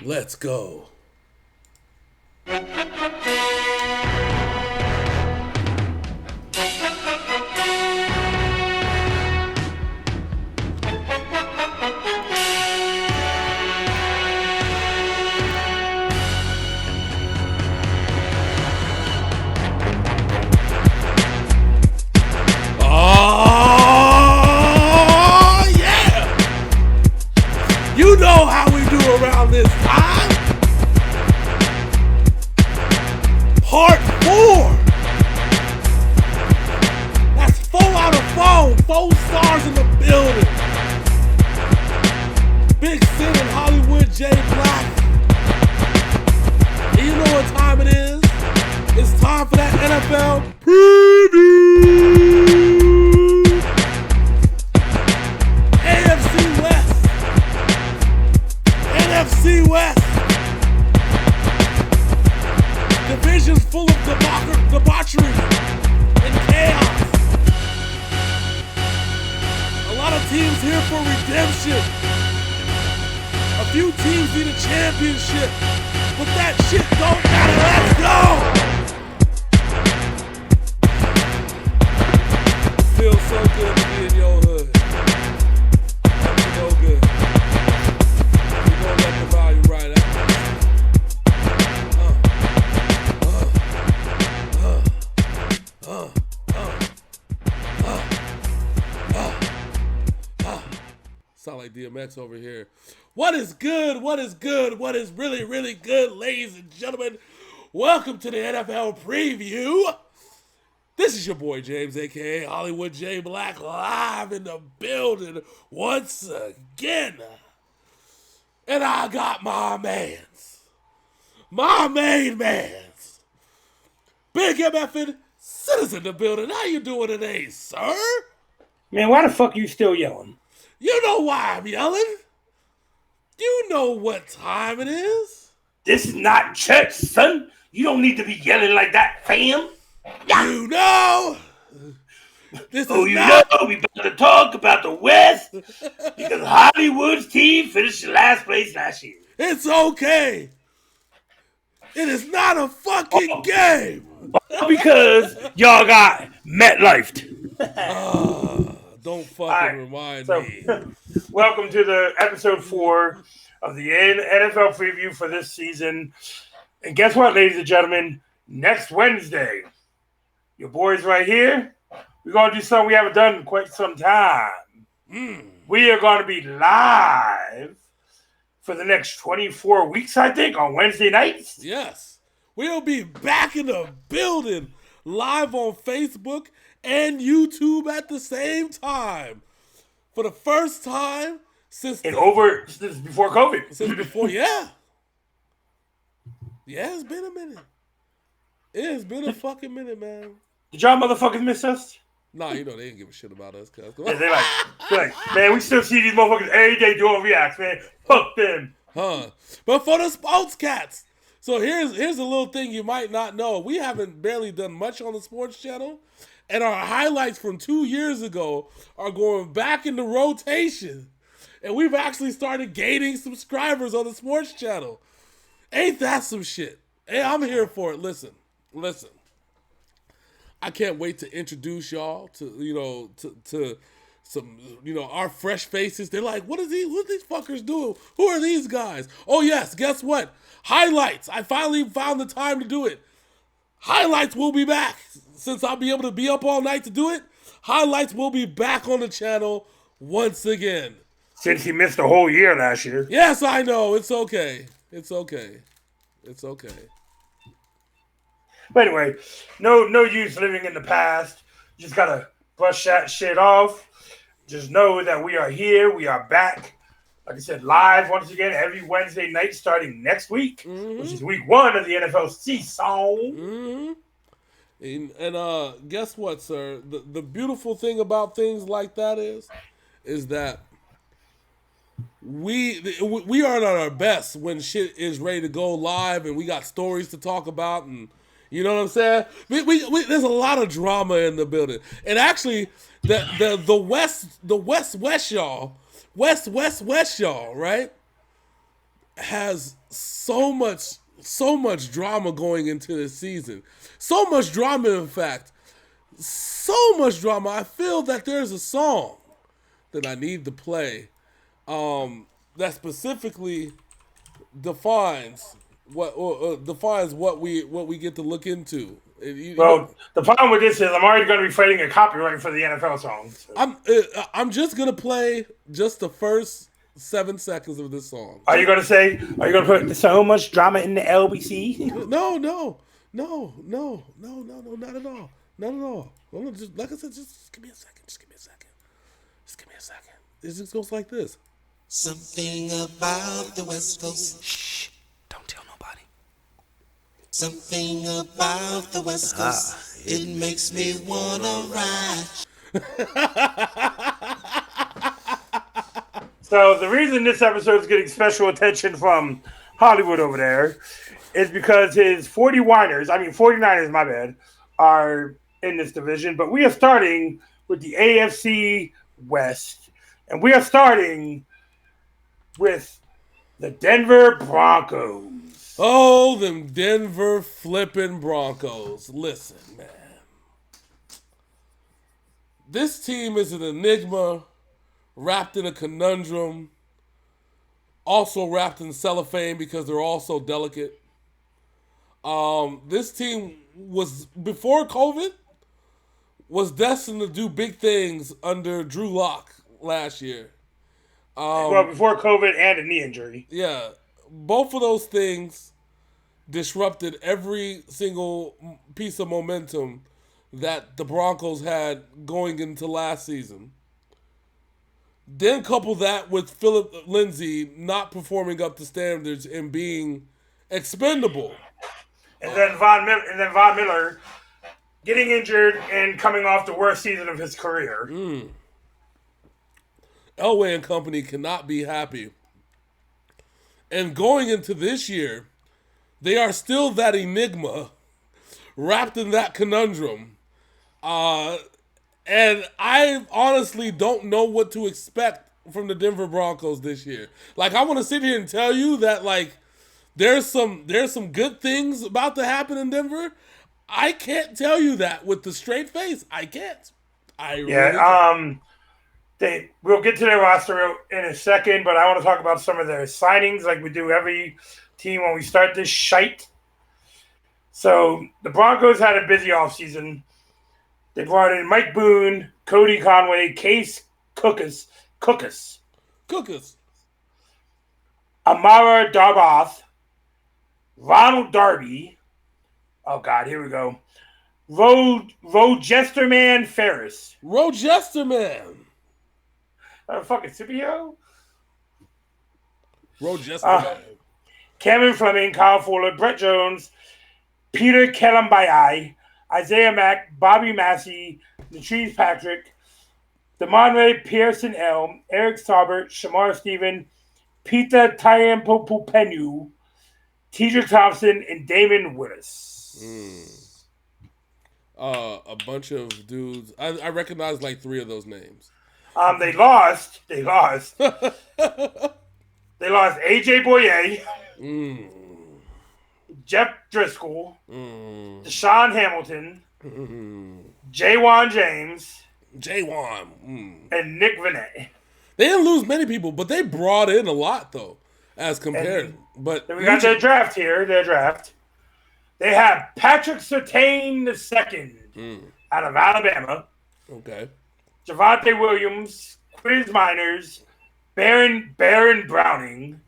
Let's go. Oh, yeah! You know how we do around this time. Part 4. That's 4 out of 4. 4 stars in the building. Big Sin in Hollywood, J Black. And you know what time it is? It's time for that NFL preview. AFC West. NFC West. Divisions full of debauchery and chaos. A lot of teams here for redemption. A few teams need a championship, but that shit don't matter. Let's go! Feels so good to be in your hood. That's so good. We're gonna let the volume right out. Sound like DMX over here. What is good? What is good? What is really, really good, ladies and gentlemen? Welcome to the NFL preview. This is your boy James, aka Hollywood J Black, live in the building once again. And I got my main mans, Big MFing Citizen in the building. How you doing today, sir? Man, why the fuck you still yelling? You know why I'm yelling. You know what time it is. This is not church, son. You don't need to be yelling like that, fam. You know. This is we about to talk about the West because Hollywood's team finished in last place last year. It's okay. It is not a fucking game. Because y'all got MetLifed. Don't fucking remind me. Welcome to the episode 4 of the NFL preview for this season. And guess what, ladies and gentlemen? Next Wednesday, your boys right here, we're going to do something we haven't done in quite some time. We are going to be live for the next 24 weeks, I think, on Wednesday nights. Yes. We'll be back in the building, live on Facebook and YouTube at the same time. For the first time since before COVID. Since before, yeah. Yeah, it's been a minute. It has been a fucking minute, man. Did y'all motherfuckers miss us? Nah, you know they didn't give a shit about us, cuz. Yeah, they're like, man, we still see these motherfuckers every day doing reacts, man. Fuck them. But for the sports cats. So here's a little thing you might not know. We haven't barely done much on the sports channel. And our highlights from 2 years ago are going back into rotation. And we've actually started gaining subscribers on the sports channel. Ain't that some shit? Hey, I'm here for it. Listen. I can't wait to introduce y'all to some, our fresh faces. They're like, what are these fuckers doing? Who are these guys? Oh yes, guess what? Highlights. I finally found the time to do it. Highlights will be back. Since I'll be able to be up all night to do it, highlights will be back on the channel once again. Since he missed a whole year last year. Yes, I know. It's okay. But anyway, no use living in the past. You just gotta brush that shit off. Just know that we are here. We are back. Like I said, live once again every Wednesday night starting next week, which is week 1 of the NFL season. And guess what, sir? The beautiful thing about things like that is that we are at our best when shit is ready to go live and we got stories to talk about, and you know what I'm saying? We there's a lot of drama in the building, and actually the West y'all, right? has so much drama going into this season. So much drama, in fact. So much drama. I feel that there's a song that I need to play that specifically defines what we get to look into. Well, the problem with this is I'm already going to be fighting a copyright for the NFL song. So. I'm just gonna play just the first 7 seconds of this song. Are you going to put so much drama in the LBC? No, not at all. Not at all. Just, like I said, just give me a second. Just give me a second. It just goes like this. Something about the West Coast. Shh, don't tell nobody. Something about the West Coast. It makes me wanna ride. So the reason this episode is getting special attention from Hollywood over there is because his 49ers, my bad, are in this division. But we are starting with the AFC West. And we are starting with the Denver Broncos. Oh, them Denver flipping Broncos. Listen, man. This team is an enigma, wrapped in a conundrum, also wrapped in cellophane because they're all so delicate. This team was, before COVID, was destined to do big things under Drew Lock last year. Well, before COVID and a knee injury. Yeah, both of those things disrupted every single piece of momentum that the Broncos had going into last season. Then couple that with Philip Lindsay not performing up to standards and being expendable. And then Von Miller getting injured and coming off the worst season of his career. Elway and company cannot be happy. And going into this year, they are still that enigma, wrapped in that conundrum. And I honestly don't know what to expect from the Denver Broncos this year. Like, I want to sit here and tell you that, like, there's some good things about to happen in Denver. I can't tell you that with the straight face. I can't. We'll get to their roster in a second, but I want to talk about some of their signings like we do every team when we start this shite. So the Broncos had a busy offseason. They brought in Mike Boone, Cody Conway, Case Cookus, Amara Darbath, Ronald Darby. Oh, God, here we go. Rojesterman Ferris. Rojesterman. Fucking superhero? Rojesterman. Cameron Fleming, Kyle Fuller, Brett Jones, Peter Kelambayai, Isaiah Mack, Bobby Massey, Latrice Patrick, DeMonre Pearson Elm, Eric Saubert, Shamar Stephen, Peter Tyempopenu, Tedrick Thompson, and Damon Willis. A bunch of dudes. I recognize like 3 of those names. They lost. They lost AJ Boye, Jeff Driscoll, Deshaun Hamilton, Jaywan James, and Nick Vinay. They didn't lose many people, but they brought in a lot though, as compared. But then we got their draft here. They have Patrick Surtain II out of Alabama. Okay. Javonte Williams, Quiz Miners, Baron Browning,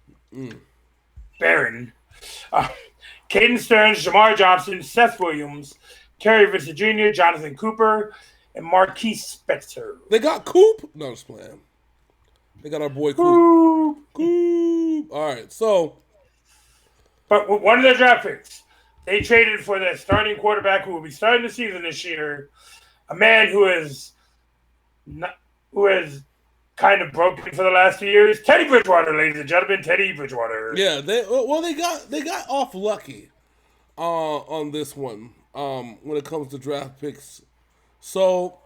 Caden Stearns, Jamar Johnson, Seth Williams, Terry Visser Jr., Jonathan Cooper, and Marquise Spencer. They got Coop? No, just playing. They got our boy Coop. All right, so. But with one of their draft picks, they traded for their starting quarterback who will be starting the season this year, a man who has kind of broken for the last 2 years. Teddy Bridgewater, ladies and gentlemen, Teddy Bridgewater. Yeah, they got off lucky on this one when it comes to draft picks. So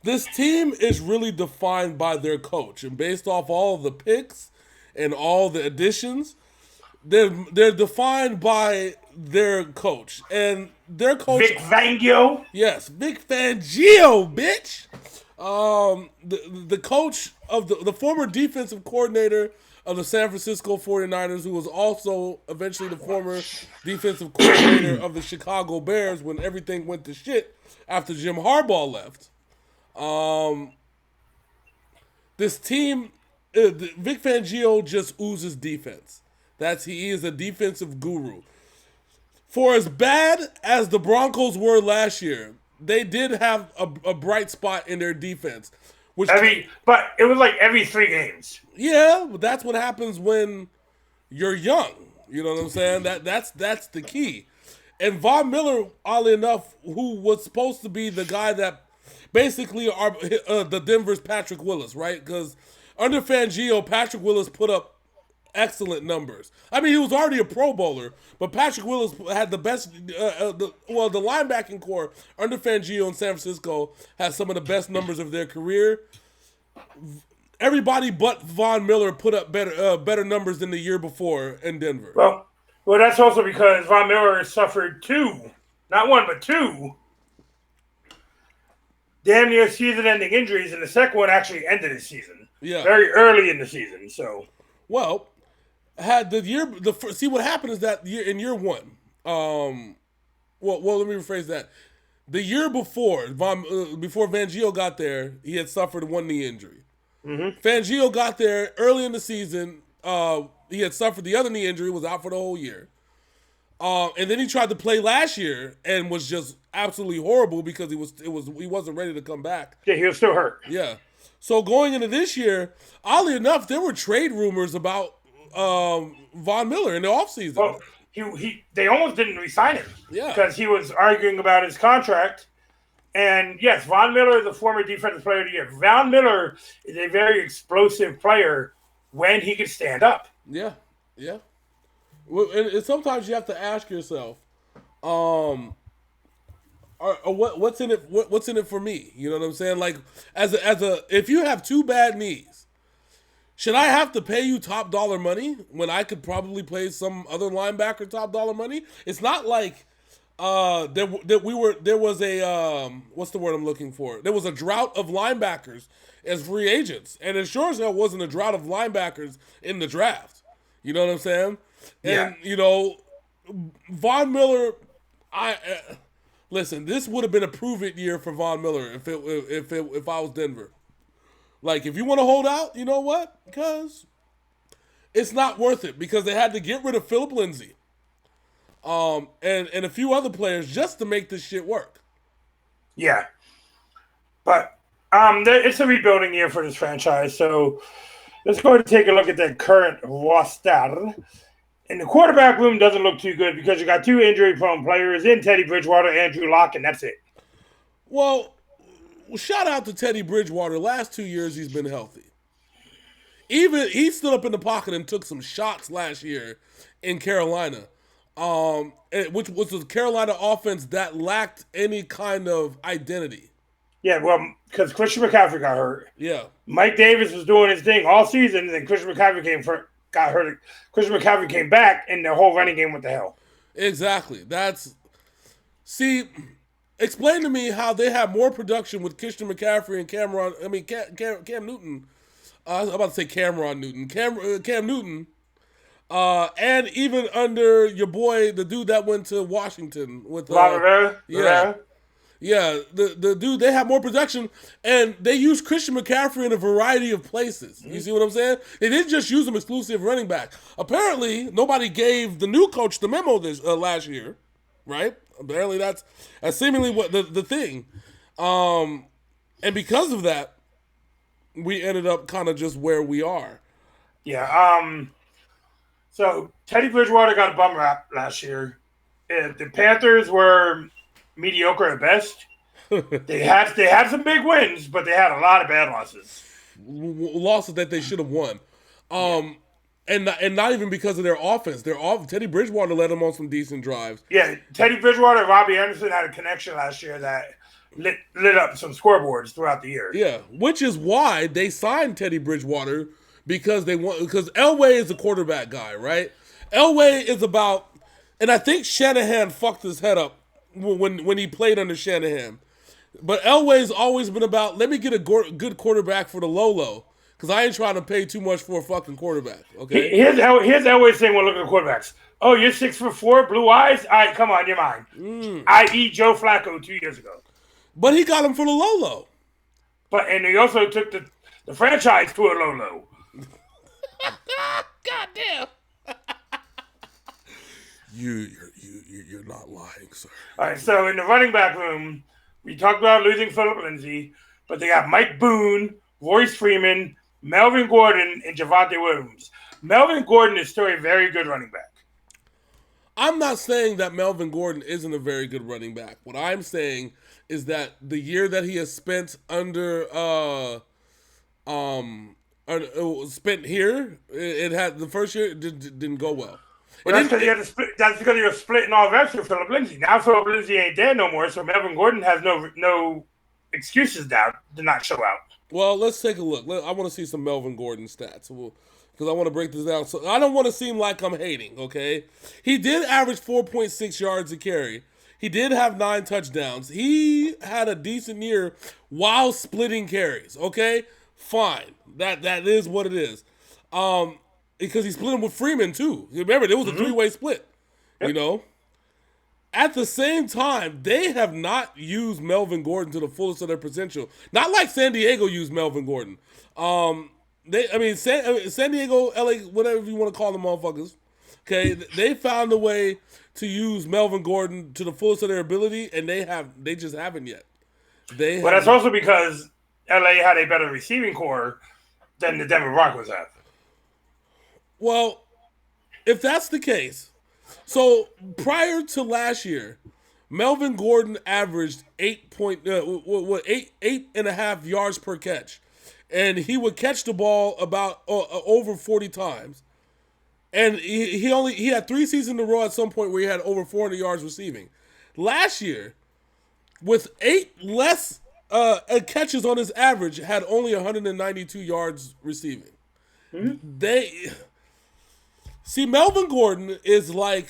this team is really defined by their coach, and based off all of the picks and all the additions, they're defined by their coach. And their coach, Vic Fangio. yes, Vic Fangio, bitch. The coach of the former defensive coordinator of the San Francisco 49ers, who was also eventually the former defensive coordinator of the Chicago Bears when everything went to shit after Jim Harbaugh left. This team, Vic Fangio just oozes defense. He is a defensive guru. For as bad as the Broncos were last year, they did have a bright spot in their defense. But it was like every 3 games. Yeah, but that's what happens when you're young. You know what I'm saying? That's the key. And Von Miller, oddly enough, who was supposed to be the guy that basically the Denver's Patrick Willis, right? Because under Fangio, Patrick Willis put up excellent numbers. I mean, he was already a Pro Bowler, but Patrick Willis had the best. The linebacking core under Fangio in San Francisco has some of the best numbers of their career. Everybody but Von Miller put up better numbers than the year before in Denver. Well, that's also because Von Miller suffered 2, not 1, but 2 damn near season-ending injuries, and the second one actually ended his season. Yeah, very early in the season. So, well, see what happened is that in year 1. Well, let me rephrase that. The year before Fangio got there, he had suffered 1 knee injury. Mm-hmm. Fangio got there early in the season. He had suffered the other knee injury, was out for the whole year. And then he tried to play last year and was just absolutely horrible because he wasn't ready to come back. Yeah, he was still hurt. Yeah. So going into this year, oddly enough, there were trade rumors about Von Miller in the offseason. Well, they almost didn't re-sign him. Yeah. Because he was arguing about his contract. And yes, Von Miller is a former defensive player of the year. Von Miller is a very explosive player when he can stand up. Yeah, yeah. Well, and sometimes you have to ask yourself, what's in it? What's in it for me? You know what I'm saying? Like, if you have 2 bad knees, should I have to pay you top dollar money when I could probably play some other linebacker top dollar money? It's not like there was a what's the word I'm looking for? There was a drought of linebackers as free agents, and it sure as hell wasn't a drought of linebackers in the draft. You know what I'm saying? And you know, Von Miller, listen, this would have been a prove-it year for Von Miller if I was Denver. Like, if you want to hold out, you know what? Because it's not worth it, because they had to get rid of Philip Lindsay, and a few other players just to make this shit work. Yeah, but it's a rebuilding year for this franchise, so let's go ahead and take a look at the current roster. And the quarterback room doesn't look too good because you got 2 injury-prone players in Teddy Bridgewater, Andrew Luck, and that's it. Well, shout out to Teddy Bridgewater. Last 2 years, he's been healthy. Even he stood up in the pocket and took some shots last year in Carolina, which was a Carolina offense that lacked any kind of identity. Yeah, well, because Christian McCaffrey got hurt. Yeah. Mike Davis was doing his thing all season, and then Christian McCaffrey got hurt. Christian McCaffrey came back, and the whole running game went to hell. Exactly. Explain to me how they have more production with Christian McCaffrey and Cam Newton. I was about to say Cameron Newton. Cam Newton. And even under your boy, the dude that went to Washington with Rivera. Yeah, the dude, they have more production, and they use Christian McCaffrey in a variety of places. You see what I'm saying? They didn't just use him exclusive running back. Apparently, nobody gave the new coach the memo this last year, right? Apparently, that's seemingly what the thing. And because of that, we ended up kind of just where we are. Yeah. So Teddy Bridgewater got a bum rap last year. The Panthers were mediocre at best. They had some big wins, but they had a lot of bad losses. Losses that they should have won. And not even because of their offense. Teddy Bridgewater led them on some decent drives. Yeah, Teddy Bridgewater and Robbie Anderson had a connection last year that lit up some scoreboards throughout the year. Yeah, which is why they signed Teddy Bridgewater, because Elway is a quarterback guy, right? Elway is about, and I think Shanahan fucked his head up when he played under Shanahan. But Elway's always been about, let me get a good quarterback for the low, because I ain't trying to pay too much for a fucking quarterback. Okay. Here's Elway saying when looking at quarterbacks. Oh, you're 6'4", blue eyes. All right, come on, you're mine. I.e. Joe Flacco 2 years ago. But he got him for the low. And he also took the franchise to a low. God damn. You're not lying, sir. All right, so in the running back room, we talked about losing Phillip Lindsay, but they got Mike Boone, Royce Freeman, Melvin Gordon, and Javonte Williams. Melvin Gordon is still a very good running back. I'm not saying that Melvin Gordon isn't a very good running back. What I'm saying is that the year that he has spent spent here, it had the first year didn't go well. Well, that's because you were splitting all reps with Phillip Lindsay. Now Phillip Lindsay ain't there no more, so Melvin Gordon has no excuses now to not show out. Well, let's take a look. I want to see some Melvin Gordon stats because I want to break this down. So I don't want to seem like I'm hating, okay? He did average 4.6 yards a carry. He did have 9 touchdowns. He had a decent year while splitting carries, okay? Fine. That is what it is. Because he split them with Freeman, too. Remember, there was a 3-way split, you know? At the same time, they have not used Melvin Gordon to the fullest of their potential. Not like San Diego used Melvin Gordon. San Diego, LA, whatever you want to call them motherfuckers, okay, they found a way to use Melvin Gordon to the fullest of their ability, and they just haven't yet. But that's also because LA had a better receiving core than the Denver Broncos have. Well, if that's the case, so prior to last year, Melvin Gordon averaged 8.5 yards per catch, and he would catch the ball about over 40 times, and he had 3 seasons in a row at some point where he had over 400 yards receiving. Last year, with 8 less catches on his average, had only 192 yards receiving. Mm-hmm. See, Melvin Gordon is like,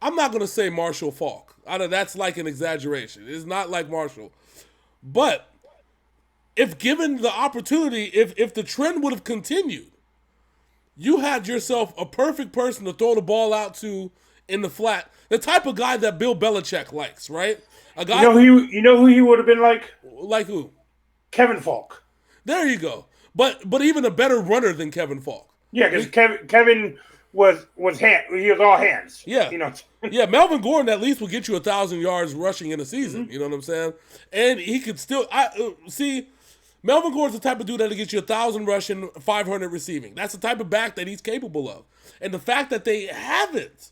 I'm not going to say Marshall Faulk. That's like an exaggeration. It's not like Marshall. But if given the opportunity, if the trend would have continued, you had yourself a perfect person to throw the ball out to in the flat. The type of guy that Bill Belichick likes, right? A guy. You know who he would have been like? Like who? Kevin Falk. There you go. But even a better runner than Kevin Falk. Yeah, because Kevin was he was all hands. Yeah, you know. Yeah, Melvin Gordon at least will get you 1,000 yards rushing in a season. Mm-hmm. You know what I'm saying? And he could still see. Melvin Gordon's the type of dude that'll get you 1,000 rushing, 500 receiving. That's the type of back that he's capable of. And the fact that they haven't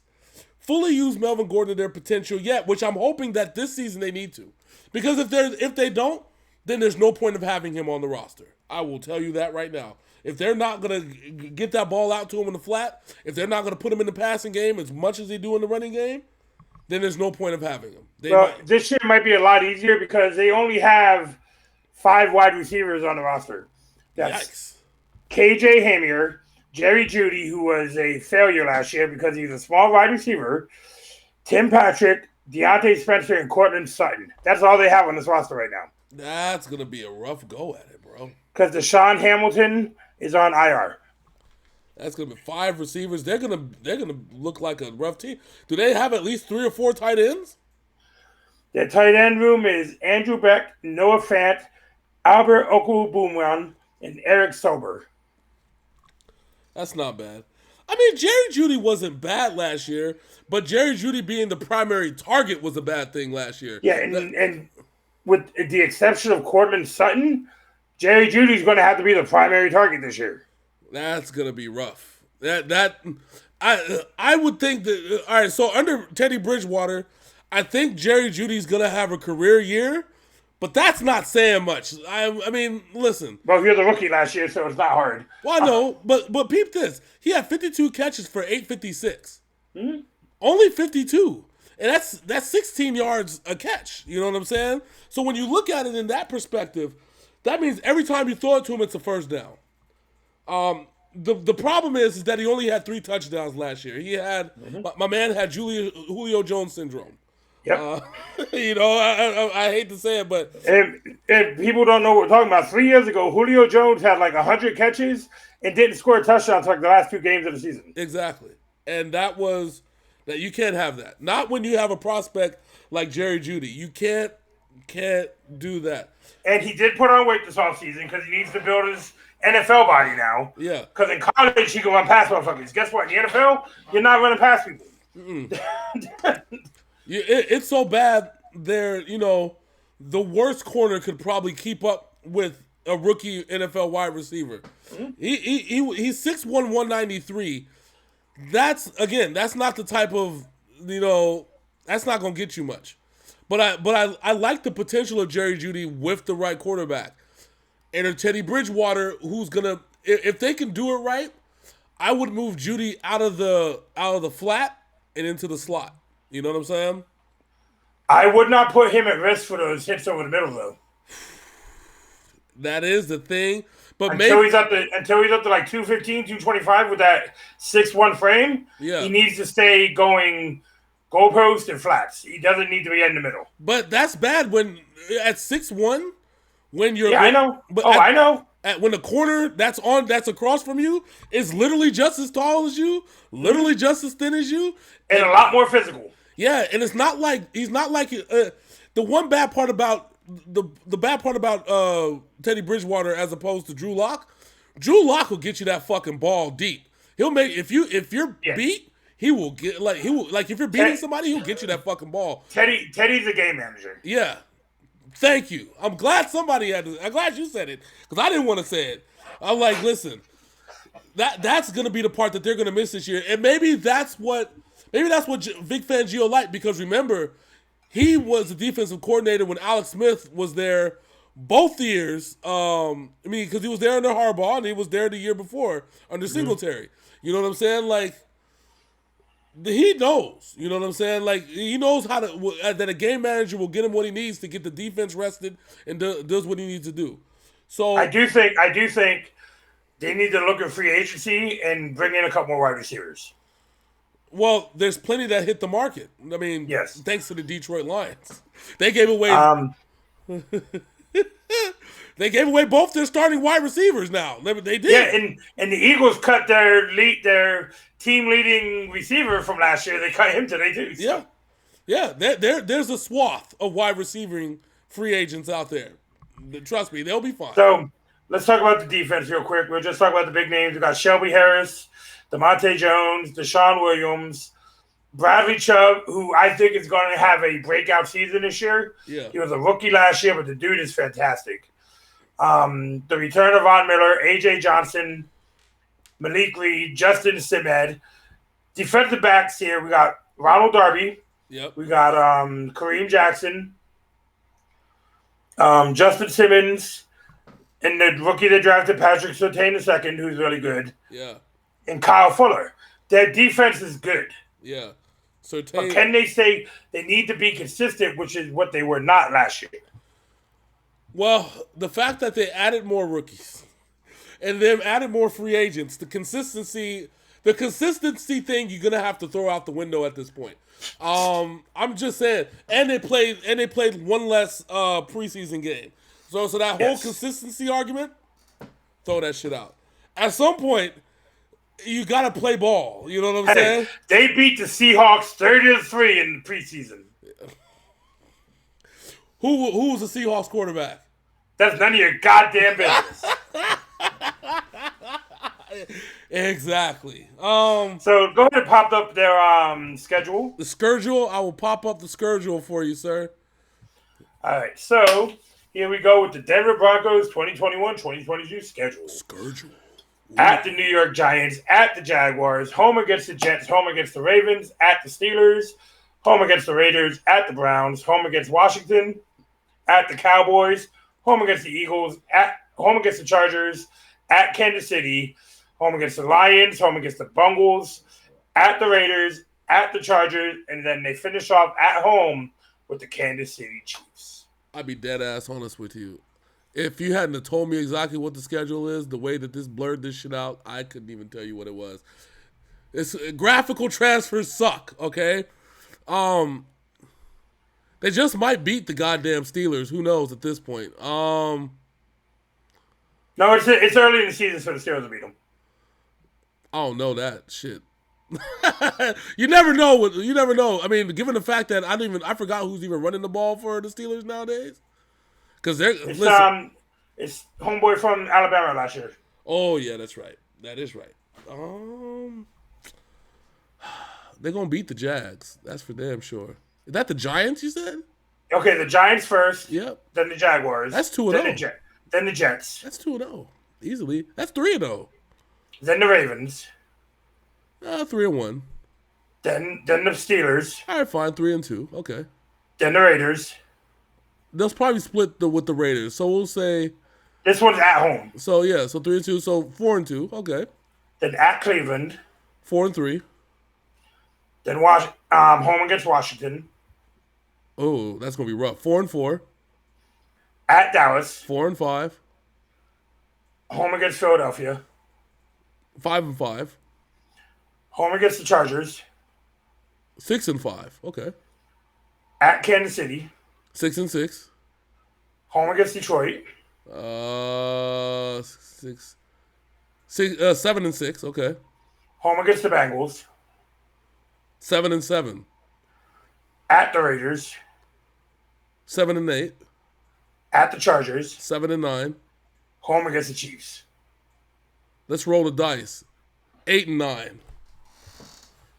fully used Melvin Gordon to their potential yet, which I'm hoping that this season they need to, because if they don't, then there's no point of having him on the roster. I will tell you that right now. If they're not going to get that ball out to him in the flat, if they're not going to put him in the passing game as much as they do in the running game, then there's no point of having him. This year might be a lot easier because they only have 5 wide receivers on the roster. That's KJ Hamler, Jerry Jeudy, who was a failure last year because he's a small wide receiver, Tim Patrick, Deontay Spencer, and Cortland Sutton. That's all they have on this roster right now. That's going to be a rough go at it, bro. Because Deshaun Hamilton is on IR. That's gonna be 5 receivers. They're gonna look like a rough team. Do they have at least 3 or 4 tight ends? Their tight end room is Andrew Beck, Noah Fant, Albert Okwuegbunam, and Eric Sober. That's not bad. I mean, Jerry Jeudy wasn't bad last year, but Jerry Jeudy being the primary target was a bad thing last year. Yeah, and with the exception of Cortland Sutton, Jerry Jeudy's going to have to be the primary target this year. That's going to be rough. I would think that. All right, so under Teddy Bridgewater, I think Jerry Jeudy's going to have a career year, but that's not saying much. I mean, listen. Well, you're the rookie last year, so it's not hard. Well, I know, but peep this. He had 52 catches for 856. Mm-hmm. Only 52. And that's 16 yards a catch. You know what I'm saying? So when you look at it in that perspective, that means every time you throw it to him, it's a first down. The problem is that he only had 3 touchdowns last year. He had my man had Julio Jones syndrome. Yep. I hate to say it, but If people don't know what we're talking about, 3 years ago, Julio Jones had like 100 catches and didn't score a touchdown until like the last 2 games of the season. exactly, and that you can't have that. Not when you have a prospect like Jerry Jeudy. You can't do that. And he did put on weight this offseason because he needs to build his NFL body now. Yeah. Because in college, he can run past motherfuckers. Guess what? In the NFL, you're not running past people. It's so bad there, the worst corner could probably keep up with a rookie NFL wide receiver. He's 6'1", 193. That's not the type of, that's not going to get you much. But I like the potential of Jerry Jeudy with the right quarterback. And if Teddy Bridgewater, who's going to, if they can do it right, I would move Jeudy out of the flat and into the slot. You know what I'm saying? I would not put him at risk for those hits over the middle, though. That is the thing. But until he's up to like 215, 225 with that 6'1" frame, he needs to stay going goalpost and flats. He doesn't need to be in the middle. But that's bad when at 6'1", when you're I know. I know. When the corner that's across from you is literally just as tall as you, literally just as thin as you, and a lot more physical. Yeah, and it's not like he's not like the one bad part about the bad part about Teddy Bridgewater as opposed to Drew Lock. Drew Lock will get you that fucking ball deep. He'll make if you're beat, he will get if you're beating somebody, he'll get you that fucking ball. Teddy's a game manager. Yeah. Thank you. I'm glad somebody I'm glad you said it because I didn't want to say it. I'm like, listen, that's gonna be the part that they're gonna miss this year, and maybe that's what Vic Fangio liked because remember, he was the defensive coordinator when Alex Smith was there both years. Because he was there under Harbaugh and he was there the year before under Singletary. You know what I'm saying? Like, he knows. You know what I'm saying? Like, he knows how to that a game manager will get him what he needs to get the defense rested and does what he needs to do. So I do think they need to look at free agency and bring in a couple more wide receivers. Well, there's plenty that hit the market. I mean, yes, thanks to the Detroit Lions. They gave away they gave away both their starting wide receivers now. They did. Yeah, and the Eagles cut their team leading receiver from last year. They cut him today too. So. Yeah. There's a swath of wide receiving free agents out there. Trust me, they'll be fine. So let's talk about the defense real quick. We'll just talk about the big names. We got Shelby Harris, DeMonte Jones, Deshaun Williams, Bradley Chubb, who I think is going to have a breakout season this year. Yeah. He was a rookie last year, but the dude is fantastic. The return of Von Miller, A.J. Johnson, Malik Reed, Justin Simed. Defensive backs here, we got Ronald Darby. Yep. We got Kareem Jackson, Justin Simmons, and the rookie they drafted, Patrick Surtain II, who's really good. Yeah. And Kyle Fuller. Their defense is good. Yeah. But can they stay? They need to be consistent, which is what they were not last year. Well, the fact that they added more rookies and then added more free agents, the consistency thing you're gonna have to throw out the window at this point. I'm just saying, and they played one less preseason game. So that whole consistency argument, throw that shit out. At some point, you gotta play ball. You know what I'm saying? They beat the Seahawks 30-3 in the preseason. Who was the Seahawks quarterback? That's none of your goddamn business. Exactly. So go ahead and pop up their schedule. The schedule. I will pop up the schedule for you, sir. All right. So here we go with the Denver Broncos 2021-2022 schedule. Schedule. At the New York Giants, at the Jaguars, home against the Jets, home against the Ravens, at the Steelers, home against the Raiders, at the Browns, home against Washington, at the Cowboys, home against the Eagles, at home against the Chargers, at Kansas City, home against the Lions, home against the Bengals, at the Raiders, at the Chargers, and then they finish off at home with the Kansas City Chiefs. I'd be dead ass honest with you. If you hadn't have told me exactly what the schedule is, the way that this blurred this shit out, I couldn't even tell you what it was. It's graphical transfers suck, okay? They just might beat the goddamn Steelers. Who knows at this point? No, it's early in the season, so the Steelers will beat them. I don't know that shit. You never know. You never know. I mean, given the fact that I forgot who's even running the ball for the Steelers nowadays. Because it's homeboy from Alabama last year. Oh yeah, that's right. That is right. They're gonna beat the Jags. That's for damn sure. Is that the Giants? You said? Okay, the Giants first. Yep. Then the Jaguars. That's 2-0. Then the Jets. That's 2-0. Easily. That's 3-0. Then the Ravens. 3-1. Then the Steelers. All right, fine. 3-2. Okay. Then the Raiders. They'll probably split with the Raiders. So we'll say this one's at home. So yeah, so 3-2. So 4-2. Okay. Then at Cleveland. 4-3. Then home against Washington. Oh, that's gonna be rough. 4-4. At Dallas. 4-5. Home against Philadelphia. 5-5. Home against the Chargers. 6-5. Okay. At Kansas City. 6-6. Home against Detroit. 7-6. Okay. Home against the Bengals. 7-7. At the Raiders. 7-8. At the Chargers. 7-9. Home against the Chiefs. Let's roll the dice. 8-9.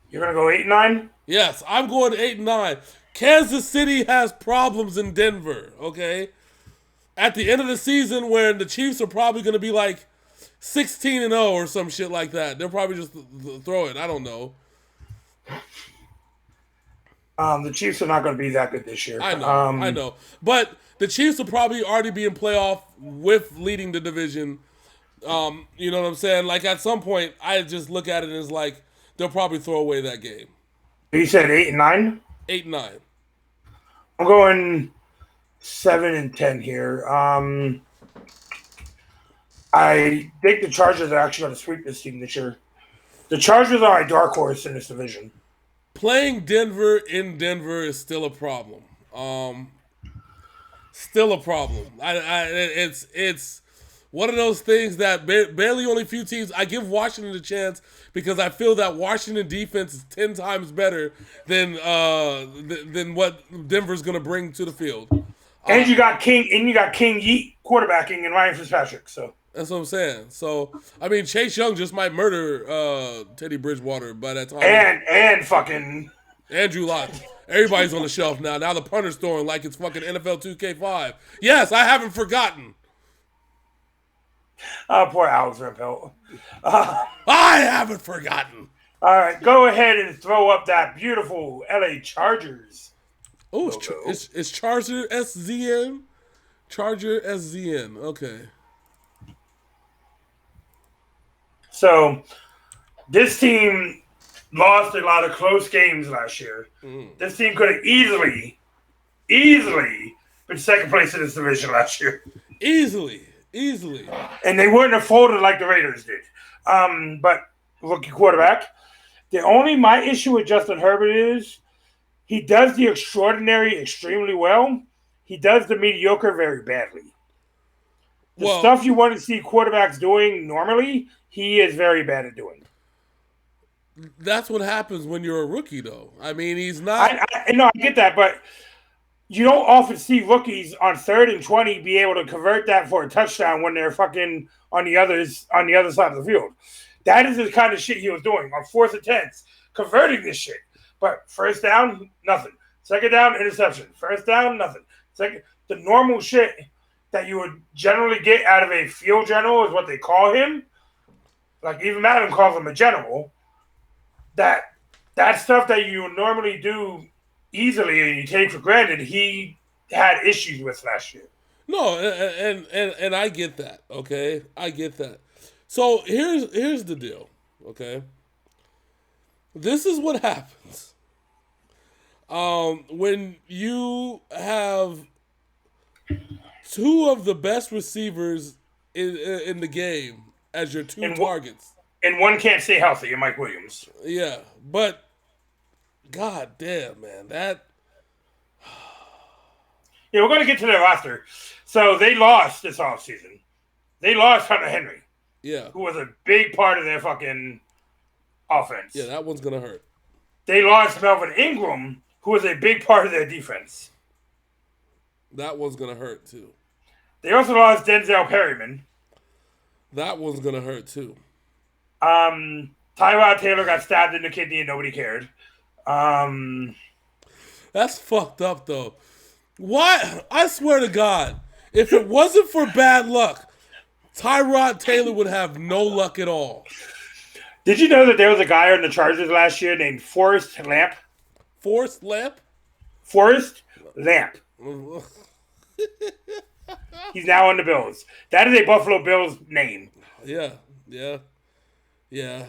You're gonna go 8-9? Yes, I'm going 8-9. Kansas City has problems in Denver. Okay, at the end of the season, when the Chiefs are probably going to be like 16-0 or some shit like that, they'll probably just throw it. I don't know. The Chiefs are not going to be that good this year. I know. But the Chiefs will probably already be in playoff with leading the division. You know what I'm saying? Like, at some point, I just look at it as like, they'll probably throw away that game. You said 8-9? 8-9. I'm going 7-10 here. I think the Chargers are actually going to sweep this team this year. The Chargers are a dark horse in this division. Playing Denver in Denver is still a problem. Still a problem. It's one of those things that barely only few teams. I give Washington a chance because I feel that Washington defense is 10 times better than what Denver's going to bring to the field. And you got King Yeet quarterbacking and Ryan Fitzpatrick. So that's what I'm saying. So I mean, Chase Young just might murder Teddy Bridgewater by that time. And fucking Andrew Luck. Everybody's on the shelf now. Now the punter's throwing like it's fucking NFL 2K5. Yes, I haven't forgotten. Poor Alex Rampelt. I haven't forgotten. All right, go ahead and throw up that beautiful LA Chargers. Oh, it's Charger SZN? Charger SZN. Okay. So, this team lost a lot of close games last year. This team could have easily been second place in this division last year. Easily. And they wouldn't have folded like the Raiders did. But rookie quarterback. My issue with Justin Herbert is he does the extraordinary extremely well. He does the mediocre very badly. The stuff you want to see quarterbacks doing normally, he is very bad at doing. That's what happens when you're a rookie, though. I mean, he's not. I get that, but you don't often see rookies on 3rd and 20 be able to convert that for a touchdown when they're fucking on the other side of the field. That is the kind of shit he was doing on 4th and 10s, converting this shit. But first down, nothing. Second down, interception. First down, nothing. The normal shit that you would generally get out of a field general is what they call him. Like, even Madden calls him a general. That stuff that you normally do easily and you take for granted, he had issues with last year. No, and I get that, okay? I get that. So here's the deal, okay? This is what happens when you have two of the best receivers in the game as your two targets. And one can't stay healthy, and Mike Williams. Yeah, but god damn, man, that. Yeah, we're going to get to their roster. So they lost this offseason. They lost Hunter Henry. Yeah. Who was a big part of their fucking offense. Yeah, that one's going to hurt. They lost Melvin Ingram, who was a big part of their defense. That one's going to hurt, too. They also lost Denzel Perryman. That one's going to hurt, too. Tyrod Taylor got stabbed in the kidney and nobody cared. That's fucked up, though. Why? I swear to God, if it wasn't for bad luck, Tyrod Taylor would have no luck at all. Did you know that there was a guy on the Chargers last year named Forrest Lamp? Forrest Lamp? Forrest Lamp. He's now on the Bills. That is a Buffalo Bills name. Yeah. I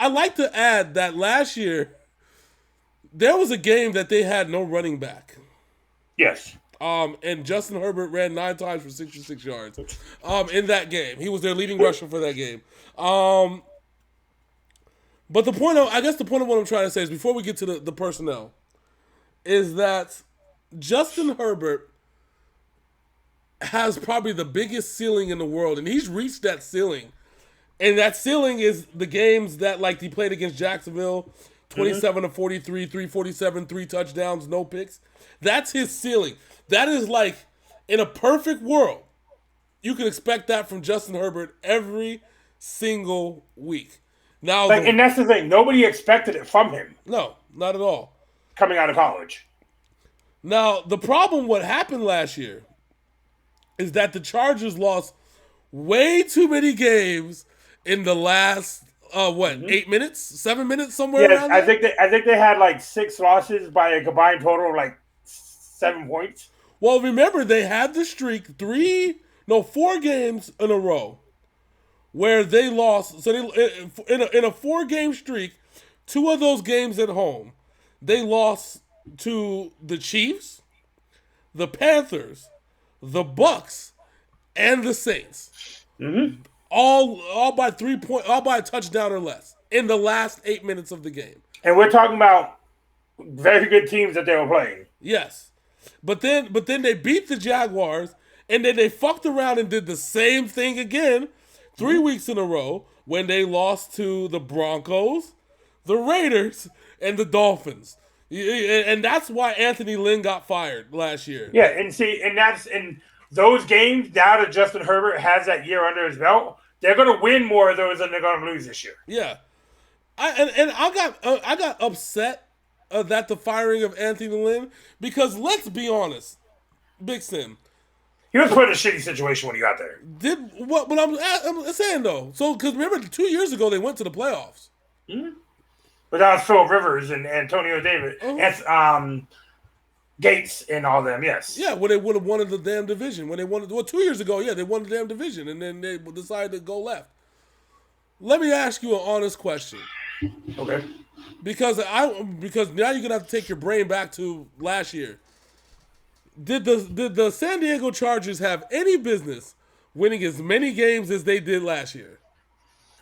like to add that last year, there was a game that they had no running back. Yes. And Justin Herbert ran 9 times for 66 yards. In that game, he was their leading rusher for that game. But the point of what I'm trying to say is before we get to the personnel, is that Justin Herbert has probably the biggest ceiling in the world, and he's reached that ceiling. And that ceiling is the games that like he played against Jacksonville. 27-43, 347, 3 touchdowns, no picks. That's his ceiling. That is like, in a perfect world, you can expect that from Justin Herbert every single week. Now, and that's the thing. Nobody expected it from him. No, not at all. Coming out of college. Now, the problem, what happened last year, is that the Chargers lost way too many games in the last 8 minutes, 7 minutes, somewhere around there? I think they had like 6 losses by a combined total of like 7 points. Well, remember they had the streak 4 games in a row where they lost. So they in a 4-game streak, 2 of those games at home, they lost to the Chiefs, the Panthers, the Bucks, and the Saints. Mm-hmm. All by 3 points, all by a touchdown or less in the last 8 minutes of the game. And we're talking about very good teams that they were playing. Yes, but then they beat the Jaguars, and then they fucked around and did the same thing again 3 weeks in a row when they lost to the Broncos, the Raiders, and the Dolphins. And that's why Anthony Lynn got fired last year. Yeah, and that's in those games. Now that Justin Herbert has that year under his belt, they're going to win more of those than they're going to lose this year. Yeah, I got upset that the firing of Anthony Lynn, because let's be honest, Big Sim, he was put in a shitty situation when he got there. But I'm saying though, so because remember 2 years ago they went to the playoffs. Mm-hmm. But that was Phil Rivers and Antonio Davis, and Gates and all them. Yes. Yeah, when they would have won the damn division. When they won 2 years ago, yeah, they won the damn division, and then they decided to go left. Let me ask you an honest question. Okay. Because now you're gonna have to take your brain back to last year. Did the San Diego Chargers have any business winning as many games as they did last year?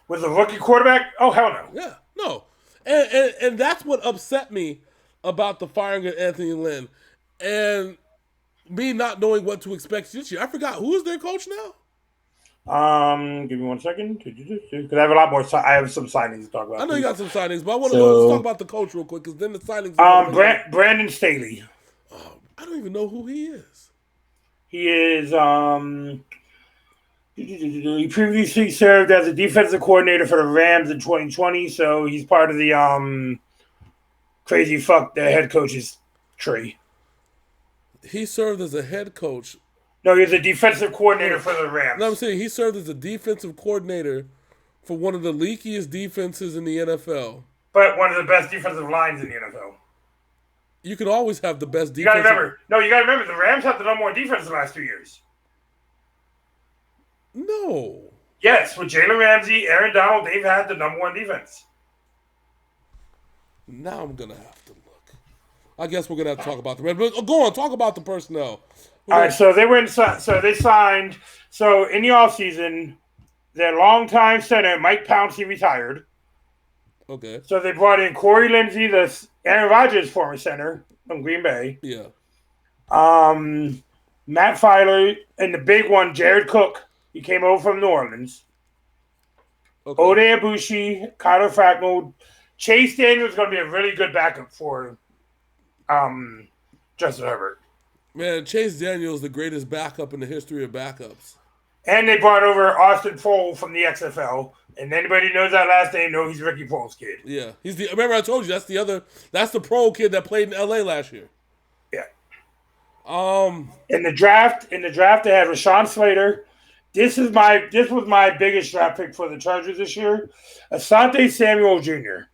With a rookie quarterback? Oh, hell no. Yeah, no. And that's what upset me about the firing of Anthony Lynn and me not knowing what to expect this year. I forgot, who is their coach now? Give me 1 second. Because I have a lot more. I have some signings to talk about. I know you got some signings, but let's talk about the coach real quick, because then the signings. Brandon Staley. I don't even know who he is. He is. He previously served as a defensive coordinator for the Rams in 2020, so he's part of the crazy fuck the head coach's tree. He served as a head coach. No, he was a defensive coordinator for the Rams. No, I'm saying he served as a defensive coordinator for one of the leakiest defenses in the NFL. But one of the best defensive lines in the NFL. You can always have the best defense. You got to remember, the Rams have the number 1 defense the last 2 years. No. Yes, with Jalen Ramsey, Aaron Donald, they've had the number 1 defense. Now I'm going to have to look. I guess we're gonna have to talk about the Red. But go on, talk about the personnel. All right, so they went. So they signed. So in the offseason, their longtime center Mike Pouncey retired. Okay. So they brought in Corey Lindsey, the Aaron Rodgers' former center from Green Bay. Yeah. Matt Filer, and the big one, Jared Cook. He came over from New Orleans. Okay. Ode Abushi, Kyler Fackrell. Chase Daniels is going to be a really good backup for Justin Herbert. Man, Chase Daniels the greatest backup in the history of backups. And they brought over Austin Pohl from the XFL. And anybody who knows that last name knows he's Ricky Pohl's kid. Yeah. Remember I told you that's the pro kid that played in LA last year. Yeah. In the draft they had Rashawn Slater. This was my biggest draft pick for the Chargers this year. Asante Samuel Jr.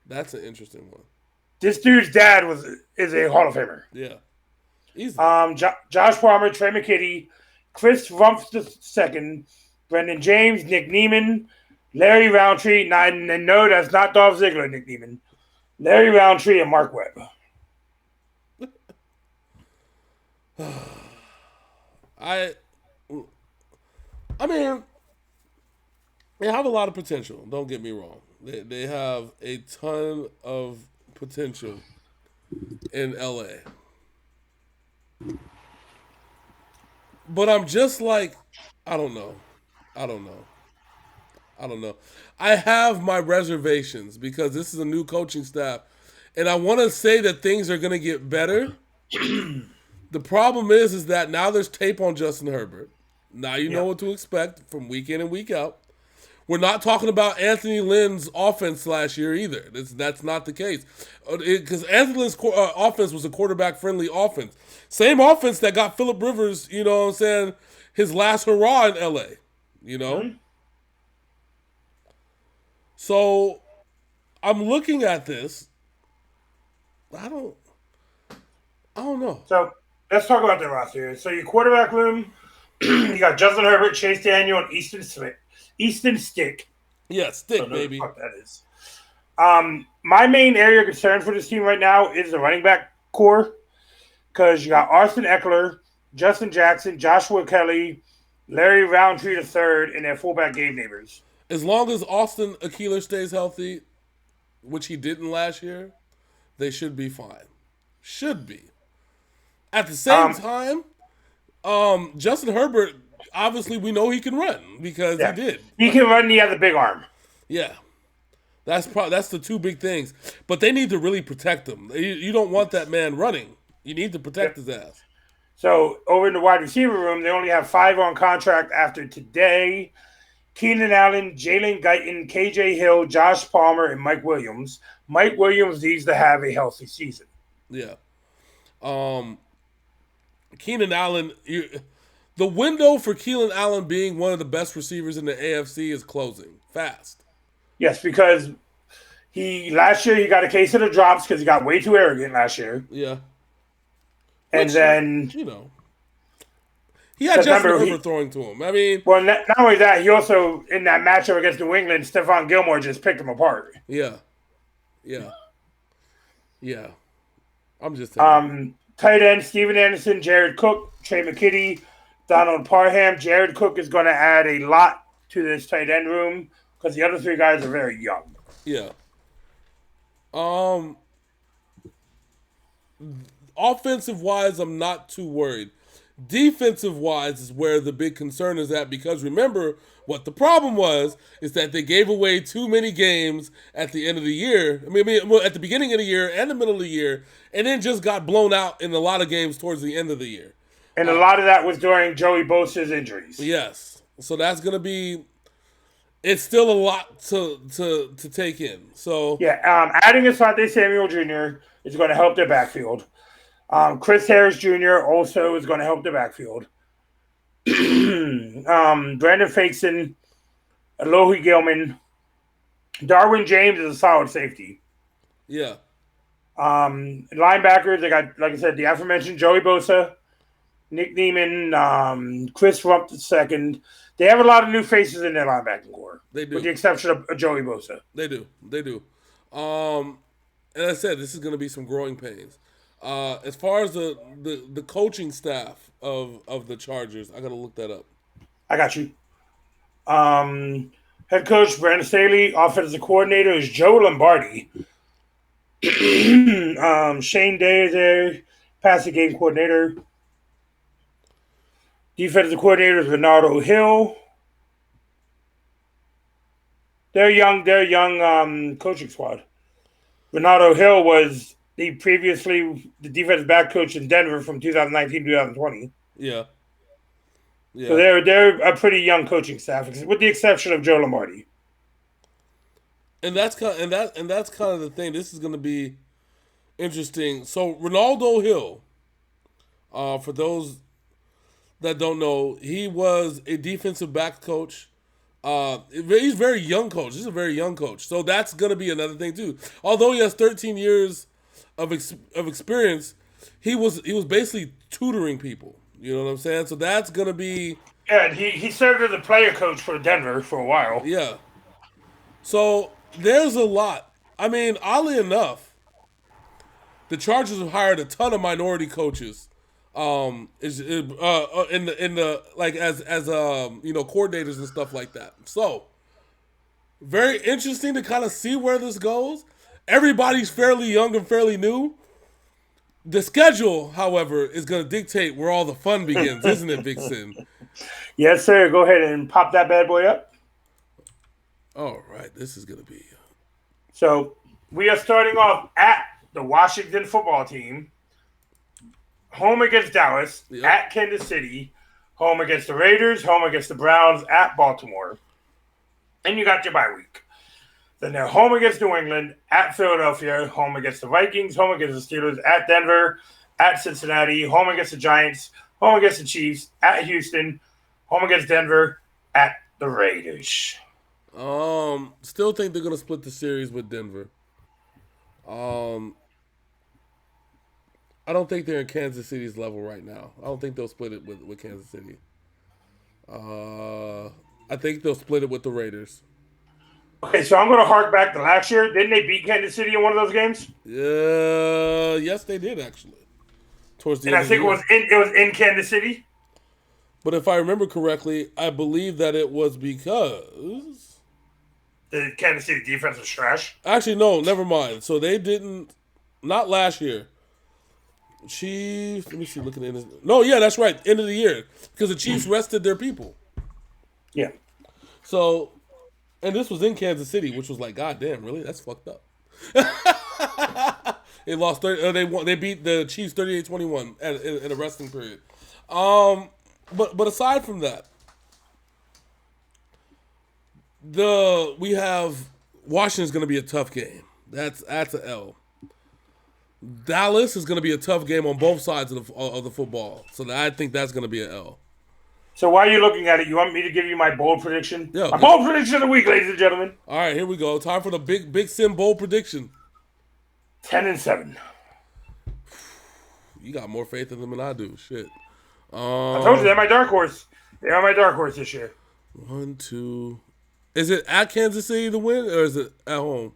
That's an interesting one. This dude's dad is a Hall of Famer. Yeah. Easy. Josh Palmer, Trey McKitty, Chris Rumpf II, Brendan James, Nick Neiman, Larry Roundtree. And no, that's not Dolph Ziggler, Nick Neiman. Larry Roundtree and Mark Webb. I mean, they have a lot of potential. Don't get me wrong. They have a ton of potential in LA. But I'm just like, I don't know. I have my reservations because this is a new coaching staff. And I want to say that things are going to get better. The problem is that now there's tape on Justin Herbert. Now you know what to expect from week in and week out. We're not talking about Anthony Lynn's offense last year either. That's not the case. Because Anthony Lynn's offense was a quarterback-friendly offense. Same offense that got Phillip Rivers, you know what I'm saying, his last hurrah in L.A., you know? Mm-hmm. So, I'm looking at this. I don't know. So, let's talk about the roster. So, your quarterback room, you got Justin Herbert, Chase Daniel, and Easton Stick. Yeah, Stick, baby. What the fuck that is. My main area of concern for this team right now is the running back core. Because you got Austin Eckler, Justin Jackson, Joshua Kelly, Larry Roundtree III, and their fullback Gabe Neighbors. As long as Austin Eckler stays healthy, which he didn't last year, they should be fine. Should be. At the same time, Justin Herbert, obviously we know he can run because he did. He can run, he has a big arm. Yeah. That's the two big things. But they need to really protect him. You don't want that man running. You need to protect his ass. So, over in the wide receiver room, they only have 5 on contract after today. Keenan Allen, Jalen Guyton, KJ Hill, Josh Palmer, and Mike Williams. Mike Williams needs to have a healthy season. Yeah. Keenan Allen, the window for Keenan Allen being one of the best receivers in the AFC is closing fast. Yes, because last year he got a case of the drops because he got way too arrogant last year. Yeah. And then, he had Justin Herbert throwing to him. I mean, well, not only that, he also, in that matchup against New England, Stephon Gilmore just picked him apart. Yeah. I'm just telling tight end, Steven Anderson, Jared Cook, Trey McKitty, Donald Parham. Jared Cook is going to add a lot to this tight end room because the other 3 guys are very young. Yeah. Offensive-wise, I'm not too worried. Defensive-wise is where the big concern is at because remember, what the problem is that they gave away too many games at the end of the year. I mean, at the beginning of the year and the middle of the year, and then just got blown out in a lot of games towards the end of the year. And a lot of that was during Joey Bosa's injuries. Yes. So that's going to be... It's still a lot to take in. So adding Asante Samuel Jr. is going to help their backfield. Chris Harris Jr. also is going to help the backfield. Brandon Faison, Alohi Gilman, Darwin James is a solid safety. Yeah. Linebackers, they got, like I said, the aforementioned Joey Bosa, Nick Neiman, Chris Rumpf II. They have a lot of new faces in their linebacking core. They do. With the exception of Joey Bosa. They do. and I said this is going to be some growing pains. As far as the coaching staff of the Chargers, I got to look that up. I got you. Head coach Brandon Staley, offensive coordinator is Joe Lombardi. Shane Day is there, passing game coordinator. Defensive coordinator is Bernardo Hill. They're young coaching squad. Bernardo Hill was the defensive back coach in Denver from 2019 to 2020. Yeah. Yeah. So they're a pretty young coaching staff, with the exception of Joe Lombardi. And that's kind of the thing. This is going to be interesting. So Ronaldo Hill, for those that don't know, he was a defensive back coach. He's a very young coach. He's a very young coach. So that's going to be another thing too. Although he has 13 years of experience, he was basically tutoring people. You know what I'm saying? So that's going to be... Yeah, and he served as a player coach for Denver for a while. Yeah. So there's a lot. I mean, oddly enough, the Chargers have hired a ton of minority coaches. In the like as coordinators and stuff like that. So very interesting to kind of see where this goes. Everybody's fairly young and fairly new. The schedule, however, is going to dictate where all the fun begins, isn't it, Big Sin? Yes, sir. Go ahead and pop that bad boy up. All right, this is going to be... So we are starting off at the Washington football team. Home against Dallas, Yep. At Kansas City, home against the Raiders, home against the Browns, at Baltimore. And you got your bye week. Then they're home against New England, at Philadelphia, home against the Vikings, home against the Steelers, at Denver, at Cincinnati, home against the Giants, home against the Chiefs, at Houston, home against Denver, at the Raiders. Still think they're going to split the series with Denver. I don't think they're in Kansas City's level right now. I don't think they'll split it with Kansas City. I think they'll split it with the Raiders. Okay, so I'm going to hark back to last year. Didn't they beat Kansas City in one of those games? Yes, they did actually. Towards the And end I of the think year. it was in Kansas City. But if I remember correctly, I believe that it was because The Kansas City defense was trash. actually no, never mind. So they didn't, not last year. Chiefs. Let me see. Looking at this. No, yeah, that's right. End of the year because the Chiefs rested their people. Yeah. So, and this was in Kansas City, which was like, God damn, really? That's fucked up. They lost 30. They won. They beat the Chiefs 38-21 in a resting period. But aside from that, we have Washington's going to be a tough game. That's an L. Dallas is going to be a tough game on both sides of the football. So I think that's going to be an L. So while you're looking at it, you want me to give you my bold prediction? Yeah, My bold prediction of the week, ladies and gentlemen. All right, here we go. Time for the big Sim bold prediction. 10-7. You got more faith in them than I do. Shit. I told you they're my dark horse. They are my dark horse this year. 1, 2. Is it at Kansas City to win, or is it at home?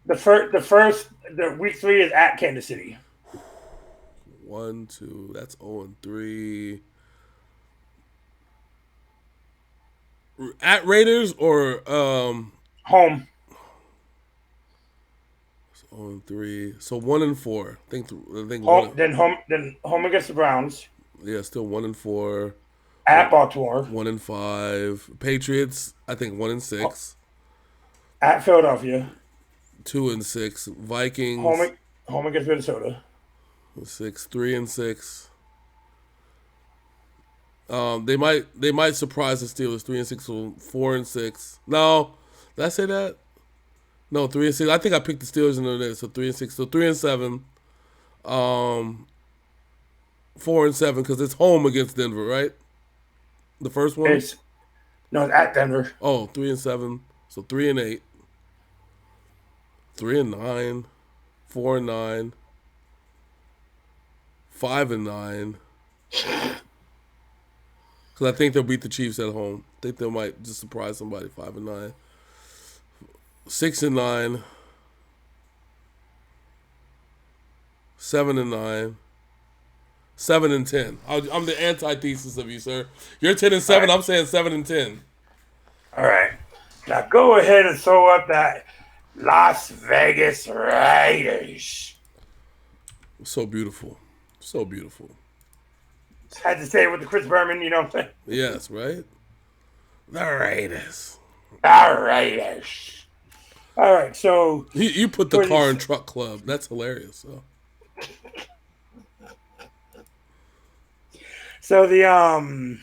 The week 3 is at Kansas City. 1, 2. That's 0-3. At Raiders or Home. 0-3. So 1-4. I think Home. Then home against the Browns. Yeah, still 1-4. At Baltimore. 1-5. Patriots, I think 1-6. At Philadelphia. 2-6. Vikings. Home against Minnesota. 6. 3-6. They might surprise the Steelers. 3-6, so 4-6. No, did I say that? No, 3-6. I think I picked the Steelers in there, so 3-6. So 3-7. 4-7 because it's home against Denver, right? The first one. It's at Denver. Oh, 3-7. So 3-8. 3-9. 4-9. 5-9. Because I think they'll beat the Chiefs at home. I think they might just surprise somebody. 5-9. 6-9. 7-9. 7-10. I'm the antithesis of you, sir. You're 10-7. Right. I'm saying 7-10. All right. Now go ahead and throw up that Las Vegas Raiders. So beautiful. So beautiful. Had to say it with the Chris Berman, you know what I'm saying? Yes, right? The Raiders. The Raiders. All right, so You put the car and truck club. That's hilarious. So the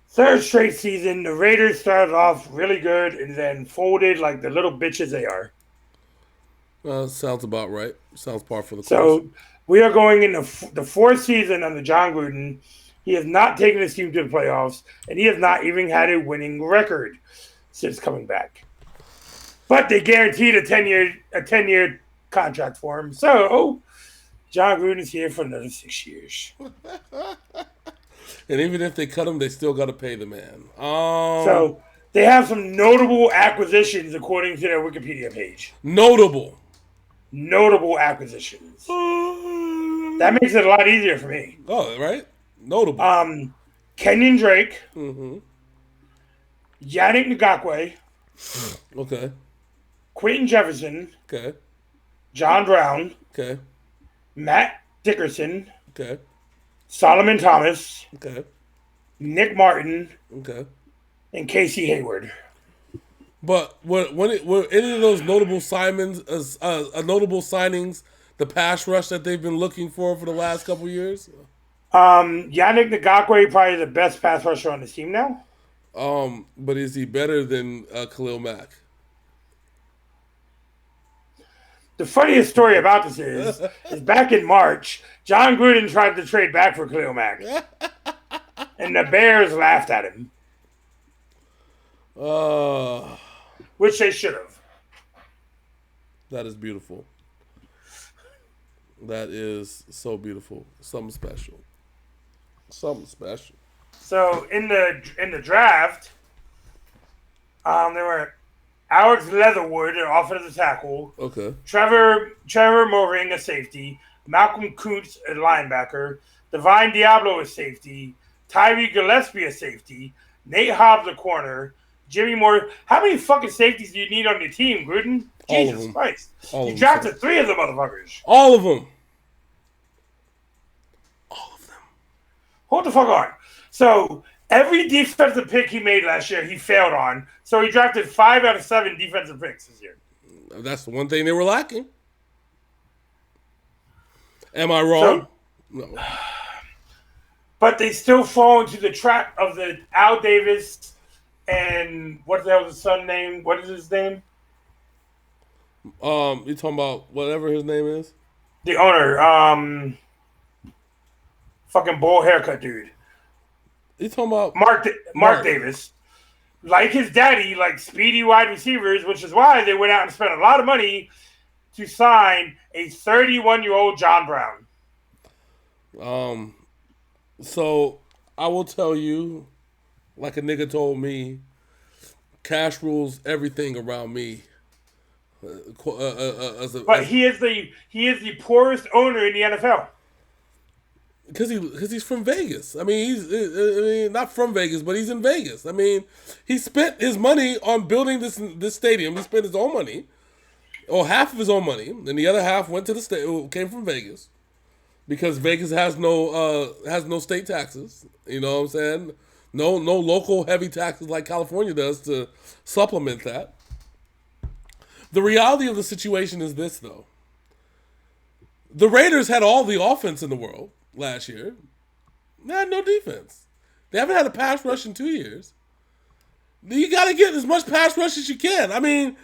third straight season, the Raiders started off really good and then folded like the little bitches they are. Sounds about right. Sounds par for the course. So we are going into the fourth season under John Gruden. He has not taken his team to the playoffs, and he has not even had a winning record since coming back. But they guaranteed a 10-year contract for him. So John Gruden's here for another 6 years. And even if they cut him, they still got to pay the man. So they have some notable acquisitions according to their Wikipedia page. Notable Acquisitions. That makes it a lot easier for me. Oh, right? Notable. Kenyon Drake. Mm-hmm. Yannick Ngakoue. Okay. Quentin Jefferson. Okay. John Brown. Okay. Matt Dickerson. Okay. Solomon Thomas. Okay. Nick Martin. Okay. And Casey Hayward. But were any of those notable notable signings the pass rush that they've been looking for the last couple of years? Yannick Ngakoue probably the best pass rusher on the team now. But is he better than Khalil Mack? The funniest story about this is back in March, John Gruden tried to trade back for Khalil Mack. And the Bears laughed at him. Which they should have. That is beautiful. That is so beautiful. Something special. Something special. So in the draft, there were Alex Leatherwood, an offensive tackle. Okay. Trevor Moring, a safety. Malcolm Kuntz, a linebacker. Divine Diablo, a safety. Tyree Gillespie, a safety. Nate Hobbs, a corner. Jimmy Moore. How many fucking safeties do you need on your team, Gruden? Jesus Christ. You drafted 3 of the motherfuckers. All of them. Hold the fuck on. So every defensive pick he made last year, he failed on. So he drafted 5 out of 7 defensive picks this year. That's the one thing they were lacking. Am I wrong? No. But they still fall into the trap of the Al Davis and what the hell is his son's name? What is his name? You talking about whatever his name is? The owner, fucking bowl haircut dude. You talking about Mark Davis. Like his daddy, like speedy wide receivers, which is why they went out and spent a lot of money to sign a 31-year-old John Brown. So I will tell you, like a nigga told me, cash rules everything around me. But he is the poorest owner in the NFL. Because he's from Vegas. I mean, he's not from Vegas, but he's in Vegas. I mean, he spent his money on building this stadium. He spent his own money, or half of his own money, and the other half went to the state. Came from Vegas, because Vegas has no state taxes. You know what I'm saying? No local heavy taxes like California does to supplement that. The reality of the situation is this, though. The Raiders had all the offense in the world last year. They had no defense. They haven't had a pass rush in 2 years. You got to get as much pass rush as you can. I mean...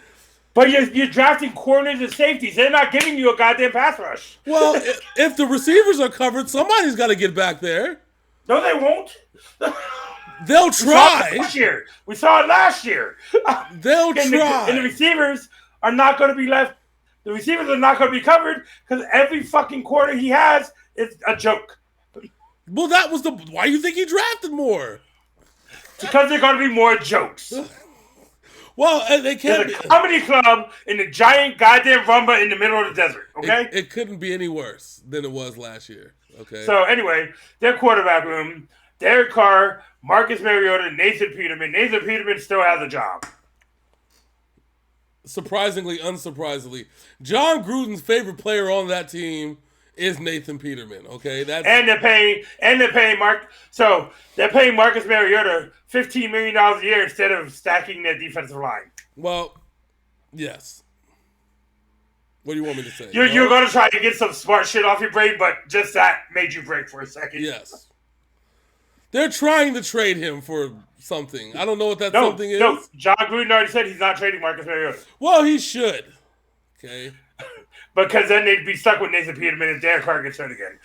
But you're drafting corners and safeties. They're not giving you a goddamn pass rush. Well, if the receivers are covered, somebody's got to get back there. No, they won't. They'll try. We saw it last year. They'll try. And the receivers are not going to be left. The receivers are not going to be covered because every fucking corner he has is a joke. Well, that was why you think he drafted more? Because there are going to be more jokes. Well, they can't. There's a comedy club in the giant goddamn rumba in the middle of the desert. Okay, It couldn't be any worse than it was last year. Okay. so anyway, their quarterback room: Derek Carr, Marcus Mariota, Nathan Peterman. Nathan Peterman still has a job. Surprisingly, unsurprisingly, John Gruden's favorite player on that team is Nathan Peterman. Okay, And they're paying Marcus Mariota $15 million a year instead of stacking their defensive line. Well, yes. What do you want me to say? You're going to try to get some smart shit off your brain, but just that made you break for a second. Yes. They're trying to trade him for something. I don't know what that something is. No, John Gruden already said he's not trading Marcus Mariota. Well, he should. Okay. Because then they'd be stuck with Nathan Peterman and Derek Carr gets hurt again.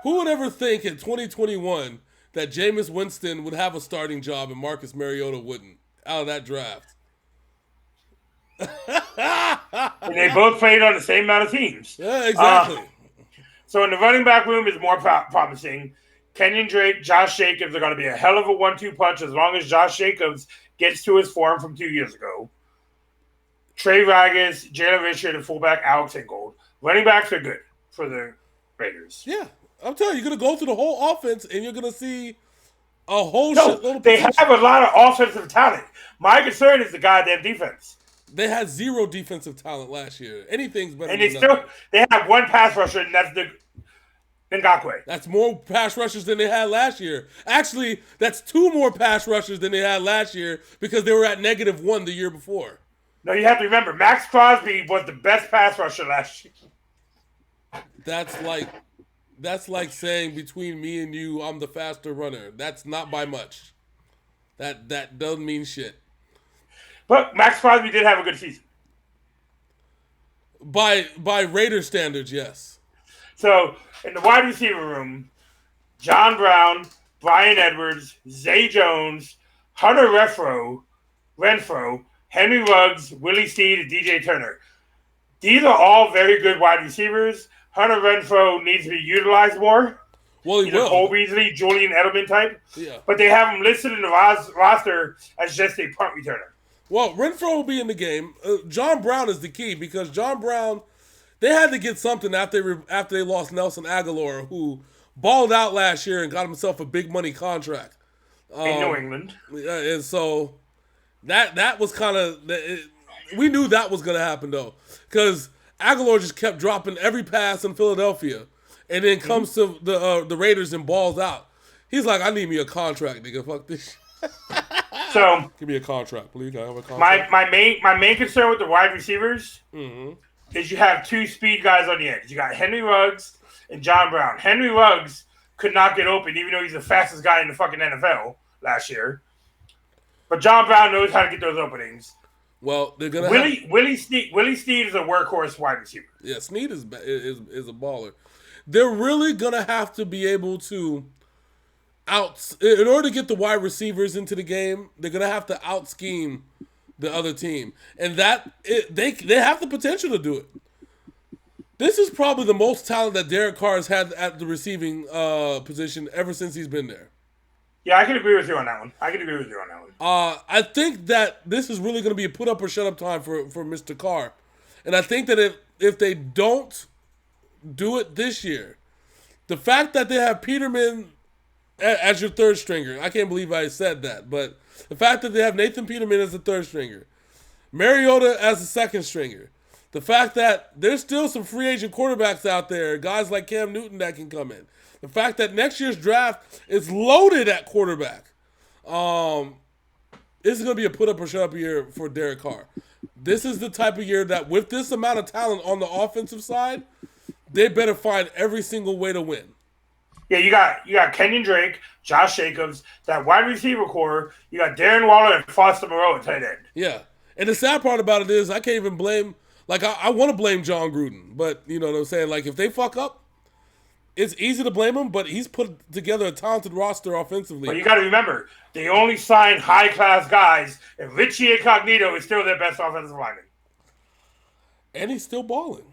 Who would ever think in 2021 that Jameis Winston would have a starting job and Marcus Mariota wouldn't out of that draft? And they both played on the same amount of teams. Yeah, exactly. So in the running back room is more promising. Kenyon Drake, Josh Jacobs are going to be a hell of a 1-2 punch as long as Josh Jacobs gets to his form from 2 years ago. Trey Ragas, Jalen Richard, and fullback Alex Ingold. Running backs are good for the Raiders. Yeah, I'm telling you, you're going to go through the whole offense and you're going to see a whole shitload of they position. have a lot of offensive talent. My concern is the goddamn defense. They had zero defensive talent last year. Anything's better And than nothing. they have one pass rusher, and that's the Ngakwe. That's more pass rushers than they had last year. Actually, that's 2 more pass rushers than they had last year because they were at -1 the year before. No, you have to remember, Max Crosby was the best pass rusher last year. That's like saying between me and you, I'm the faster runner. That's not by much. That doesn't mean shit. But Max Crosby did have a good season. By Raider standards, yes. So, in the wide receiver room, John Brown, Brian Edwards, Zay Jones, Hunter Renfro, Henry Ruggs, Willie Steed, and DJ Turner. These are all very good wide receivers. Hunter Renfro needs to be utilized more. Well, he He's a will. Cole Beasley, Julian Edelman type. Yeah. But they have him listed in the roster as just a punt returner. Well, Renfro will be in the game. John Brown is the key because John Brown, they had to get something after they lost Nelson Aguilar, who balled out last year and got himself a big money contract In New England. And so that was kind of we knew that was going to happen though, because Aguilar just kept dropping every pass in Philadelphia, and then comes to the Raiders and balls out. He's like, I need me a contract, nigga. Fuck this. So Give me a contract, please. Can I have a contract? my main concern with the wide receivers is you have 2 speed guys on the edge. You got Henry Ruggs and John Brown. Henry Ruggs could not get open, even though he's the fastest guy in the fucking NFL last year. But John Brown knows how to get those openings. Well, they're gonna Willie Steed is a workhorse wide receiver. Yeah, Snead is a baller. They're really gonna have to be able to in order to get the wide receivers into the game. They're gonna have to out scheme the other team, and they have the potential to do it. This is probably the most talent that Derek Carr has had at the receiving position ever since he's been there. Yeah, I can agree with you on that one. I think that this is really going to be a put up or shut up time for Mr. Carr. And I think that if they don't do it this year, the fact that they have Peterman as your third stringer, I can't believe I said that, but the fact that they have Nathan Peterman as the third stringer, Mariota as the second stringer, the fact that there's still some free agent quarterbacks out there, guys like Cam Newton that can come in, the fact that next year's draft is loaded at quarterback, this is going to be a put up or shut up year for Derek Carr. This is the type of year that with this amount of talent on the offensive side, they better find every single way to win. Yeah, you got Kenyon Drake, Josh Jacobs, that wide receiver core. You got Darren Waller and Foster Moreau at tight end. Yeah, and the sad part about it is I can't even blame. Like I want to blame John Gruden, but you know what I'm saying. Like if they fuck up, it's easy to blame him. But he's put together a talented roster offensively. But you got to remember, they only sign high class guys, and Richie Incognito is still their best offensive lineman. And he's still balling.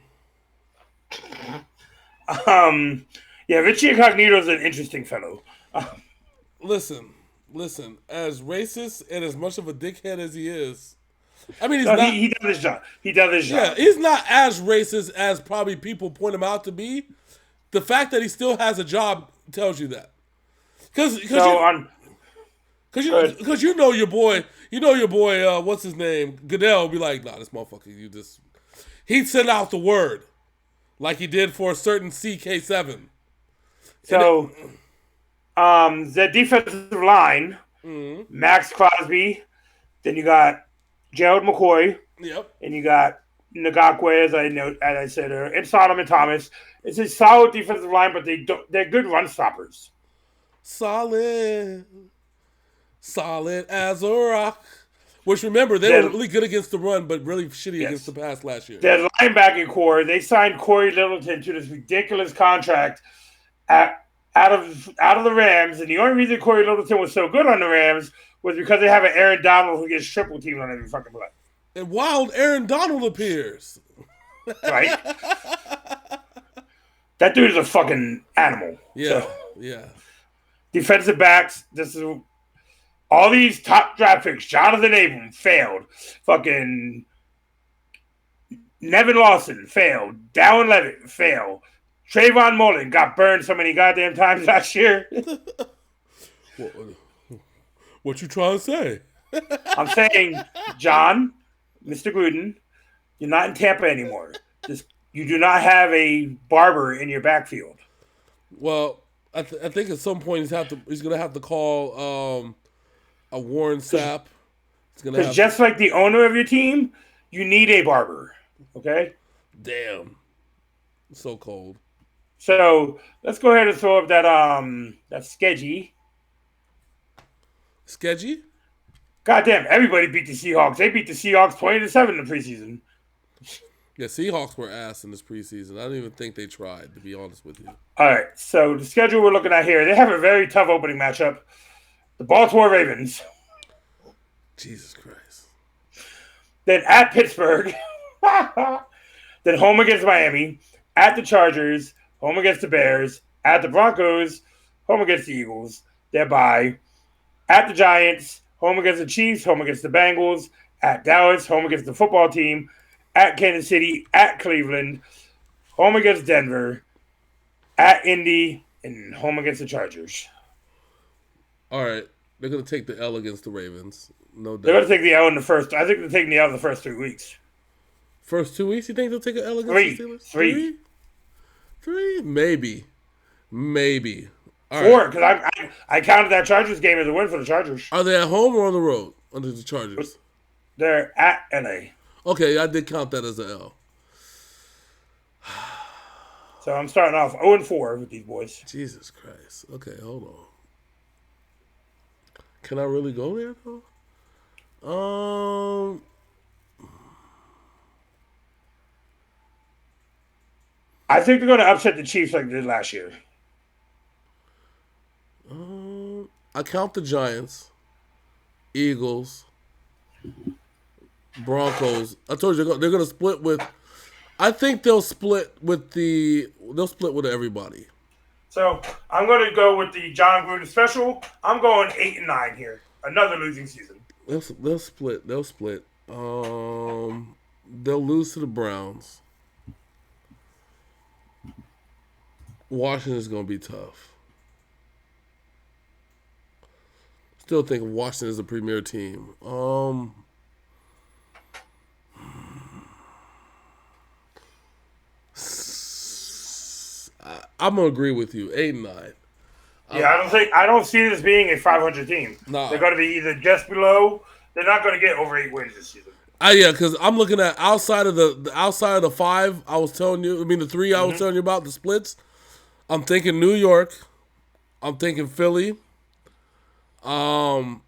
Yeah, Richie Incognito is an interesting fellow. Listen, Listen, as racist and as much of a dickhead as he is, I mean, he's No, not. he does his job. He does his Yeah, job. he's not as racist as probably people point him out to be. The fact that he still has a job tells you that. Because you know your boy, what's his name? Goodell will be like, nah, this motherfucker, he'd send out the word like he did for a certain CK7. So, the defensive line, Max Crosby, then you got Gerald McCoy, Yep. and you got Ngakwe, as I said, and Solomon Thomas. It's a solid defensive line, but they're good run stoppers. Solid as a rock. Which, remember, they were really good against the run, but really shitty against the pass last year. Their linebacking core, they signed Corey Littleton to this ridiculous contract out of the Rams, and the only reason Corey Littleton was so good on the Rams was because they have an Aaron Donald who gets triple teamed on every fucking play. And wild Aaron Donald appears. Right? That dude is a fucking animal. Yeah, so, yeah. Defensive backs, all these top draft picks. Jonathan Abram failed. Fucking Nevin Lawson failed. Darren Levitt failed. Trayvon Mullen got burned so many goddamn times last year. What you trying to say? I'm saying, John, Mr. Gruden, you're not in Tampa anymore. You do not have a barber in your backfield. Well, I think at some point he's gonna have to call a Warren Sapp. Because just like the owner of your team, you need a barber. Okay? Damn. It's so cold. So let's go ahead and throw up that Skeggy. Skeggy? Goddamn, everybody beat the Seahawks. They beat the Seahawks 20-7 in the preseason. Yeah, Seahawks were ass in this preseason. I don't even think they tried, to be honest with you. All right, so the schedule we're looking at here, they have a very tough opening matchup. The Baltimore Ravens. Jesus Christ. Then at Pittsburgh. Then home against Miami. At the Chargers. Home against the Bears. At the Broncos. Home against the Eagles. Thereby. At the Giants. Home against the Chiefs. Home against the Bengals. At Dallas. Home against the football team. At Kansas City. At Cleveland. Home against Denver. At Indy. And home against the Chargers. All right. They're going to take the L against the Ravens. No doubt. They're going to take the L in the first. I think they're taking the L in the first 3 weeks. First 2 weeks, you think they'll take an L against the Steelers? Three? Maybe. All 4, because I counted that Chargers game as a win for the Chargers. Are they at home or on the road under the Chargers? They're at LA. Okay, I did count that as an L. So I'm starting off 0-4 with these boys. Jesus Christ. Okay, hold on. Can I really go there, though? I think they're going to upset the Chiefs like they did last year. I count the Giants, Eagles, Broncos. I told you they're going to split with. I think they'll split with everybody. So I'm going to go with the John Gruden special. I'm going 8-9 here. Another losing season. They'll split. They'll lose to the Browns. Washington's going to be tough. Still think Washington is a premier team. I'm gonna agree with you. 8-9. Yeah, I don't see this being a 500 team. Nah. They're going to be either just below. They're not going to get over 8 wins this season. Yeah, because I'm looking at outside of the 5 I was telling you. I mean the 3 I was telling you about the splits. I'm thinking New York. I'm thinking Philly. I'm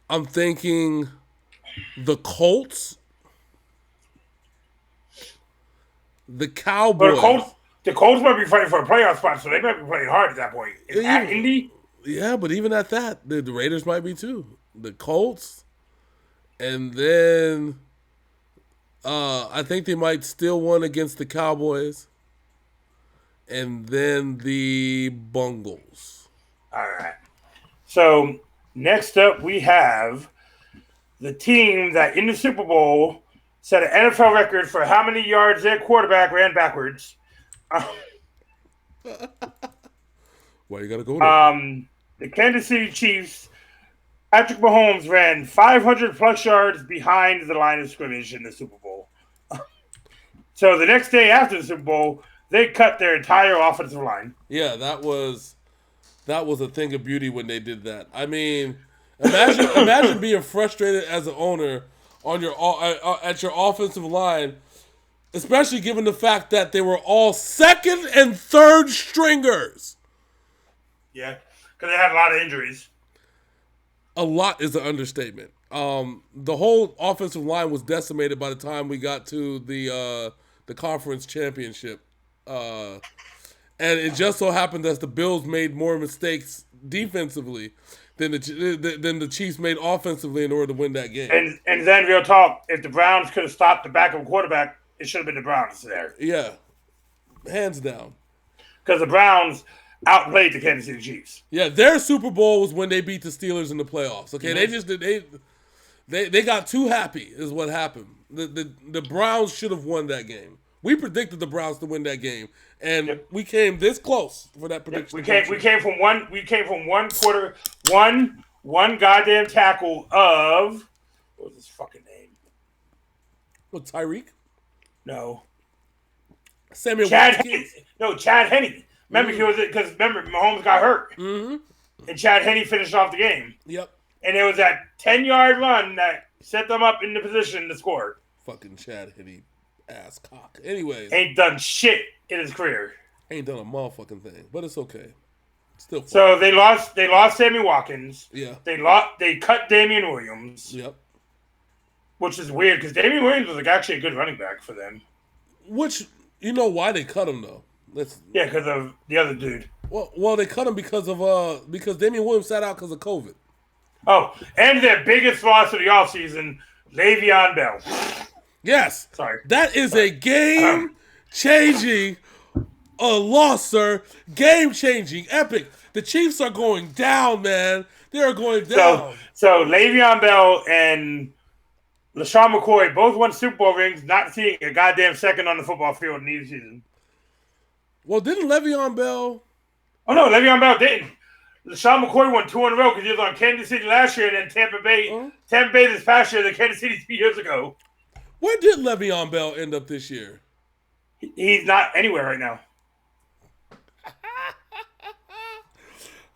thinking the Colts. The Cowboys. But the Colts might be fighting for a playoff spot, so they might be playing hard at that point. At Indy? Yeah, but even at that, the Raiders might be too. The Colts. And then I think they might steal one against the Cowboys. And then the Bungles. All right. So Next up, we have the team that in the Super Bowl set an NFL record for how many yards their quarterback ran backwards. Why you gotta go there? The Kansas City Chiefs. Patrick Mahomes ran 500 plus yards behind the line of scrimmage in the Super Bowl. So the next day after the Super Bowl, they cut their entire offensive line. Yeah, that was a thing of beauty when they did that. I mean, imagine being frustrated as an owner on your at your offensive line, especially given the fact that they were all second and third stringers. Yeah, because they had a lot of injuries. A lot is an understatement. The whole offensive line was decimated by the time we got to the conference championship. And it just so happened that the Bills made more mistakes defensively than the Chiefs made offensively in order to win that game. And then real talk, if the Browns could have stopped the backup quarterback, it should have been the Browns there. Yeah, hands down. Because the Browns outplayed the Kansas City Chiefs. Yeah, their Super Bowl was when they beat the Steelers in the playoffs. Okay, they got too happy is what happened. The Browns should have won that game. We predicted the Browns to win that game, and we came this close for that prediction. We came from one quarter, one goddamn tackle of what was his fucking name? What, Tyreek? No. Samuel Chad Watkins? Henne. No, Chad Henne. Remember remember Mahomes got hurt. Mm-hmm. And Chad Henne finished off the game. Yep. And it was that 10-yard run that set them up in the position to score. Fucking Chad Henne ass cock. Anyways. Ain't done shit in his career. Ain't done a motherfucking thing. But it's okay. Still fun. So they lost Sammy Watkins. Yeah. They cut Damian Williams. Yep. Which is weird because Damian Williams was like actually a good running back for them. Which, you know why they cut him though? Yeah, because of the other dude. Well, they cut him because Damian Williams sat out because of COVID. Oh, and their biggest loss of the offseason, Le'Veon Bell. Yes. Sorry. That is a game-changing loss, sir. Game-changing. Epic. The Chiefs are going down, man. They are going down. So Le'Veon Bell and LaShawn McCoy both won Super Bowl rings, not seeing a goddamn second on the football field in either season. Well, didn't Le'Veon Bell... Oh, no, Le'Veon Bell didn't. LaShawn McCoy won 2 in a row because he was on Kansas City last year and then Tampa Bay this past year, then Kansas City 2 years ago. Where did Le'Veon Bell end up this year? He's not anywhere right now.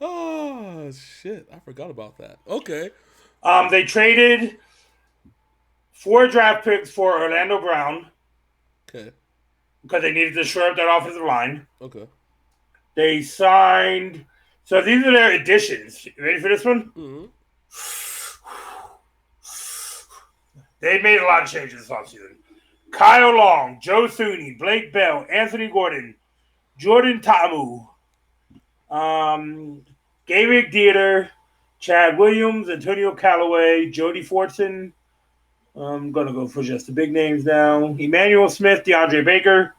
Oh, shit. I forgot about that. Okay. They traded 4 draft picks for Orlando Brown. Okay. Because they needed to shore up that offensive line. Okay. They signed... So these are their additions. You ready for this one? Mm-hmm. They made a lot of changes this offseason. Kyle Long, Joe Thuney, Blake Bell, Anthony Gordon, Jordan Ta'amu, Gabriel Dieter, Chad Williams, Antonio Callaway, Jody Fortson. I'm going to go for just the big names now. Emmanuel Smith, DeAndre Baker,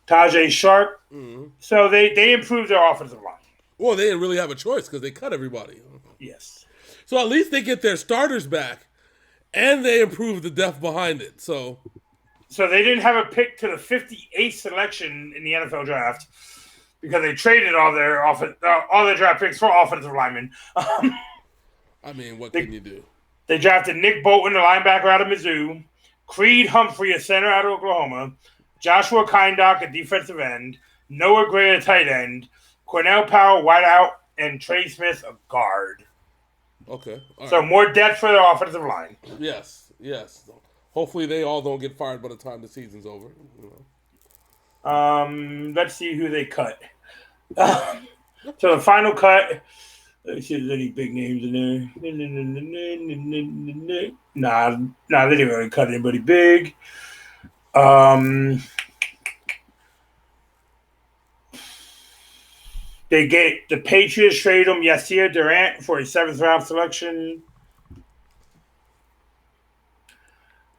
Tajay Sharp. Mm-hmm. So they improved their offensive line. Well, they didn't really have a choice because they cut everybody. Yes. So at least they get their starters back, and they improve the depth behind it. So they didn't have a pick to the 58th selection in the NFL draft because they traded all their draft picks for offensive linemen. I mean, what can you do? They drafted Nick Bolton, a linebacker out of Mizzou, Creed Humphrey, a center out of Oklahoma, Joshua Kindock, a defensive end, Noah Gray, a tight end, Cornell Powell, wideout, and Trey Smith, a guard. Okay. So more depth for their offensive line. Yes. Hopefully they all don't get fired by the time the season's over. Let's see who they cut. So the final cut. Let's see if there's any big names in there. Nah, they didn't really cut anybody big. They get the Patriots traded him Yasir Durant for a 7th round selection.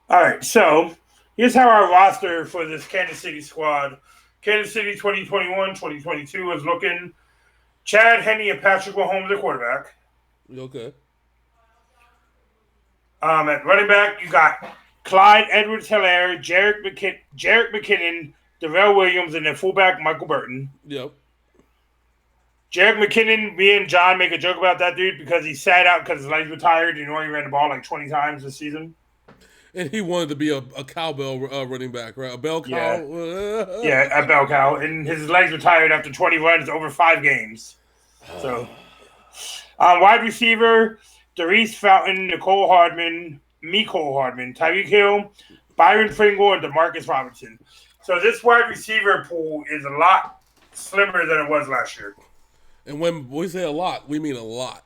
All right, so here's how our roster for this Kansas City squad, Kansas City 2021-2022 is looking. Chad Henne and Patrick Mahomes at quarterback. Okay. At running back, you got Clyde Edwards-Helaire, Jarek McKinnon, Darrell Williams, and then fullback Michael Burton. Yep. Jarek McKinnon, me and John make a joke about that dude because he sat out because his legs were tired. You know, he ran the ball like 20 times this season. And he wanted to be a cowbell running back, right? A bell cow. Yeah, a bell cow. And his legs were tired after 20 runs over 5 games. So, wide receiver, Darius Fountain, Mecole Hardman, Tyreek Hill, Byron Pringle, and Demarcus Robinson. So this wide receiver pool is a lot slimmer than it was last year. And when we say a lot, we mean a lot.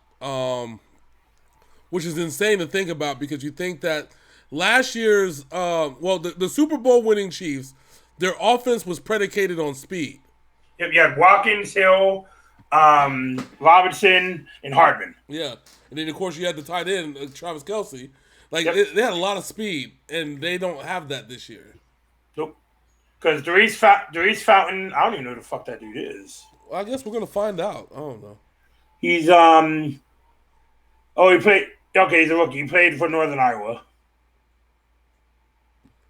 Which is insane to think about because you think that last year's, the Super Bowl winning Chiefs, their offense was predicated on speed. Yep, you had Watkins, Hill, Robinson, and Hardman. Yeah. And then, of course, you had the tight end, Travis Kelce. Like, Yep. they had a lot of speed, and they don't have that this year. Nope. Because Darius Fountain, I don't even know who the fuck that dude is. Well, I guess we're going to find out. I don't know. He's, he's a rookie. He played for Northern Iowa.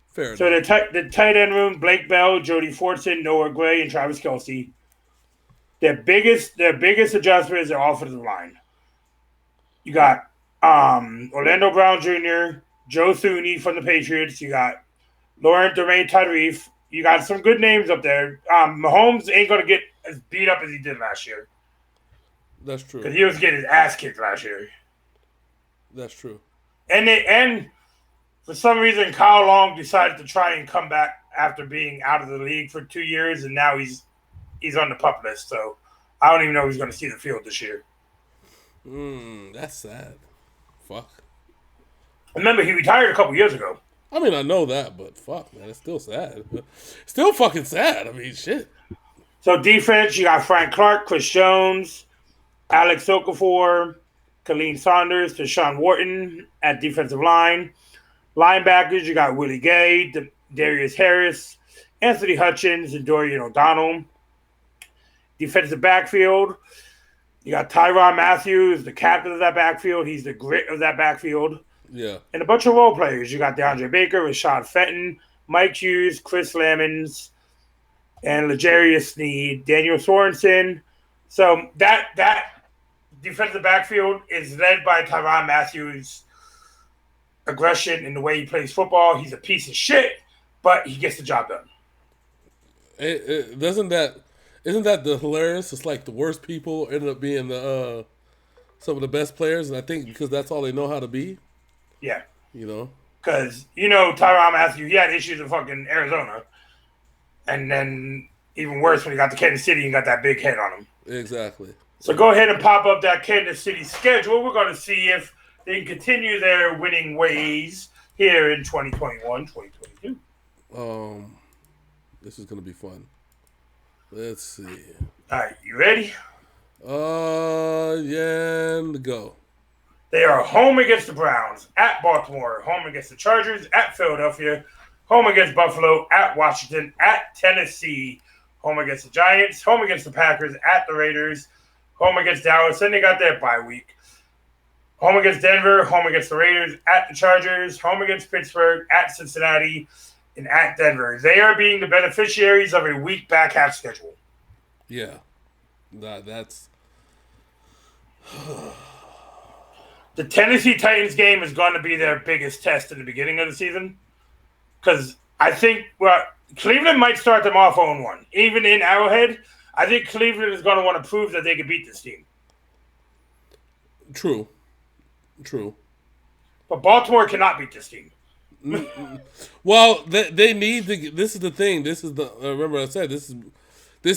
Fair So enough. the tight end room, Blake Bell, Jody Fortson, Noah Gray, and Travis Kelce. Their biggest adjustment is their offensive line. You got Orlando Brown Jr., Joe Thuney from the Patriots. You got Laurent Duvernay-Tardif. You got some good names up there. Mahomes ain't going to get as beat up as he did last year. That's true. Because he was getting his ass kicked last year. That's true. And for some reason, Kyle Long decided to try and come back after being out of the league for 2 years, and now he's on the pup list. So I don't even know if he's going to see the field this year. That's sad. Fuck. Remember, he retired a couple years ago. I mean, I know that, but fuck, man, it's still sad. Still fucking sad. I mean, shit. So defense, you got Frank Clark, Chris Jones, Alex Okafor, Khalil Saunders, Deshaun Wharton at defensive line. Linebackers, you got Willie Gay, Darius Harris, Anthony Hutchins, and Dorian O'Donnell. Defensive backfield, you got Tyrann Matthews, the captain of that backfield. He's the grit of that backfield. Yeah. And a bunch of role players. You got DeAndre Baker, Rashad Fenton, Mike Hughes, Chris Lamons, and L'Jarius Sneed, Daniel Sorensen. So that defensive backfield is led by Tyrann Matthews' aggression in the way he plays football. He's a piece of shit, but he gets the job done. Isn't that the hilarious? It's like the worst people ended up being the some of the best players, and I think because that's all they know how to be. Yeah. You know? Because, Tyrann Matthews, he had issues in fucking Arizona. And then even worse when he got to Kansas City and got that big head on him. Exactly. So go ahead and pop up that Kansas City schedule. We're going to see if they can continue their winning ways here in 2021, 2022. This is going to be fun. Let's see. All right, you ready? And go. They are home against the Browns, at Baltimore, home against the Chargers, at Philadelphia, home against Buffalo, at Washington, at Tennessee, home against the Giants, home against the Packers, at the Raiders, home against Dallas, and they got their bye week. Home against Denver, home against the Raiders, at the Chargers, home against Pittsburgh, at Cincinnati, and at Denver. They are being the beneficiaries of a weak back half schedule. Yeah. That's... The Tennessee Titans game is going to be their biggest test in the beginning of the season. Because I think, Cleveland might start them off 0-1. Even in Arrowhead, I think Cleveland is going to want to prove that they can beat this team. True. But Baltimore cannot beat this team. Well, they need to. This is the thing. This is the. Remember, I said this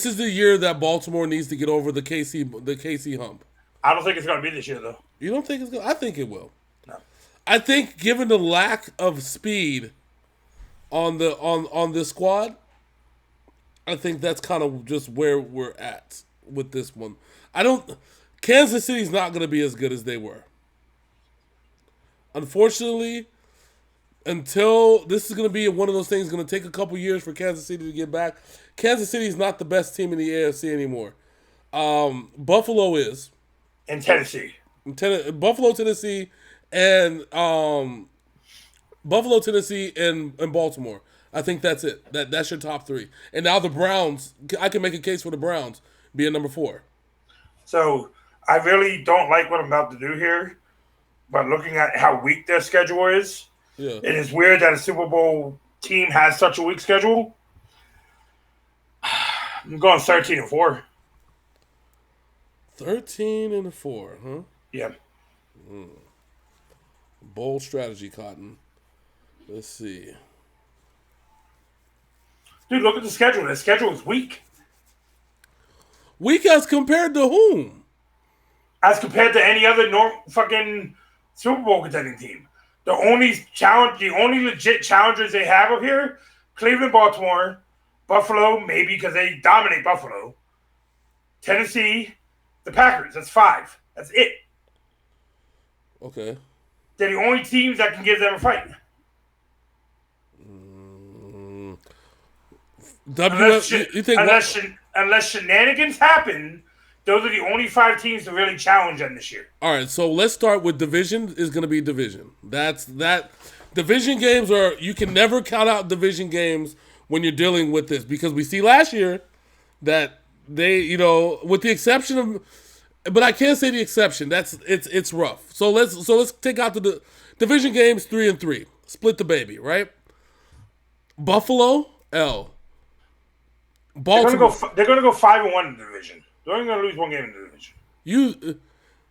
is the year that Baltimore needs to get over the KC hump. I don't think it's going to be this year, though. You don't think it's going? I think it will. No. I think, given the lack of speed on this squad, I think that's kind of just where we're at with this one. Kansas City's not going to be as good as they were. Unfortunately, until this is going to be one of those things going to take a couple years for Kansas City to get back. Kansas City is not the best team in the AFC anymore. Buffalo is. And Tennessee. Buffalo, Tennessee, and Buffalo, Tennessee, and Baltimore. I think that's it. That's your top three. And now the Browns. I can make a case for the Browns being number 4. So I really don't like what I'm about to do here, but looking at how weak their schedule is, it is weird that a Super Bowl team has such a weak schedule. I'm going 13-4. 13-4, huh? Yeah. Bold strategy, Cotton. Let's see. Dude, look at the schedule. The schedule is weak. Weak as compared to whom? As compared to any other fucking Super Bowl contending team. The only legit challengers they have up here, Cleveland, Baltimore, Buffalo, maybe because they dominate Buffalo, Tennessee, the Packers. That's 5. That's it. Okay. They're the only teams that can give them a fight. Unless shenanigans happen, those are the only 5 teams to really challenge them this year. All right, so let's start with division. Is going to be division. That division games are, you can never count out division games when you're dealing with this, because we see last year that they, with the exception of, but I can't say the exception. It's rough. So let's take out the division games 3-3. Split the baby, right? Buffalo, L. Baltimore. They're gonna go 5-1 in the division. They're only gonna lose 1 game in the division.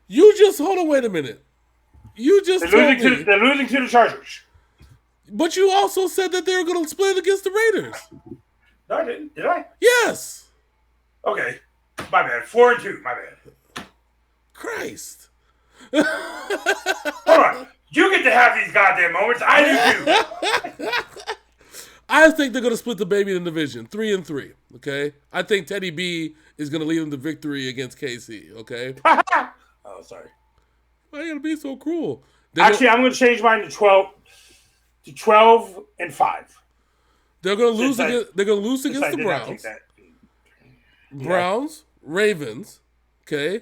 You just hold on. Wait a minute. They're losing to the Chargers. But you also said that they were going to split against the Raiders. No, I didn't. Did I? Yes. Okay. My bad. 4-2. My bad. Christ. Hold on. You get to have these goddamn moments. I do too. I think they're going to split the baby in the division. 3-3. Okay? I think Teddy B is going to lead them to victory against KC. Okay? Oh, sorry. Why are you going to be so cruel? I'm going to change mine to 12 and 5. They're going to lose against the Browns. Browns, Ravens, okay?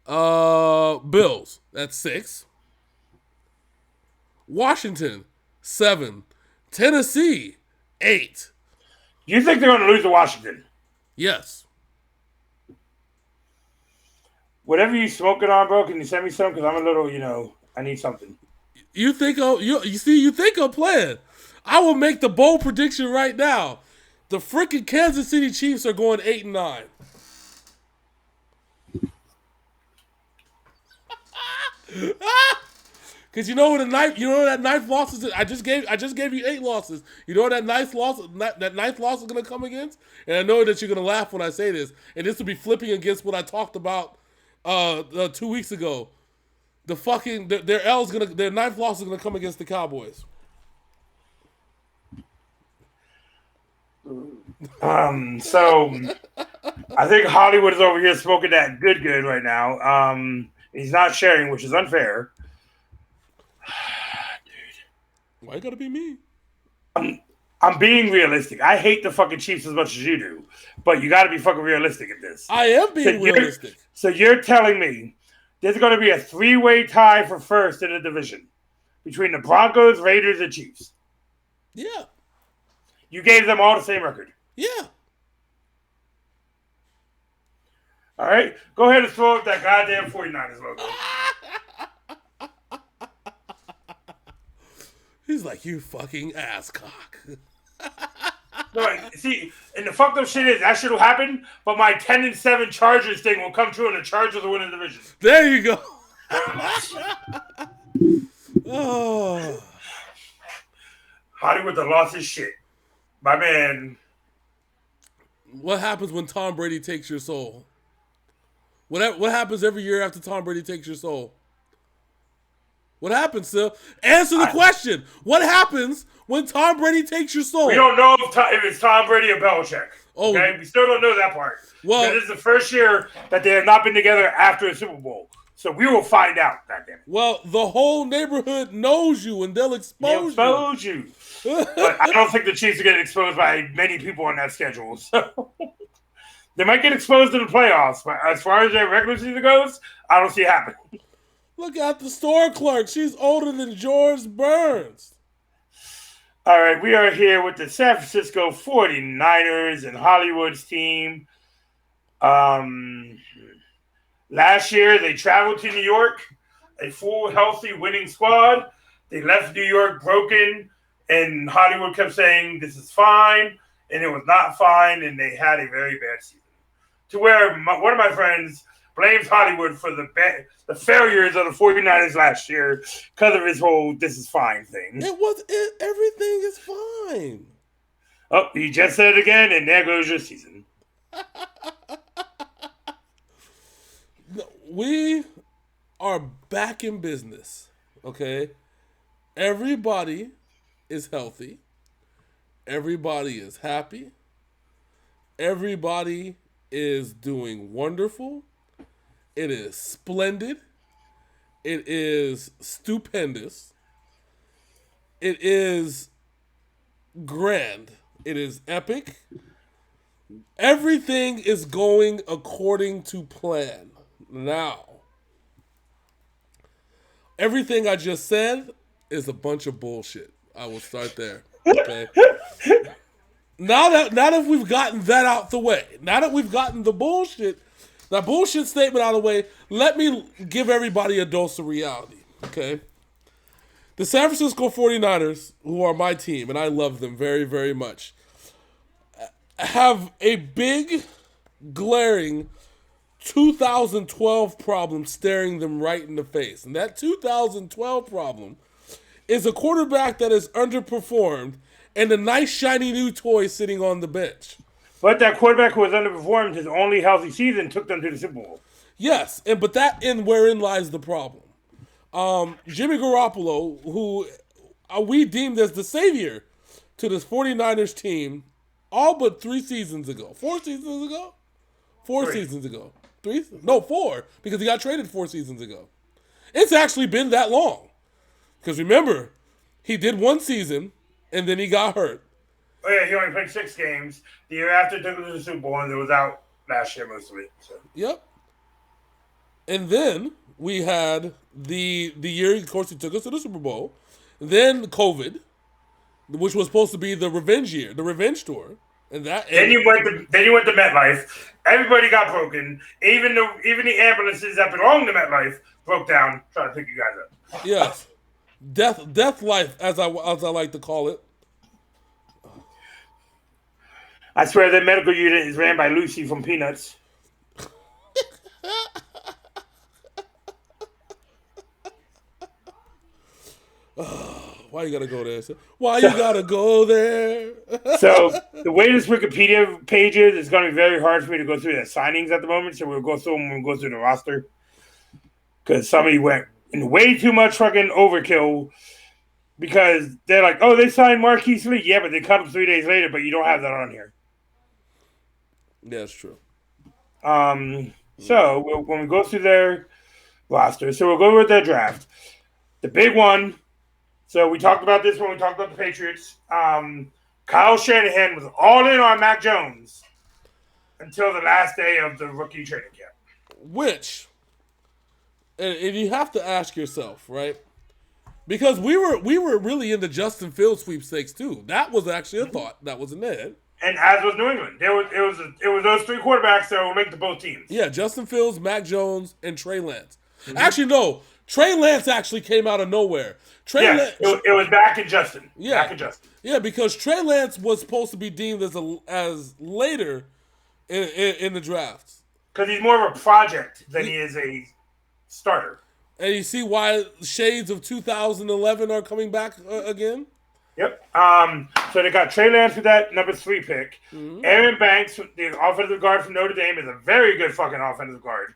Bills, that's 6. Washington, 7. Tennessee, 8. You think they're going to lose to Washington? Yes. Whatever you smoking on, bro, can you send me some? Because I'm a little, I need something. You think I'm playing. I will make the bold prediction right now. The freaking Kansas City Chiefs are going 8-9. Because that ninth loss is. I just gave you 8 losses. You know what that ninth loss is going to come against? And I know that you're going to laugh when I say this. And this will be flipping against what I talked about 2 weeks ago. Their ninth loss is gonna come against the Cowboys. So I think Hollywood is over here smoking that good right now. He's not sharing, which is unfair. Dude, why you gotta be me? I'm being realistic. I hate the fucking Chiefs as much as you do, but you got to be fucking realistic in this. I am being realistic. So you're telling me there's going to be a 3-way tie for first in the division between the Broncos, Raiders, and Chiefs? Yeah. You gave them all the same record? Yeah. All right. Go ahead and throw up that goddamn 49ers logo. He's like, you fucking asscock. No, see, and the fucked up shit is that shit will happen, but my 10-7 Chargers thing will come true, and the Chargers will win the division. There you go. Oh, Hollywood, the lost his shit, my man. What happens when Tom Brady takes your soul? What happens every year after Tom Brady takes your soul? What happens, Sil? Answer the question. What happens when Tom Brady takes your soul? We don't know if it's Tom Brady or Belichick. Oh, okay? We still don't know that part. Well, this is the first year that they have not been together after a Super Bowl. So we will find out, goddammit. Well, the whole neighborhood knows you, and they'll expose you. But I don't think the Chiefs are getting exposed by many people on that schedule. So They might get exposed in the playoffs, but as far as their regular season goes, I don't see it happening. Look at the store clerk. She's older than George Burns. All right, we are here with the San Francisco 49ers and Hollywood's team. Last year, they traveled to New York, a full, healthy, winning squad. They left New York broken, and Hollywood kept saying, this is fine, and it was not fine, and they had a very bad season. To where one of my friends blames Hollywood for the failures of the 49ers last year because of his whole this is fine thing. Everything is fine. Oh, he just said it again, and there goes your season. We are back in business, okay? Everybody is healthy. Everybody is happy. Everybody is doing wonderful. It is splendid. It is stupendous. It is grand. It is epic. Everything is going according to plan. Now, everything I just said is a bunch of bullshit. I will start there. Okay. Now that we've gotten that out the way, now that we've gotten that bullshit statement out of the way, let me give everybody a dose of reality. Okay. The San Francisco 49ers, who are my team, and I love them very, very much, have a big, glaring 2012 problem staring them right in the face. And that 2012 problem is a quarterback that has underperformed and a nice shiny new toy sitting on the bench. But that quarterback who was underperformed, his only healthy season, took them to the Super Bowl. Yes, wherein lies the problem. Jimmy Garoppolo, who we deemed as the savior to this 49ers team all but 3 seasons ago. 4 seasons ago? 4 seasons ago. 3? No, 4, because he got traded 4 seasons ago. It's actually been that long. Because remember, he did 1 season, and then he got hurt. Oh, yeah, he only played 6 games. The year after, took him to the Super Bowl, and it was out last year mostly. So. Yep. And then we had the year, of course, he took us to the Super Bowl. Then COVID, which was supposed to be the revenge year, the revenge tour. Then you went to MetLife. Everybody got broken. Even the ambulances that belong to MetLife broke down trying to pick you guys up. Yes, death life, as I like to call it. I swear that medical unit is ran by Lucy from Peanuts. Why you gotta go there? Why you gotta go there? So the way this Wikipedia page is, it's going to be very hard for me to go through the signings at the moment. So we'll go through them when we go through the roster. Because somebody went in way too much fucking overkill. Because they're like, oh, they signed Marquise Lee. Yeah, but they cut him 3 days later, but you don't have that on here. Yeah, that's true. So when we go through their roster, so we'll go with their draft. The big one. So we talked about this when we talked about the Patriots. Kyle Shanahan was all in on Mac Jones until the last day of the rookie training camp. Which, and you have to ask yourself, right? Because we were really in the Justin Fields sweepstakes too. That was actually a thought that was in there. And as was New England, it was those 3 quarterbacks that were linked to both teams. Yeah, Justin Fields, Mac Jones, and Trey Lance. Mm-hmm. Actually, no. Trey Lance actually came out of nowhere. It was back in Justin. Yeah, back in Justin. Yeah, because Trey Lance was supposed to be deemed as later in the drafts. Because he's more of a project than he is a starter. And you see why shades of 2011 are coming back again? Yep. So they got Trey Lance with that number 3 pick. Mm-hmm. Aaron Banks, the offensive guard from Notre Dame, is a very good fucking offensive guard.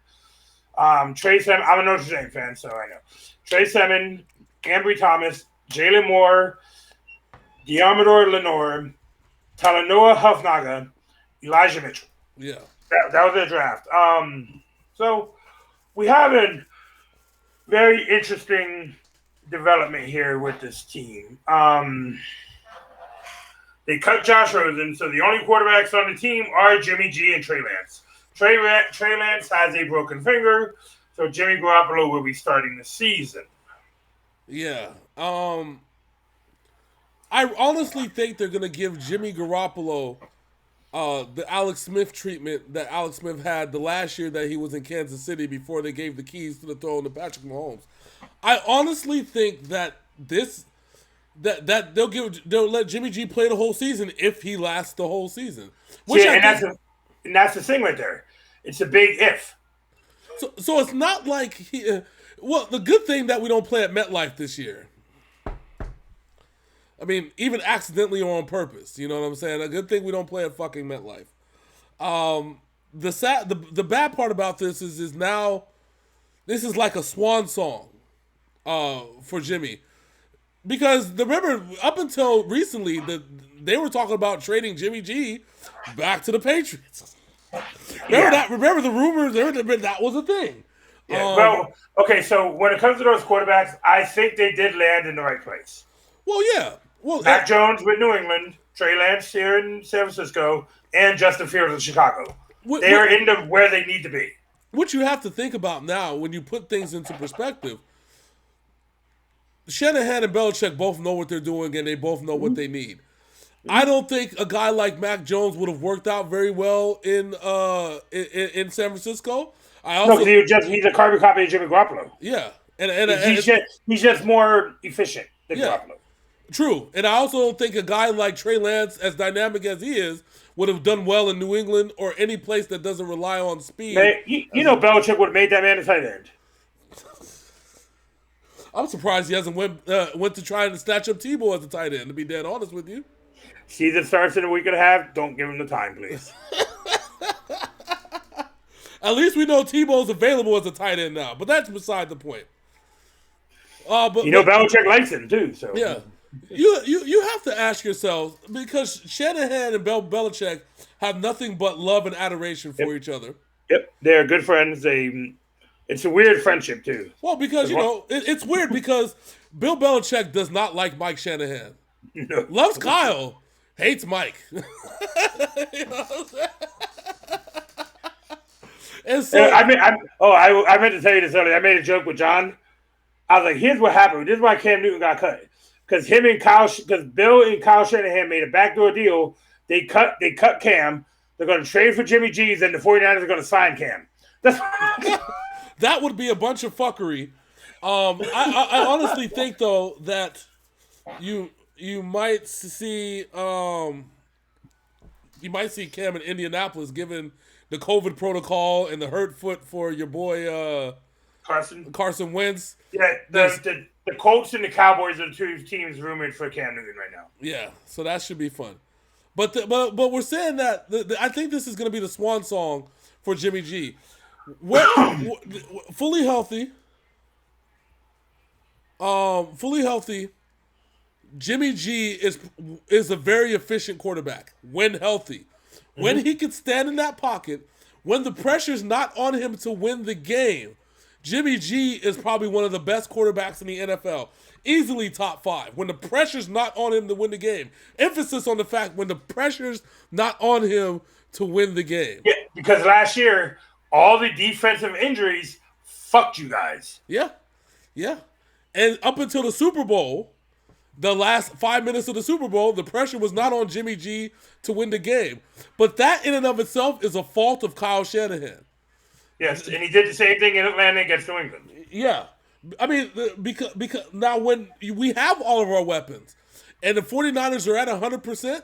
Trey Semin, I'm a Notre Dame fan, so I know. Trey Semin, Ambry Thomas, Jalen Moore, Diamador Lenore, Talanoa Hufnaga, Elijah Mitchell. Yeah. That was their draft. So we have a very interesting development here with this team. They cut Josh Rosen, so the only quarterbacks on the team are Jimmy G and Trey Lance. Trey Lance has a broken finger, so Jimmy Garoppolo will be starting the season. Yeah. I honestly think they're going to give Jimmy Garoppolo the Alex Smith treatment that Alex Smith had the last year that he was in Kansas City before they gave the keys to the throne to Patrick Mahomes. I honestly think that they'll let Jimmy G play the whole season if he lasts the whole season. And that's the thing right there. It's a big if. So it's not like well, the good thing that we don't play at MetLife this year. I mean, even accidentally or on purpose. You know what I'm saying? A good thing we don't play at fucking MetLife. The bad part about this is now this is like a swan song for Jimmy. Because remember, up until recently, they were talking about trading Jimmy G back to the Patriots. Remember the rumors? That was a thing. Yeah, okay, so when it comes to those quarterbacks, I think they did land in the right place. Well, yeah. Well, Mac Jones with New England, Trey Lance here in San Francisco, and Justin Fields in Chicago. They are into where they need to be. What you have to think about now, when you put things into perspective, Shanahan and Belichick both know what they're doing, and they both know what they need. I don't think a guy like Mac Jones would have worked out very well in San Francisco. He's a carbon copy of Jimmy Garoppolo. Yeah, he's just more efficient than Garoppolo. True, and I also don't think a guy like Trey Lance, as dynamic as he is, would have done well in New England or any place that doesn't rely on speed. Man, you know Belichick would have made that man a tight end. I'm surprised he hasn't went to try and snatch up Tebow as a tight end, to be dead honest with you. Season starts in a week and a half. Don't give him the time, please. At least we know Tebow's available as a tight end now, but that's beside the point. Belichick likes him too. So yeah, you have to ask yourselves, because Shanahan and Belichick have nothing but love and adoration for each other. Yep, they're good friends. It's a weird friendship too. Well, because it's weird because Bill Belichick does not like Mike Shanahan. No. Loves Kyle, hates Mike. You know what I'm saying? And so, I meant to tell you this earlier. I made a joke with John. I was like, "Here's what happened. This is why Cam Newton got cut. Because Bill and Kyle Shanahan made a backdoor deal. They cut Cam. They're going to trade for Jimmy G. Then the 49ers are going to sign Cam. That would be a bunch of fuckery. I honestly think though that you might see Cam in Indianapolis given the COVID protocol and the hurt foot for your boy Carson Wentz. Yeah, the Colts and the Cowboys are the two teams rumored for Cam Newton right now. Yeah, so that should be fun. But we're saying that I think this is going to be the swan song for Jimmy G. Fully healthy. Jimmy G is a very efficient quarterback when healthy. When he can stand in that pocket, when the pressure's not on him to win the game, Jimmy G is probably one of the best quarterbacks in the NFL. Easily top 5. When the pressure's not on him to win the game. Emphasis on the fact when the pressure's not on him to win the game. Yeah, because last year, all the defensive injuries fucked you guys. Yeah. And up until the Super Bowl, the last 5 minutes of the Super Bowl, the pressure was not on Jimmy G to win the game. But that in and of itself is a fault of Kyle Shanahan. Yes, and he did the same thing in Atlanta against New England. Yeah. I mean, because now when we have all of our weapons and the 49ers are at 100%,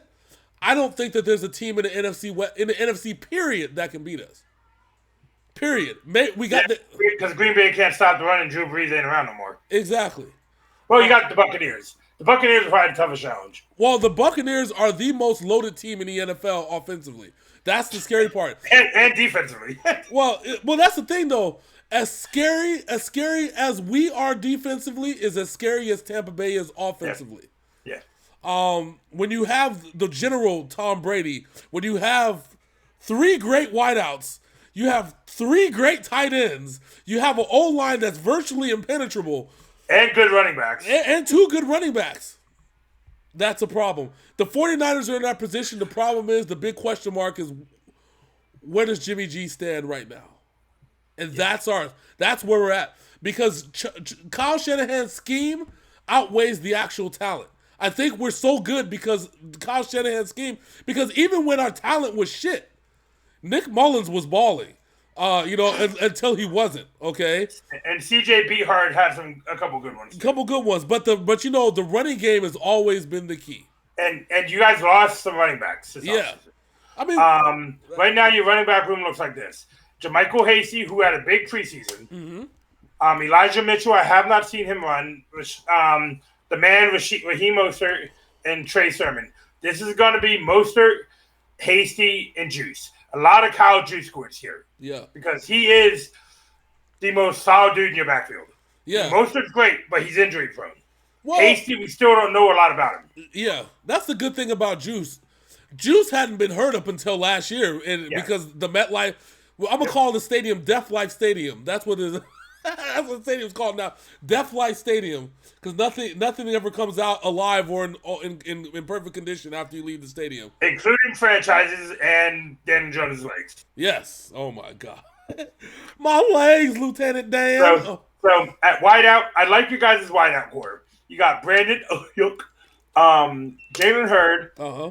I don't think that there's a team in the NFC period that can beat us. Period. Because Green Bay can't stop the run and Drew Brees ain't around no more. Exactly. Well, you got the Buccaneers. The Buccaneers are probably the toughest challenge. Well, the Buccaneers are the most loaded team in the NFL offensively. That's the scary part. And defensively. well, that's the thing though. As scary as we are defensively is as scary as Tampa Bay is offensively. Yeah. When you have the general Tom Brady, when you have 3 great wideouts, you have 3 great tight ends, you have an O-line that's virtually impenetrable. And good running backs. And 2 good running backs. That's a problem. The 49ers are in that position. The problem is, the big question mark is, where does Jimmy G stand right now? And that's where we're at. Because Kyle Shanahan's scheme outweighs the actual talent. I think we're so good because Kyle Shanahan's scheme, because even when our talent was shit, Nick Mullins was balling. Until he wasn't, okay? And CJ Beathard had a couple good ones. But the running game has always been the key. And you guys lost some running backs. Yeah. I mean, right now your running back room looks like this. JaMychal Hasty, who had a big preseason. Mm-hmm. Elijah Mitchell, I have not seen him run. The man, Raheem Mostert, and Trey Sermon. This is going to be Mostert, Hasty, and Juice. A lot of Kyle Juice squirts here. Yeah. Because he is the most solid dude in your backfield. Yeah. Mostert's great, but he's injury prone. Well, Hasty, we still don't know a lot about him. Yeah. That's the good thing about Juice. Juice hadn't been hurt up until last year because the MetLife, I'm going to call the stadium Death Life Stadium. That's what it is. That's what the stadium's called now. Death Life Stadium. Because nothing ever comes out alive or in perfect condition after you leave the stadium. Including franchises and Dan Jones' legs. Yes. Oh, my God. My legs, Lieutenant Dan. So at wideout, I like you guys' wideout core. You got Brandon Ayuk, Jalen Hurd. Uh-huh.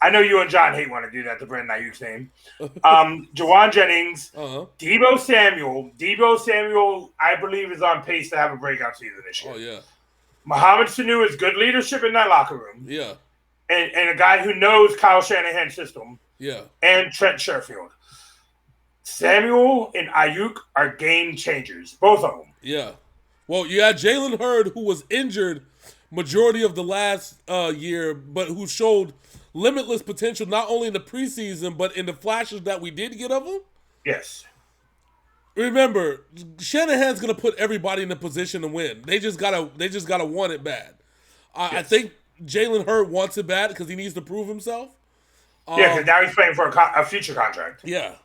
I know you and John hate want to do that to Brandon Ayuk's name. Jawan Jennings, Deebo Samuel. Deebo Samuel, I believe, is on pace to have a breakout season this year. Oh, yeah. Mohamed Sanu is good leadership in that locker room. Yeah. And a guy who knows Kyle Shanahan's system. Yeah. And Trent Sherfield. Samuel and Ayuk are game changers, both of them. Yeah. Well, you had Jalen Hurd, who was injured majority of the last year, but who showed limitless potential not only in the preseason, but in the flashes that we did get of him. Yes. Remember, Shanahan's gonna put everybody in a position to win. They just gotta want it bad. I think Jalen Hurd wants it bad because he needs to prove himself. Because now he's playing for a future contract. Yeah,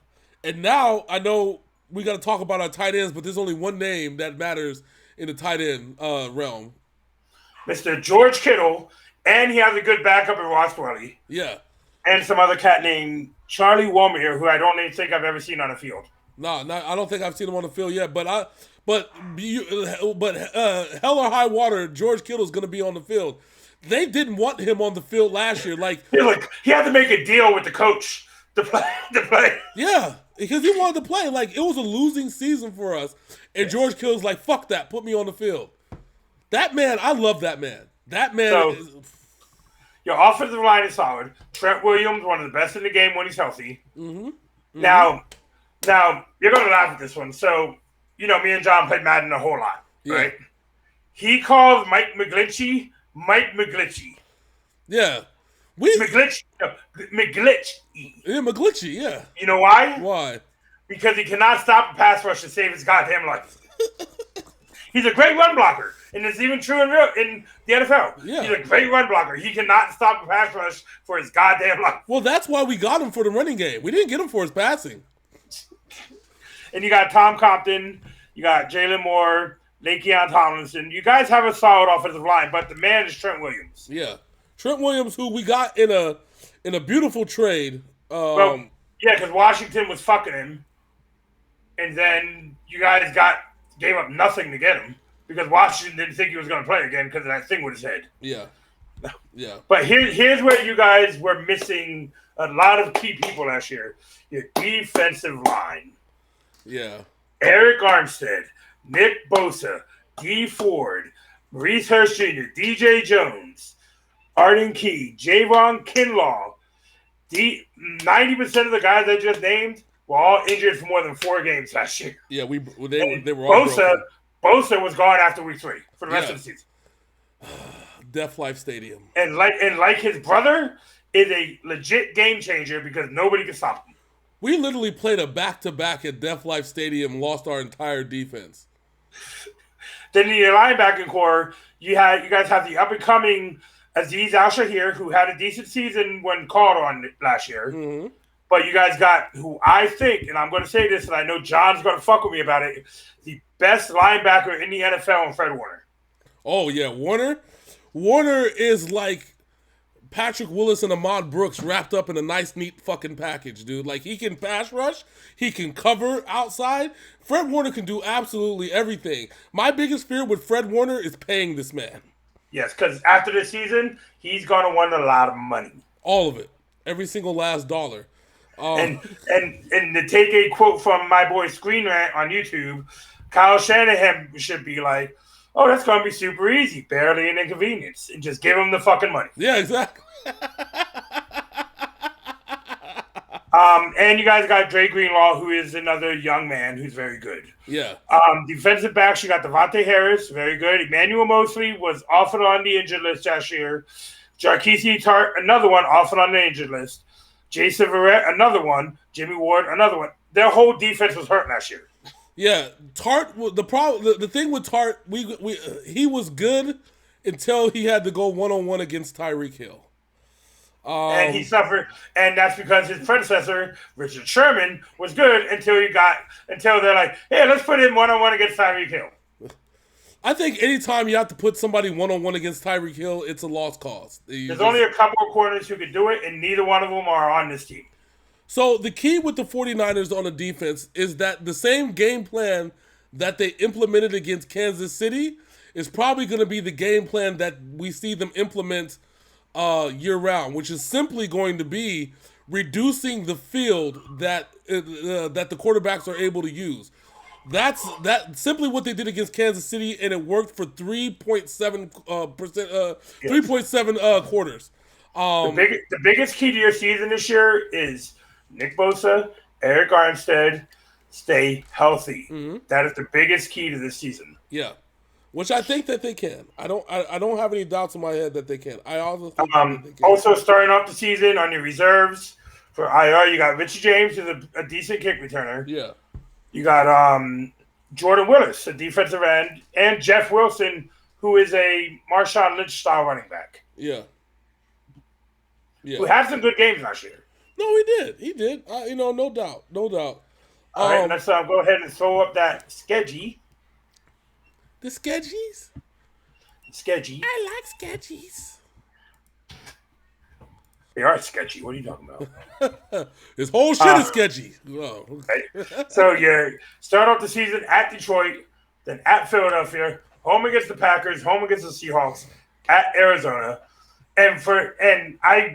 and now I know we got to talk about our tight ends, but there's only one name that matters in the tight end realm. Mr. George Kittle, and he has a good backup in Ross Dwelly. Yeah, and some other cat named Charlie Womair, who I don't even think I've ever seen on the field. No, I don't think I've seen him on the field yet. But hell or high water, George Kittle's going to be on the field. They didn't want him on the field last year. He had to make a deal with the coach to play. Yeah, because he wanted to play. It was a losing season for us, and George Kittle's like, "Fuck that, put me on the field." That man, I love that man. That man. Your offensive line is solid. Trent Williams, one of the best in the game when he's healthy. Mm-hmm. Now, you're going to laugh at this one. So, me and John played Madden a whole lot, right? He calls Mike McGlinchey. Yeah. McGlinchey. Yeah, McGlinchey, yeah. You know why? Why? Because he cannot stop a pass rush to save his goddamn life. He's a great run blocker. And it's even true in the NFL. Yeah. He's a great run blocker. He cannot stop a pass rush for his goddamn life. Well, that's why we got him for the running game. We didn't get him for his passing. And you got Tom Compton. You got Jalen Moore, Lakeon Tomlinson. You guys have a solid offensive line, but the man is Trent Williams. Yeah. Trent Williams, who we got in a beautiful trade. Because Washington was fucking him. And then you guys gave up nothing to get him. Because Washington didn't think he was going to play again because of that thing with his head. Yeah. Yeah. But here's where you guys were missing a lot of key people last year. Your defensive line. Yeah. Eric Armstead, Nick Bosa, Dee Ford, Maurice Hurst Jr., DJ Jones, Arden Key, Javon Kinlaw. 90% of the guys I just named were all injured for more than 4 games last year. Yeah, they were all broken. Bosa was gone after week 3 for the rest of the season. Death Life Stadium. And like his brother is a legit game changer because nobody can stop him. We literally played a back-to-back at Death Life Stadium, lost our entire defense. Then in your linebacking core, you guys have the up-and-coming Azeez Al-Shahir, who had a decent season when called on last year. Mm-hmm. But you guys got who I think, and I'm going to say this, and I know John's going to fuck with me about it, the best linebacker in the NFL in Fred Warner. Oh, yeah. Warner is like Patrick Willis and Ahmad Brooks wrapped up in a nice, neat fucking package, dude. Like, he can pass rush. He can cover outside. Fred Warner can do absolutely everything. My biggest fear with Fred Warner is paying this man. Yes, because after this season, he's going to want a lot of money. All of it. Every single last dollar. And to take a quote from my boy Screen Rant on YouTube, Kyle Shanahan should be like, oh, that's going to be super easy. Barely an inconvenience. And just give him the fucking money. Yeah, exactly. And you guys got Dre Greenlaw, who is another young man who's very good. Yeah. Defensive backs, you got Devontae Harris, very good. Emmanuel Mosley was off and on the injured list last year. Jarquise Tart, another one, off and on the injured list. Jason Verrett, another one. Jimmy Ward, another one. Their whole defense was hurt last year. Yeah, Tart. The thing with Tart, he was good until he had to go 1-on-1 against Tyreek Hill. And he suffered, and that's because his predecessor, Richard Sherman, was good until they're like, hey, let's put him 1-on-1 against Tyreek Hill. I think anytime you have to put somebody 1-on-1 against Tyreek Hill, it's a lost cause. There's only a couple of corners who could do it, and neither one of them are on this team. So the key with the 49ers on the defense is that the same game plan that they implemented against Kansas City is probably going to be the game plan that we see them implement year-round, which is simply going to be reducing the field that the quarterbacks are able to use. That's simply what they did against Kansas City, and it worked for 3.7 quarters. The biggest key to your season this year is Nick Bosa, Eric Armstead, stay healthy. Mm-hmm. That is the biggest key to this season. Yeah. Which I think that they can. I don't have any doubts in my head that they can. I also think that they can. Also starting off the season on your reserves for IR, you got Richie James, who's a decent kick returner. Yeah. You got Jordan Willis, a defensive end, and Jeff Wilson, who is a Marshawn Lynch style running back. Yeah. Who had some good games last year. No, he did. He did. No doubt. No doubt. All right, let's go ahead and throw up that sketchy. The sketchies? Sketchy. I like sketchies. They are sketchy. What are you talking about? This whole shit is sketchy. Oh. Okay. So you start off the season at Detroit, then at Philadelphia, home against the Packers, home against the Seahawks, at Arizona. And I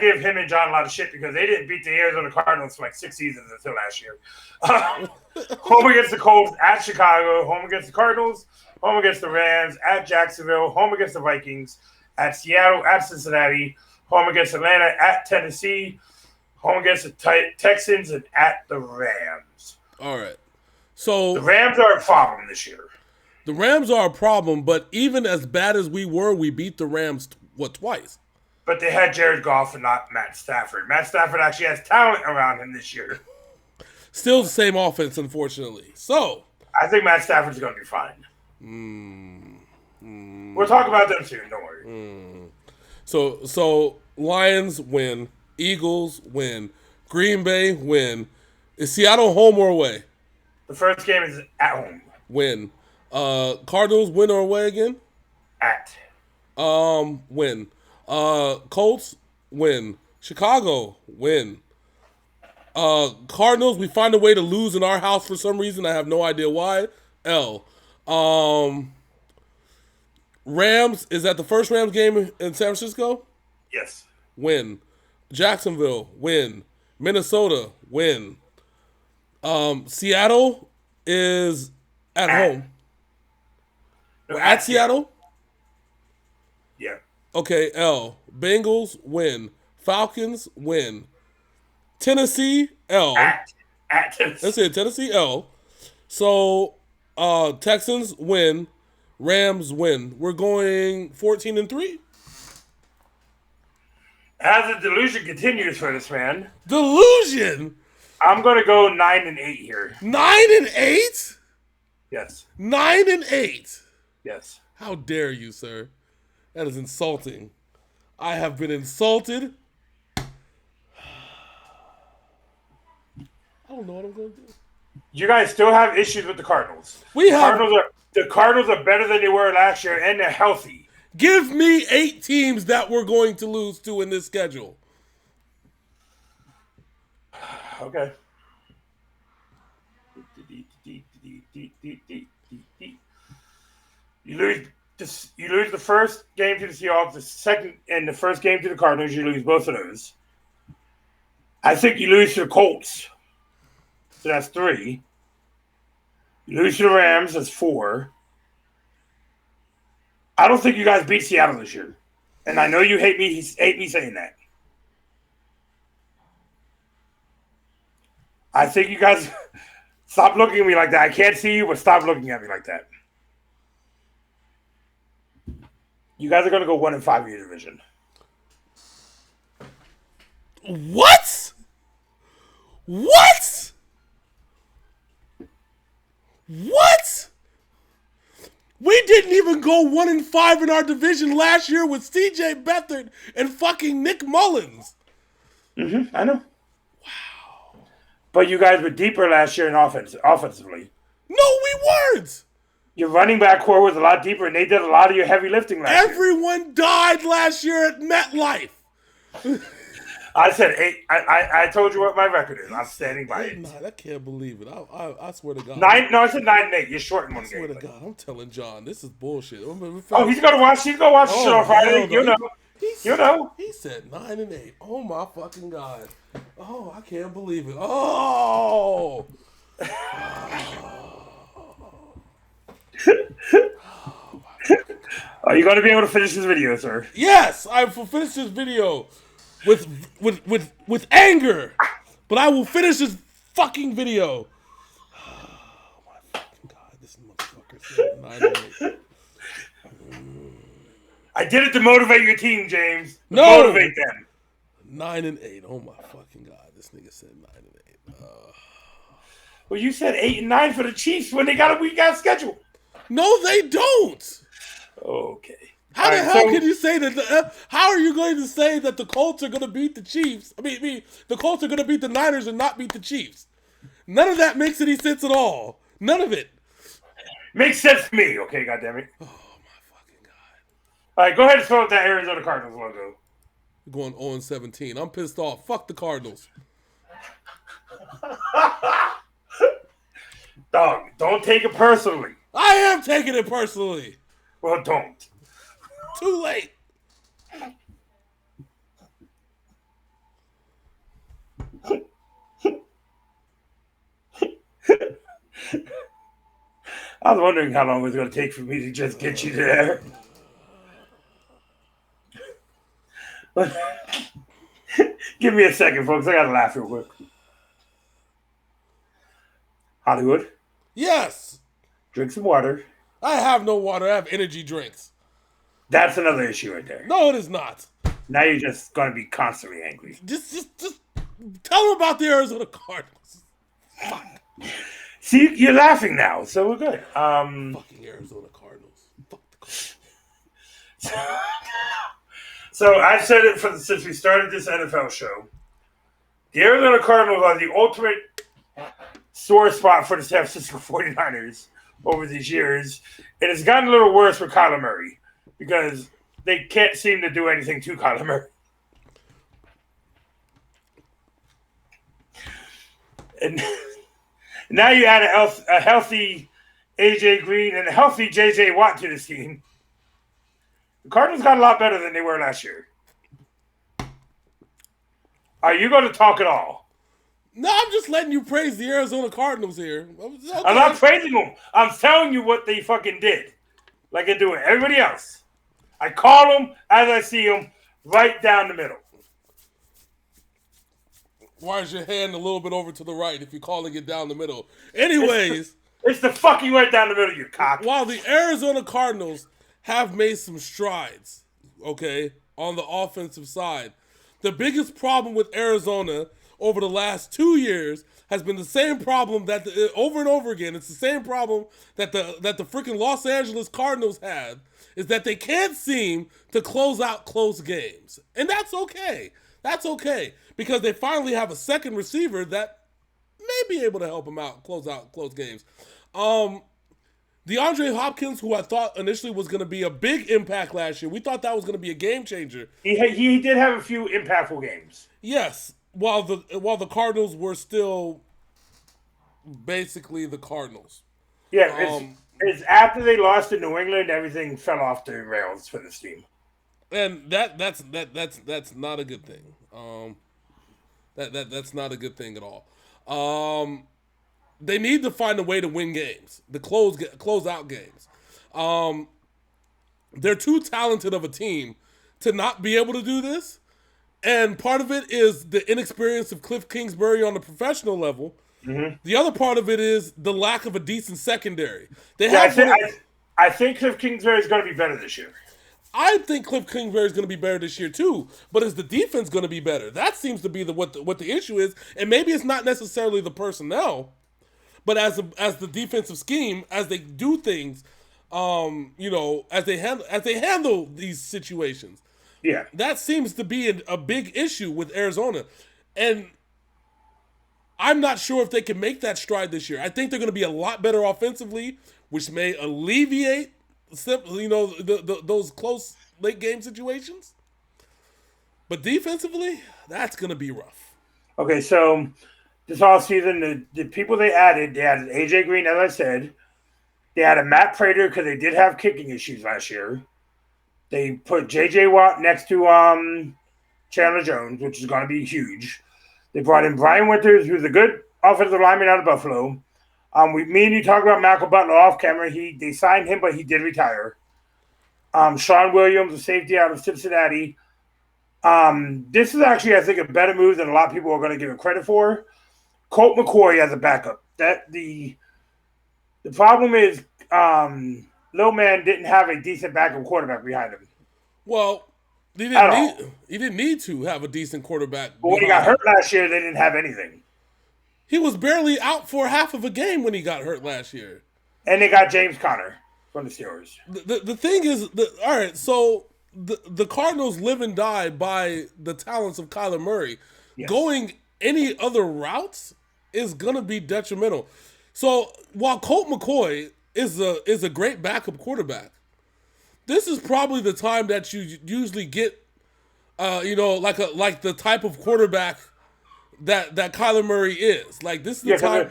give him and John a lot of shit because they didn't beat the Arizona Cardinals for like 6 seasons until last year. Home against the Colts, at Chicago, home against the Cardinals, home against the Rams, at Jacksonville, home against the Vikings, at Seattle, at Cincinnati, home against Atlanta, at Tennessee, home against the Texans, and at the Rams. All right. So the Rams are a problem this year. The Rams are a problem, but even as bad as we were, we beat the Rams twice? But they had Jared Goff and not Matt Stafford. Matt Stafford actually has talent around him this year. Still the same offense, unfortunately. So I think Matt Stafford's going to be fine. We'll talk about them soon. Don't worry. So Lions win. Eagles win. Green Bay win. Is Seattle home or away? The first game is at home. Win. Cardinals win or away again? At. Win. Colts win. Chicago win. Cardinals, we find a way to lose in our house for some reason. I have no idea why. L. Rams, is that the first Rams game in San Francisco? Yes. Win. Jacksonville, win. Minnesota, win. Seattle is at home. No, at Seattle? Yeah. Okay, L. Bengals, win. Falcons, win. Tennessee, L. At Tennessee. That's it, Tennessee, L. So, Texans, win. Rams, win. We're going 14-3. As the delusion continues for this man. Delusion? I'm going to go 9-8 here. 9-8? Yes. 9-8? Yes. How dare you, sir? That is insulting. I have been insulted. I don't know what I'm going to do. You guys still have issues with the Cardinals. The Cardinals are better than they were last year, and they're healthy. Give me 8 teams that we're going to lose to in this schedule. Okay. You lose the first game to the Seahawks, the second and the first game to the Cardinals. You lose both of those. I think you lose to the Colts. So that's 3. You lose to the Rams. That's 4. I don't think you guys beat Seattle this year. And I know you hate me saying that. I think you guys stop looking at me like that. I can't see you, but stop looking at me like that. You guys are going to go 1-5 in your division. What? What? What? We didn't even go 1-5 in our division last year with CJ Beathard and fucking Nick Mullins. I know. Wow. But you guys were deeper last year in offensively. No, we weren't. Your running back core was a lot deeper, and they did a lot of your heavy lifting last year. Everyone died last year at MetLife. I said 8. I told you what my record is. I'm standing by it. I can't believe it. I swear to God. 9. No, I said 9-8. You're short in one game. I swear to God, I'm telling John, this is bullshit. Oh, he's gonna watch. He's gonna watch the show on Friday. You know. He said 9-8. Oh my fucking God. Oh, I can't believe it. Oh. Are you going to be able to finish this video, sir? Yes, I will finish this video with anger, but I will finish this fucking video. Oh my fucking God, this motherfucker said 9-8. I did it to motivate your team, James. No, motivate them. 9-8. Oh my fucking God, this nigga said 9-8. Well, you said 8-9 for the Chiefs when they got a week-out schedule. No, they don't. Okay. How the hell can you say that? How are you going to say that the Colts are going to beat the Chiefs? I mean, the Colts are going to beat the Niners and not beat the Chiefs. None of that makes any sense at all. None of it. Makes sense to me, okay, goddammit. Oh, my fucking God. All right, go ahead and throw out that Arizona Cardinals logo. Going 0-17. I'm pissed off. Fuck the Cardinals. Dog, don't take it personally. I am taking it personally. Well, don't. Too late. I was wondering how long it was going to take for me to just get you there. Give me a second, folks. I got to laugh real quick. Hollywood, Yes. drink some water. I have no water. I have energy drinks. That's another issue right there. No, it is not. Now you're just going to be constantly angry. Just tell them about the Arizona Cardinals. Fuck. See, you're laughing now, so we're good. Fucking Arizona Cardinals. Fuck the Cardinals. So I've said it since we started this NFL show. The Arizona Cardinals are the ultimate sore spot for the San Francisco 49ers over these years. And it's gotten a little worse with Kyler Murray because they can't seem to do anything to Kyler Murray. And now you add a healthy A.J. Green and a healthy J.J. Watt to this team. The Cardinals got a lot better than they were last year. Are you going to talk at all? No, I'm just letting you praise the Arizona Cardinals here. Okay. I'm not praising them. I'm telling you what they fucking did. Like I do with everybody else. I call them as I see them right down the middle. Why is your hand a little bit over to the right if you're calling it down the middle? Anyways. It's the fucking right down the middle, you cock. While the Arizona Cardinals have made some strides, okay, on the offensive side, the biggest problem with Arizona over the last 2 years has been the same problem that over and over again. It's the same problem that the freaking Los Angeles Cardinals had, is that they can't seem to close out close games. And that's okay. That's okay. Because they finally have a second receiver that may be able to help them out, close out close games. DeAndre Hopkins, who I thought initially was going to be a big impact last year, we thought that was going to be a game changer. He did have a few impactful games. Yes, while the Cardinals were still basically the Cardinals. Yeah, it's after they lost to New England, everything fell off the rails for this team. And that's not a good thing. That's not a good thing at all. They need to find a way to win games, to close out games. They're too talented of a team to not be able to do this, and part of it is the inexperience of Cliff Kingsbury on the professional level. Mm-hmm. The other part of it is the lack of a decent secondary. I think Cliff Kingsbury is going to be better this year. I think Cliff Kingsbury is going to be better this year too, but is the defense going to be better? That seems to be what the issue is, and maybe it's not necessarily the personnel, but as the defensive scheme, as they do things, as they handle these situations. Yeah, that seems to be a big issue with Arizona, and I'm not sure if they can make that stride this year. I think they're going to be a lot better offensively, which may alleviate those close late game situations. But defensively, that's going to be rough. Okay, so this offseason, the people they added AJ Green, as I said. They had a Matt Prater because they did have kicking issues last year. They put J.J. Watt next to Chandler Jones, which is going to be huge. They brought in Brian Winters, who's a good offensive lineman out of Buffalo. Me and you talked about Malcolm Butler off camera. They signed him, but he did retire. Sean Williams, a safety out of Cincinnati. This is actually, I think, a better move than a lot of people are going to give it credit for. Colt McCoy as a backup. The problem is Lil Man didn't have a decent backup quarterback behind him. Well, he didn't need to have a decent quarterback. But when he got hurt last year, they didn't have anything. He was barely out for half of a game when he got hurt last year. And they got James Conner from the Steelers. The thing is, all right, so the Cardinals live and die by the talents of Kyler Murray. Yes. Going any other routes is going to be detrimental. So while Colt McCoy is a great backup quarterback, this is probably the time that you usually get, like the type of quarterback that Kyler Murray is. Like, this is the time.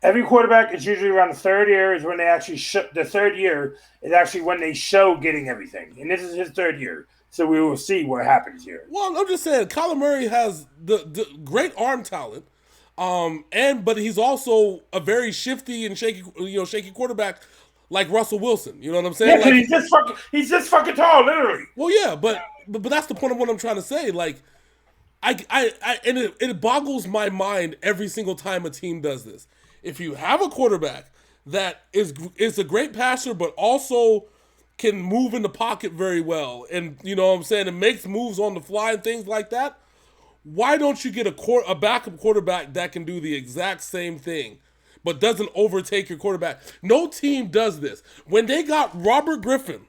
Every quarterback is usually around the third year is when they actually the third year is actually when they show getting everything. And this is his third year. So we will see what happens here. Well, I'm just saying, Kyler Murray has the great arm talent. But he's also a very shifty and shaky quarterback like Russell Wilson. You know what I'm saying? Yeah, like, he's just fucking tall, literally. Well, yeah, but that's the point of what I'm trying to say. Like, it boggles my mind every single time a team does this. If you have a quarterback that is a great passer, but also can move in the pocket very well, and you know what I'm saying, and makes moves on the fly and things like that, why don't you get a backup quarterback that can do the exact same thing, but doesn't overtake your quarterback? No team does this. When they got Robert Griffin,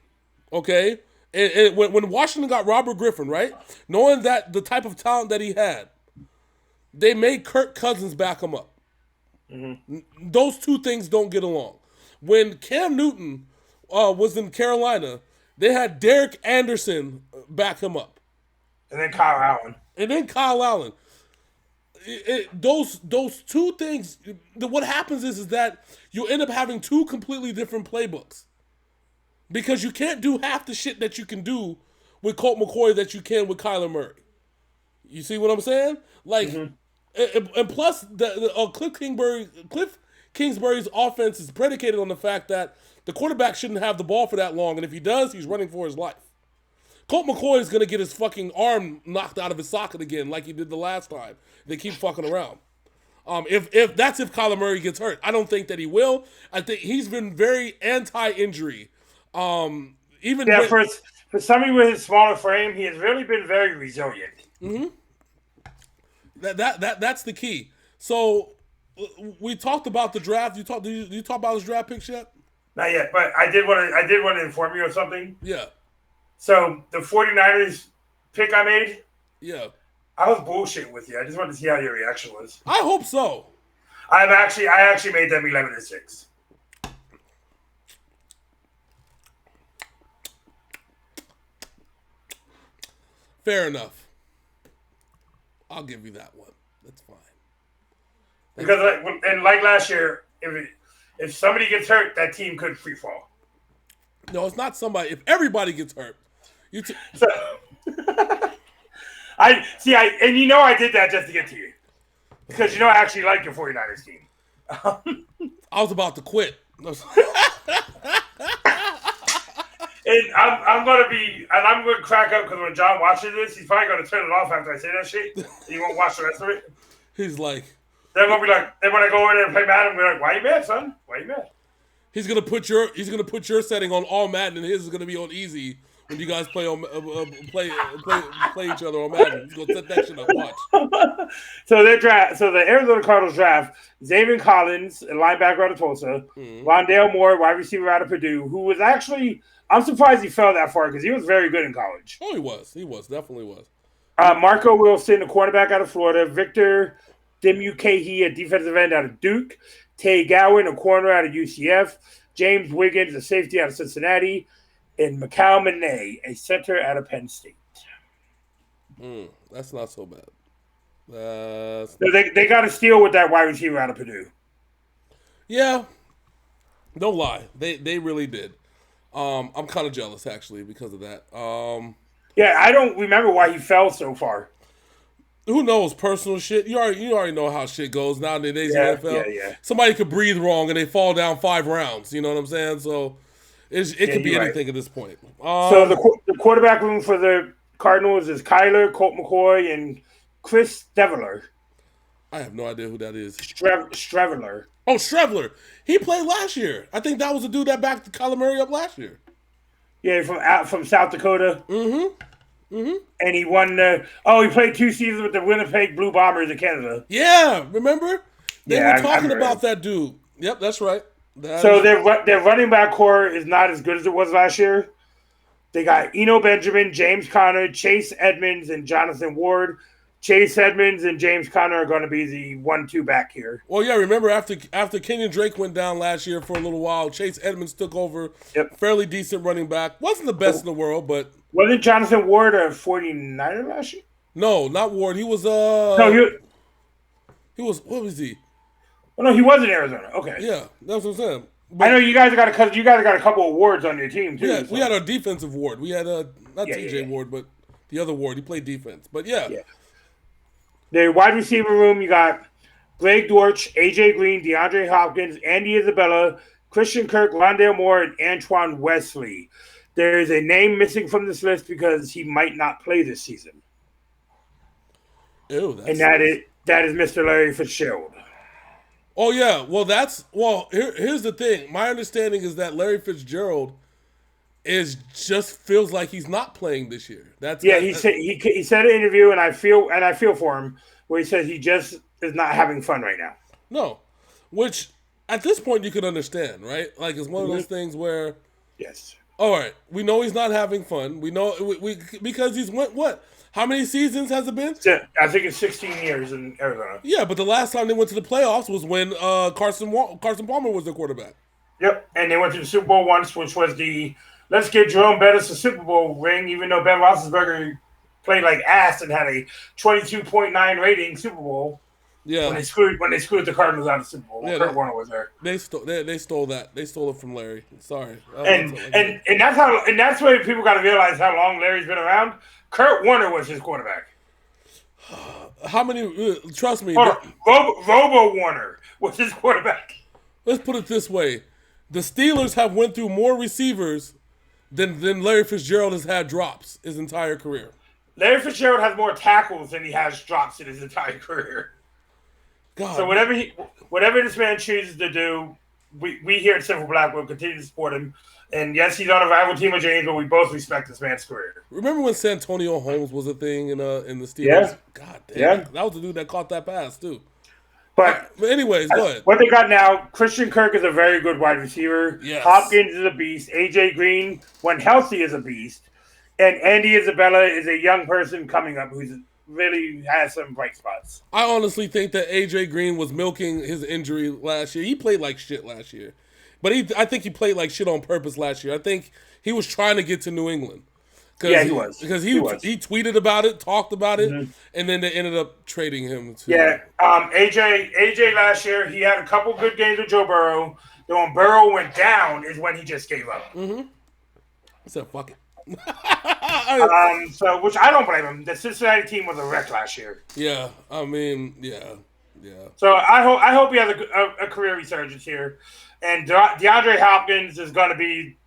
okay, and when Washington got Robert Griffin, right, knowing that the type of talent that he had, they made Kirk Cousins back him up. Mm-hmm. Those two things don't get along. When Cam Newton was in Carolina, they had Derek Anderson back him up. And then Kyle Allen. Those two things, what happens is that you end up having two completely different playbooks. Because you can't do half the shit that you can do with Colt McCoy that you can with Kyler Murray. You see what I'm saying? Like, mm-hmm. And plus, Cliff Kingsbury's offense is predicated on the fact that the quarterback shouldn't have the ball for that long, and if he does, he's running for his life. Colt McCoy is going to get his fucking arm knocked out of his socket again like he did the last time. They keep fucking around. If Kyler Murray gets hurt. I don't think that he will. I think he's been very anti-injury. For somebody with his smaller frame, he has really been very resilient. Mm-hmm. That's the key. So we talked about the draft. Did you talk about his draft picks yet? Not yet, but I did want to inform you of something. Yeah. So the 49ers pick I made. Yeah. I was bullshitting with you. I just wanted to see how your reaction was. I hope so. I actually made them 11-6. Fair enough. I'll give you that one. That's fine. Because like last year, if somebody gets hurt, that team could free fall. No, it's not somebody. If everybody gets hurt, So and you know I did that just to get to you. Because I actually like your 49ers team. I was about to quit. And I'm gonna crack up because when John watches this, he's probably gonna turn it off after I say that shit. He won't watch the rest of it. He's like, They're gonna be like, then when I go in there and play Madden, we're like, why you mad, son? Why you mad? he's gonna put your setting on all Madden, and his is gonna be on easy when you guys play on play each other on Madden. He's gonna set that shit up. Watch. So the Arizona Cardinals draft Zaven Collins, a linebacker out of Tulsa, Rondale Moore, wide receiver out of Purdue, who was actually, I'm surprised he fell that far because he was very good in college. Oh, he was definitely was. Marco Wilson, a cornerback out of Florida, Victor Dimukehi, a defensive end out of Duke, Tay Gowan, a corner out of UCF, James Wiggins, a safety out of Cincinnati, and Mikal Manet, a center out of Penn State. That's not so bad. So they got a steal with that wide receiver out of Purdue. Yeah, don't lie. They really did. I'm kind of jealous actually because of that. Yeah, I don't remember why he fell so far. Who knows? Personal shit. You already know how shit goes nowadays in the NFL. Yeah. Somebody could breathe wrong and they fall down 5 rounds. You know what I'm saying? So it could be anything at this point. So the quarterback room for the Cardinals is Kyler, Colt McCoy, and Chris Streveler. I have no idea who that is. Streveler. Oh, Streveler. He played last year. I think that was the dude that backed Kyler Murray up last year. Yeah, from South Dakota. And he won he played 2 seasons with the Winnipeg Blue Bombers of Canada. Yeah, remember? They were talking I about that dude. Yep, that's right. Their running back core is not as good as it was last year. They got Eno Benjamin, James Conner, Chase Edmonds, and Jonathan Ward. Chase Edmonds and James Conner are going to be the 1-2 back here. Well, yeah, remember after Kenyon Drake went down last year for a little while, Chase Edmonds took over. Yep. Fairly decent running back. Wasn't the best in the world, but... Wasn't Jonathan Ward a 49er last year? No, not Ward. He was... He was... What was he? Oh, no, he was in Arizona. Okay. Yeah, that's what I'm saying. But, I know you guys got a couple of Wards on your team, too. Yeah, we had our defensive Ward. We had, not TJ Ward, but the other Ward. He played defense. But, yeah. The wide receiver room, you got Blake Dortch, AJ Green, DeAndre Hopkins, Andy Isabella, Christian Kirk, Rondale Moore, and Antoine Wesley. There is a name missing from this list because he might not play this season. Ew, and that is Mr. Larry Fitzgerald. Oh, yeah. Well, here's the thing. My understanding is that Larry Fitzgerald just feels like he's not playing this year. He said in an interview, and I feel for him, where he said he just is not having fun right now. No, which at this point you can understand, right? Like it's one of those things where, yes, all right, we know he's not having fun. We know we because he's went what? How many seasons has it been? I think it's 16 years in Arizona. Yeah, but the last time they went to the playoffs was when Carson Palmer was their quarterback. Yep, and they went to the Super Bowl once, which was the let's get Jerome Bettis a Super Bowl ring, even though Ben Roethlisberger played like ass and had a 22.9 rating Super Bowl. Yeah, when they screwed the Cardinals out of the Super Bowl. Yeah, Kurt Warner was there. They stole that. They stole it from Larry. Sorry. And that's where people got to realize how long Larry's been around. Kurt Warner was his quarterback. How many? Trust me. Robo Warner was his quarterback. Let's put it this way: the Steelers have went through more receivers than Larry Fitzgerald has had drops his entire career. Larry Fitzgerald has more tackles than he has drops in his entire career. God. So whatever this man chooses to do, we here at Simple Black will continue to support him. And yes, he's on a rival team with James, but we both respect this man's career. Remember when Santonio Holmes was a thing in the Steelers? Yeah. God damn, that was the dude that caught that pass too. But anyways, go ahead. What they got now, Christian Kirk is a very good wide receiver. Yes. Hopkins is a beast. AJ Green, when healthy, is a beast. And Andy Isabella is a young person coming up who's really has some bright spots. I honestly think that AJ Green was milking his injury last year. He played like shit last year. But I think he played like shit on purpose last year. I think he was trying to get to New England. Yeah, he was. Because He was. he tweeted about it, talked about it, Mhm. and then they ended up trading him to. Yeah, AJ last year he had a couple good games with Joe Burrow. Then when Burrow went down is when he just gave up. I said, "Fuck it." So which I don't blame him. The Cincinnati team was a wreck last year. Yeah, I mean, yeah. So I hope he has a career resurgence here, and DeAndre Hopkins is going to be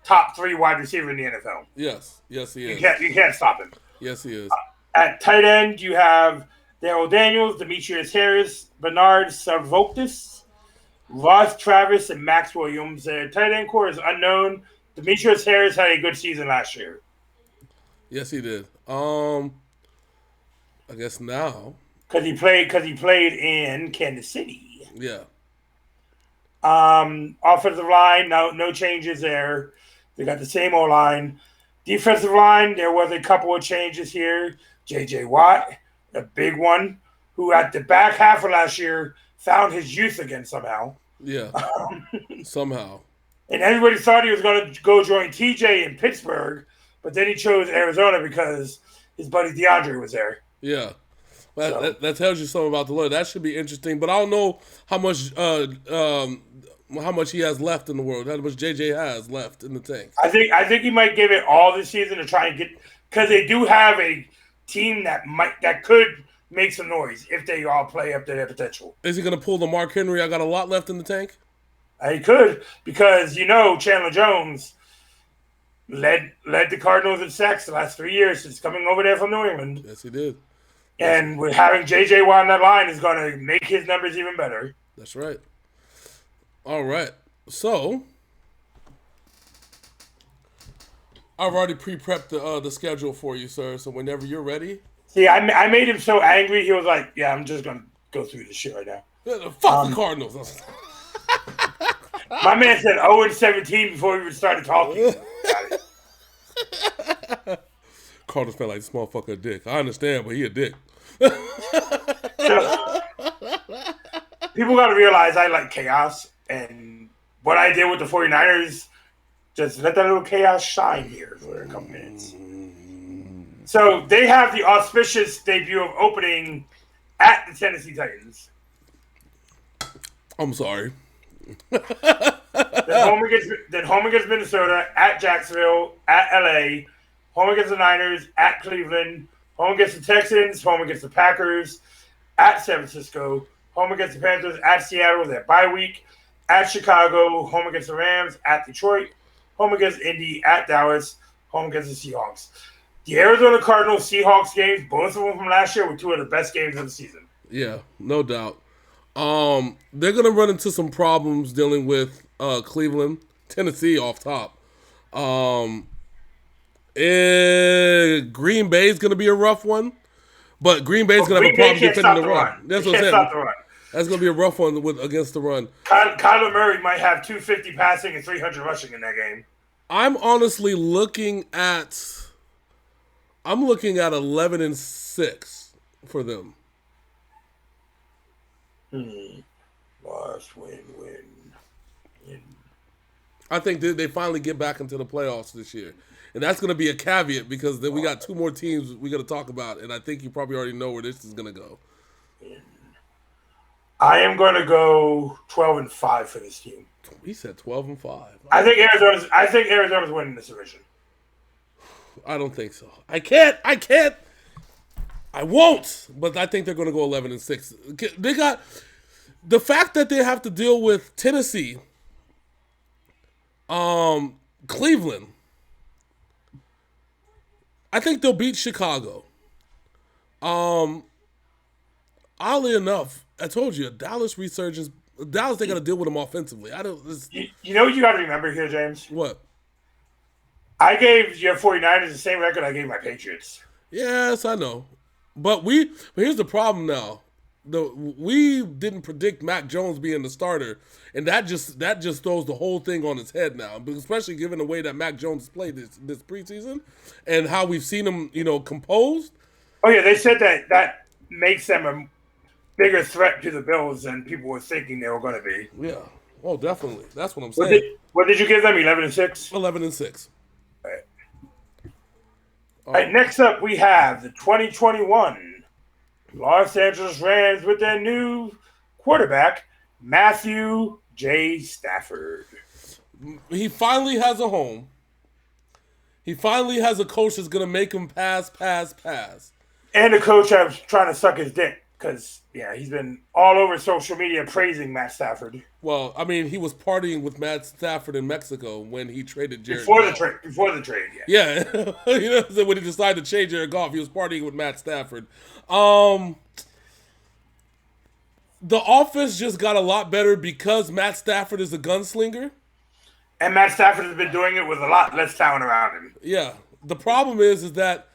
top 3 wide receiver in the NFL. Yes, he is. You can't stop him. Yes, he is. At tight end, you have Darryl Daniels, Demetrius Harris, Bernard Savoktis, Ross Travis, and Max Williams. Their tight end core is unknown. Demetrius Harris had a good season last year. Yes, he did. I guess now. Because he played in Kansas City. Yeah. Offensive line, no changes there. They got the same O-line. Defensive line, there was a couple of changes here. J.J. Watt, a big one, who at the back half of last year found his youth again somehow. Yeah. Somehow. And everybody thought he was going to go join TJ in Pittsburgh, but then he chose Arizona because his buddy DeAndre was there. Yeah. Well, that tells you something about the Lord. That should be interesting, but I don't know how much he has left in the world. How much JJ has left in the tank. I think he might give it all this season to try and get, because they do have a team that could make some noise if they all play up to their potential. Is he going to pull the Mark Henry? I got a lot left in the tank. He could, because Chandler Jones led the Cardinals in sacks the last 3 years since coming over there from New England. Yes, he did. And with having J.J. Watt on that line is going to make his numbers even better. That's right. All right. So, I've already pre-prepped the schedule for you, sir. So whenever you're ready. See, I made him so angry. He was like, "Yeah, I'm just going to go through this shit right now." Fuck the Cardinals. My man said 0-17 before we even started talking. Cardinals felt like this motherfucker a dick. I understand, but he a dick. So, people got to realize I like chaos. And what I did with the 49ers, just let that little chaos shine here for a couple minutes. So they have the auspicious debut of opening at the Tennessee Titans. I'm sorry. Then home against Minnesota, at Jacksonville, at LA, home against the Niners, at Cleveland, home against the Texans, home against the Packers, at San Francisco, home against the Panthers, at Seattle, their bye week, at Chicago, home against the Rams, at Detroit, home against Indy, at Dallas, home against the Seahawks. The Arizona Cardinals Seahawks games, both of them from last year, were 2 of the best games of the season. Yeah, no doubt. They're gonna run into some problems dealing with Cleveland, Tennessee off top. Green Bay's gonna be a rough one, but Green Bay's gonna have a problem defending the run. That's what I'm saying. That's gonna be a rough one against the run. Kyler Murray might have 250 passing and 300 rushing in that game. I'm honestly looking at 11-6 for them. Lost, win. I think they finally get back into the playoffs this year. And that's going to be a caveat because then we got 2 more teams we got to talk about. And I think you probably already know where this is going to go. I am going to go 12-5 for this team. He said 12-5. I think Arizona's winning this division. I don't think so. I can't. I won't. But I think they're going to go 11-6. They got the fact that they have to deal with Tennessee, Cleveland. I think they'll beat Chicago. Oddly enough, I told you, Dallas resurgence. Dallas, they got to deal with them offensively. You know what you got to remember here, James? What? I gave your 49ers the same record I gave my Patriots. Yes, I know. But here's the problem now. We didn't predict Mac Jones being the starter, and that just throws the whole thing on its head now. But especially given the way that Mac Jones played this preseason and how we've seen him, composed. Oh yeah, they said that makes them a bigger threat to the Bills than people were thinking they were going to be. Yeah. Oh, definitely. That's what I'm saying. What did you give them? 11-6. 11-6. Right. All right, next up we have the 2021 Los Angeles Rams with their new quarterback, Matthew J. Stafford. He finally has a home. He finally has a coach that's going to make him pass. And the coach I was trying to suck his dick because, he's been all over social media praising Matt Stafford. Well, I mean, he was partying with Matt Stafford in Mexico when he traded Jared Before Goff. the trade, Yeah. When he decided to change Jared Goff, he was partying with Matt Stafford. The offense just got a lot better because Matt Stafford is a gunslinger. And Matt Stafford has been doing it with a lot less talent around him. Yeah. The problem is that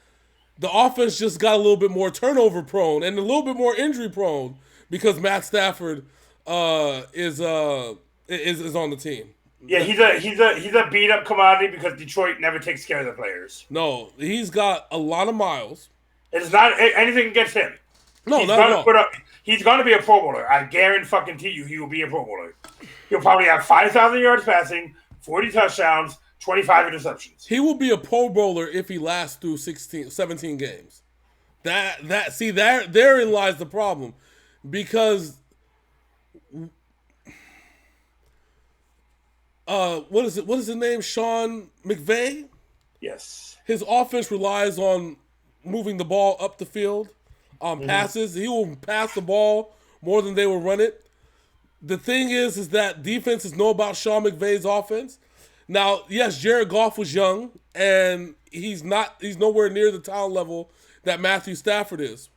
the offense just got a little bit more turnover prone and a little bit more injury prone because Matt Stafford is on the team. Yeah, he's a beat up commodity because Detroit never takes care of the players. No, he's got a lot of miles. It's not anything against him. No, not at all. He's going to be a Pro Bowler. I guarantee you he will be a Pro Bowler. He'll probably have 5,000 yards passing, 40 touchdowns, 25 interceptions. He will be a Pro Bowler if he lasts through 17 games. Therein lies the problem. Because what is his name? Sean McVay? Yes. His offense relies on moving the ball up the field on passes. He will pass the ball more than they will run it. The thing is that defenses know about Sean McVay's offense. Now, yes, Jared Goff was young, and he's nowhere near the talent level that Matthew Stafford is.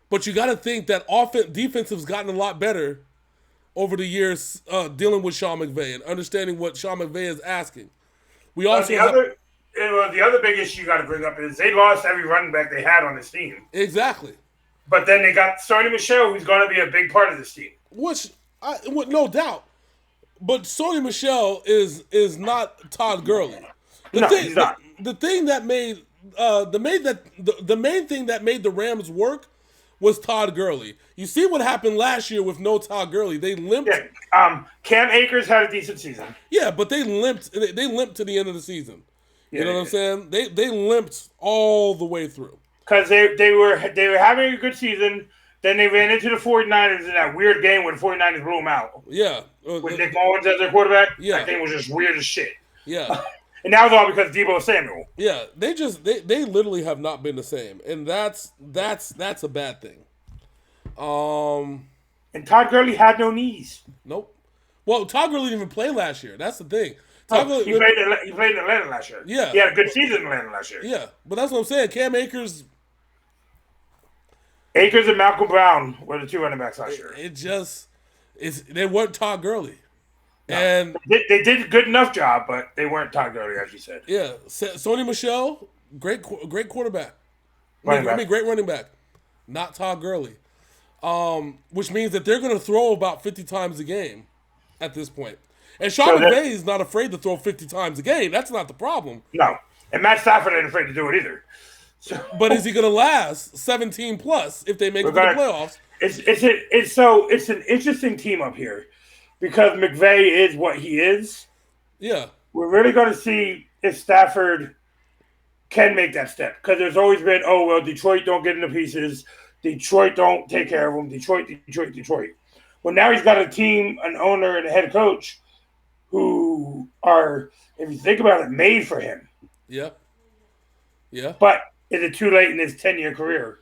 But you got to think that defense has gotten a lot better over the years dealing with Sean McVay and understanding what Sean McVay is asking. We also the other big issue you got to bring up is they lost every running back they had on this team. Exactly. But then they got Sony Michel, who's going to be a big part of this team. No doubt. But Sony Michel is not Todd Gurley. He's not. The thing that made the main thing that made the Rams work was Todd Gurley. You see what happened last year with no Todd Gurley. They limped. Yeah, Cam Akers had a decent season. Yeah, but they limped. They limped to the end of the season. You know what I'm saying? They limped all the way through. Because they were having a good season. Then they ran into the 49ers in that weird game where the 49ers blew them out. Yeah. With Nick Mullins as their quarterback. Yeah. That thing was just weird as shit. Yeah. And that was all because of Deebo Samuel. Yeah. They literally have not been the same. And that's a bad thing. And Todd Gurley had no knees. Nope. Well, Todd Gurley didn't even play last year. That's the thing. He played in Atlanta last year. Yeah. He had a good season in Atlanta last year. Yeah. But that's what I'm saying. Cam Akers and Malcolm Brown were the two running backs last year. They weren't Todd Gurley. No. And they did a good enough job, but they weren't Todd Gurley, as you said. Yeah. Sony Michel, great quarterback. Great running back. Not Todd Gurley. Which means that they're going to throw about 50 times a game at this point. And Sean McVay is not afraid to throw 50 times a game. That's not the problem. No. And Matt Stafford ain't afraid to do it either. So, but is he going to last 17 plus if they make it to the playoffs? It's an interesting team up here because McVay is what he is. Yeah. We're really going to see if Stafford can make that step because there's always been, Detroit don't get into pieces. Detroit don't take care of them. Detroit. Well, now he's got a team, an owner, and a head coach who are, if you think about it, made for him. Yeah. Yeah. But is it too late in his 10-year career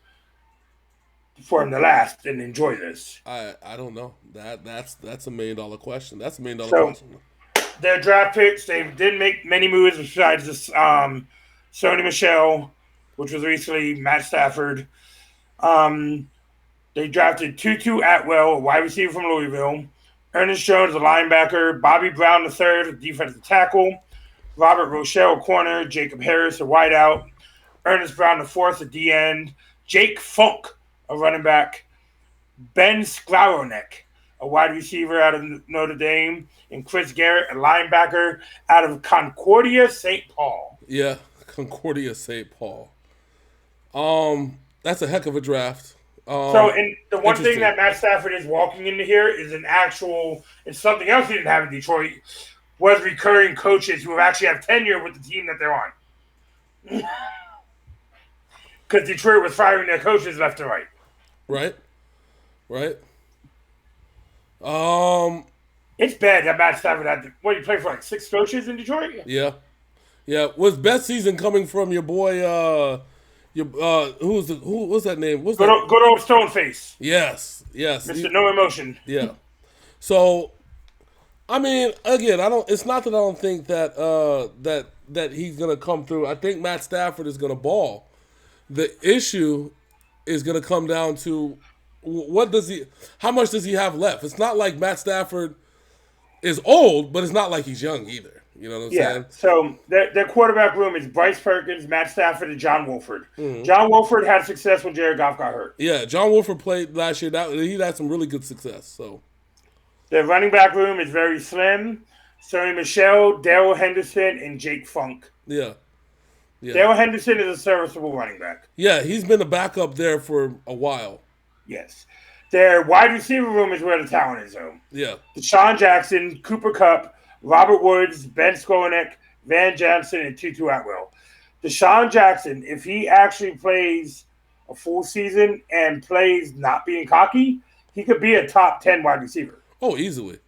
for him to last and enjoy this? I don't know. That's $1 million question. That's $1 million question. Their draft picks, they didn't make many moves besides this Sony Michel, which was recently Matt Stafford. They drafted Tutu Atwell, a wide receiver from Louisville. Ernest Jones, a linebacker. Bobby Brown III, a defensive tackle. Robert Rochelle, a corner. Jacob Harris, a wideout. Ernest Brown IV, a D-end. Jake Funk, a running back. Ben Skowronek, a wide receiver out of Notre Dame. And Chris Garrett, a linebacker out of Concordia, St. Paul. Yeah, Concordia, St. Paul. That's a heck of a draft. And the one thing that Matt Stafford is walking into here is it's something else he didn't have in Detroit, was recurring coaches who actually have tenure with the team that they're on. because Detroit was firing their coaches left and right. Right. It's bad that Matt Stafford had he played for like 6 coaches in Detroit? Yeah. Was best season coming from your boy? Who was that name? Good old Stoneface. Yes. Mr. No Emotion. Yeah. So, I mean, again, it's not that I don't think that that he's gonna come through. I think Matt Stafford is gonna ball. The issue is gonna come down to how much does he have left? It's not like Matt Stafford is old, but it's not like he's young either. You know what I'm saying? So their quarterback room is Bryce Perkins, Matt Stafford, and John Wolford. Mm-hmm. John Wolford had success when Jared Goff got hurt. Yeah, John Wolford played last year. He had some really good success. So their running back room is very slim. Sonny Michel, Darrell Henderson, and Jake Funk. Yeah. Darrell Henderson is a serviceable running back. Yeah, he's been a backup there for a while. Yes. Their wide receiver room is where the talent is, though. Yeah. Deshaun Jackson, Cooper Kupp, Robert Woods, Ben Skowronek, Van Jansen, and Tutu Atwell. Deshaun Jackson, if he actually plays a full season and plays not being cocky, he could be a top 10 wide receiver. Oh, easily.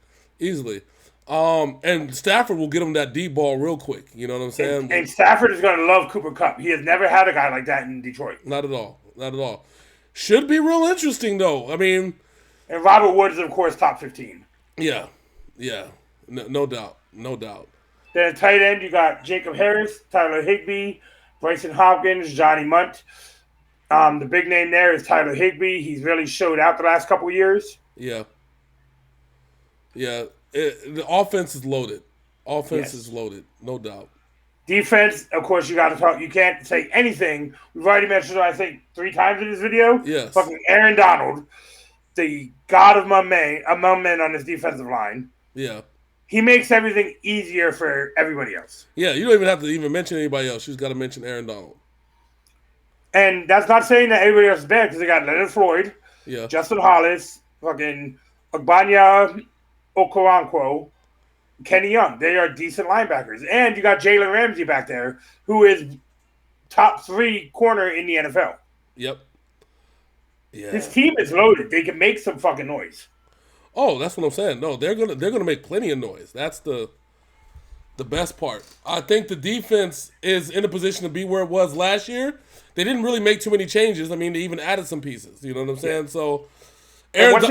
And Stafford will get him that deep ball real quick. You know what I'm saying? And Stafford is going to love Cooper Kupp. He has never had a guy like that in Detroit. Not at all. Should be real interesting, though. I mean... And Robert Woods is, of course, top 15. Yeah. No doubt. Then at tight end, you got Jacob Harris, Tyler Higbee, Bryson Hopkins, Johnny Munt. The big name there is Tyler Higbee. He's really showed out the last couple of years. Yeah. The offense is loaded. Is loaded, no doubt. Defense, of course, you got to talk. You can't say anything. We've already mentioned it, I think, 3 times in this video. Yes. Fucking Aaron Donald, the god among men on this defensive line. Yeah. He makes everything easier for everybody else. Yeah, you don't even have to even mention anybody else. You just got to mention Aaron Donald. And that's not saying that everybody else is bad, because they got Leonard Floyd, Justin Hollis, fucking Ogbanya Okoronkwo, Kenny Young. They are decent linebackers. And you got Jalen Ramsey back there, who is top 3 corner in the NFL. Yep. Yeah. His team is loaded. They can make some fucking noise. Oh, that's what I'm saying. No, they're gonna make plenty of noise. That's the best part. I think the defense is in a position to be where it was last year. They didn't really make too many changes. I mean, they even added some pieces. You know what I'm saying? Yeah. So, once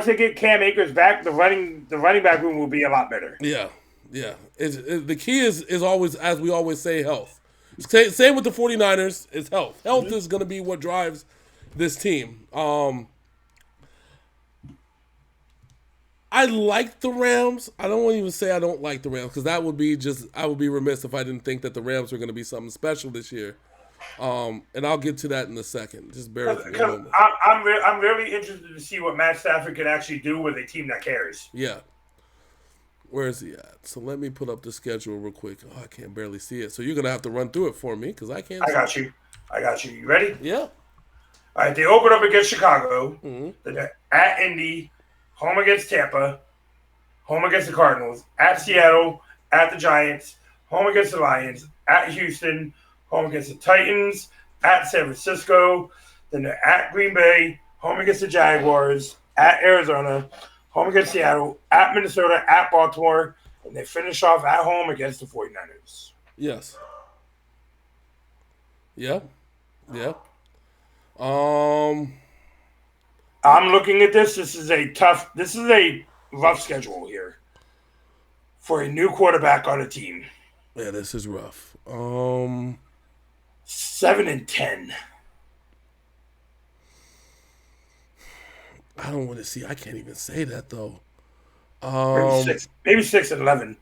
they get Cam Akers back, the running back room will be a lot better. Yeah. The key is always, as we always say, health. Same with the 49ers, is health. Health is going to be what drives this team. I like the Rams. I don't want to even say I don't like the Rams, because I would be remiss if I didn't think that the Rams were going to be something special this year. And I'll get to that in a second. Just bear with me a moment. I'm really interested to see what Matt Stafford can actually do with a team that cares. Yeah. Where is he at? So let me put up the schedule real quick. Oh, I can't barely see it. So you're going to have to run through it for me, because I can't see it. I got you. You ready? Yeah. All right, they open up against Chicago. Mm-hmm. Then at Indy, home against Tampa, home against the Cardinals, at Seattle, at the Giants, home against the Lions, at Houston, home against the Titans, at San Francisco, then they're at Green Bay, home against the Jaguars, at Arizona, home against Seattle, at Minnesota, at Baltimore, and they finish off at home against the 49ers. Yes. Yeah. I'm looking at this. This is a rough schedule here for a new quarterback on a team. Yeah, this is rough. 7-10. I don't want to see. I can't even say that though. Maybe 6-11,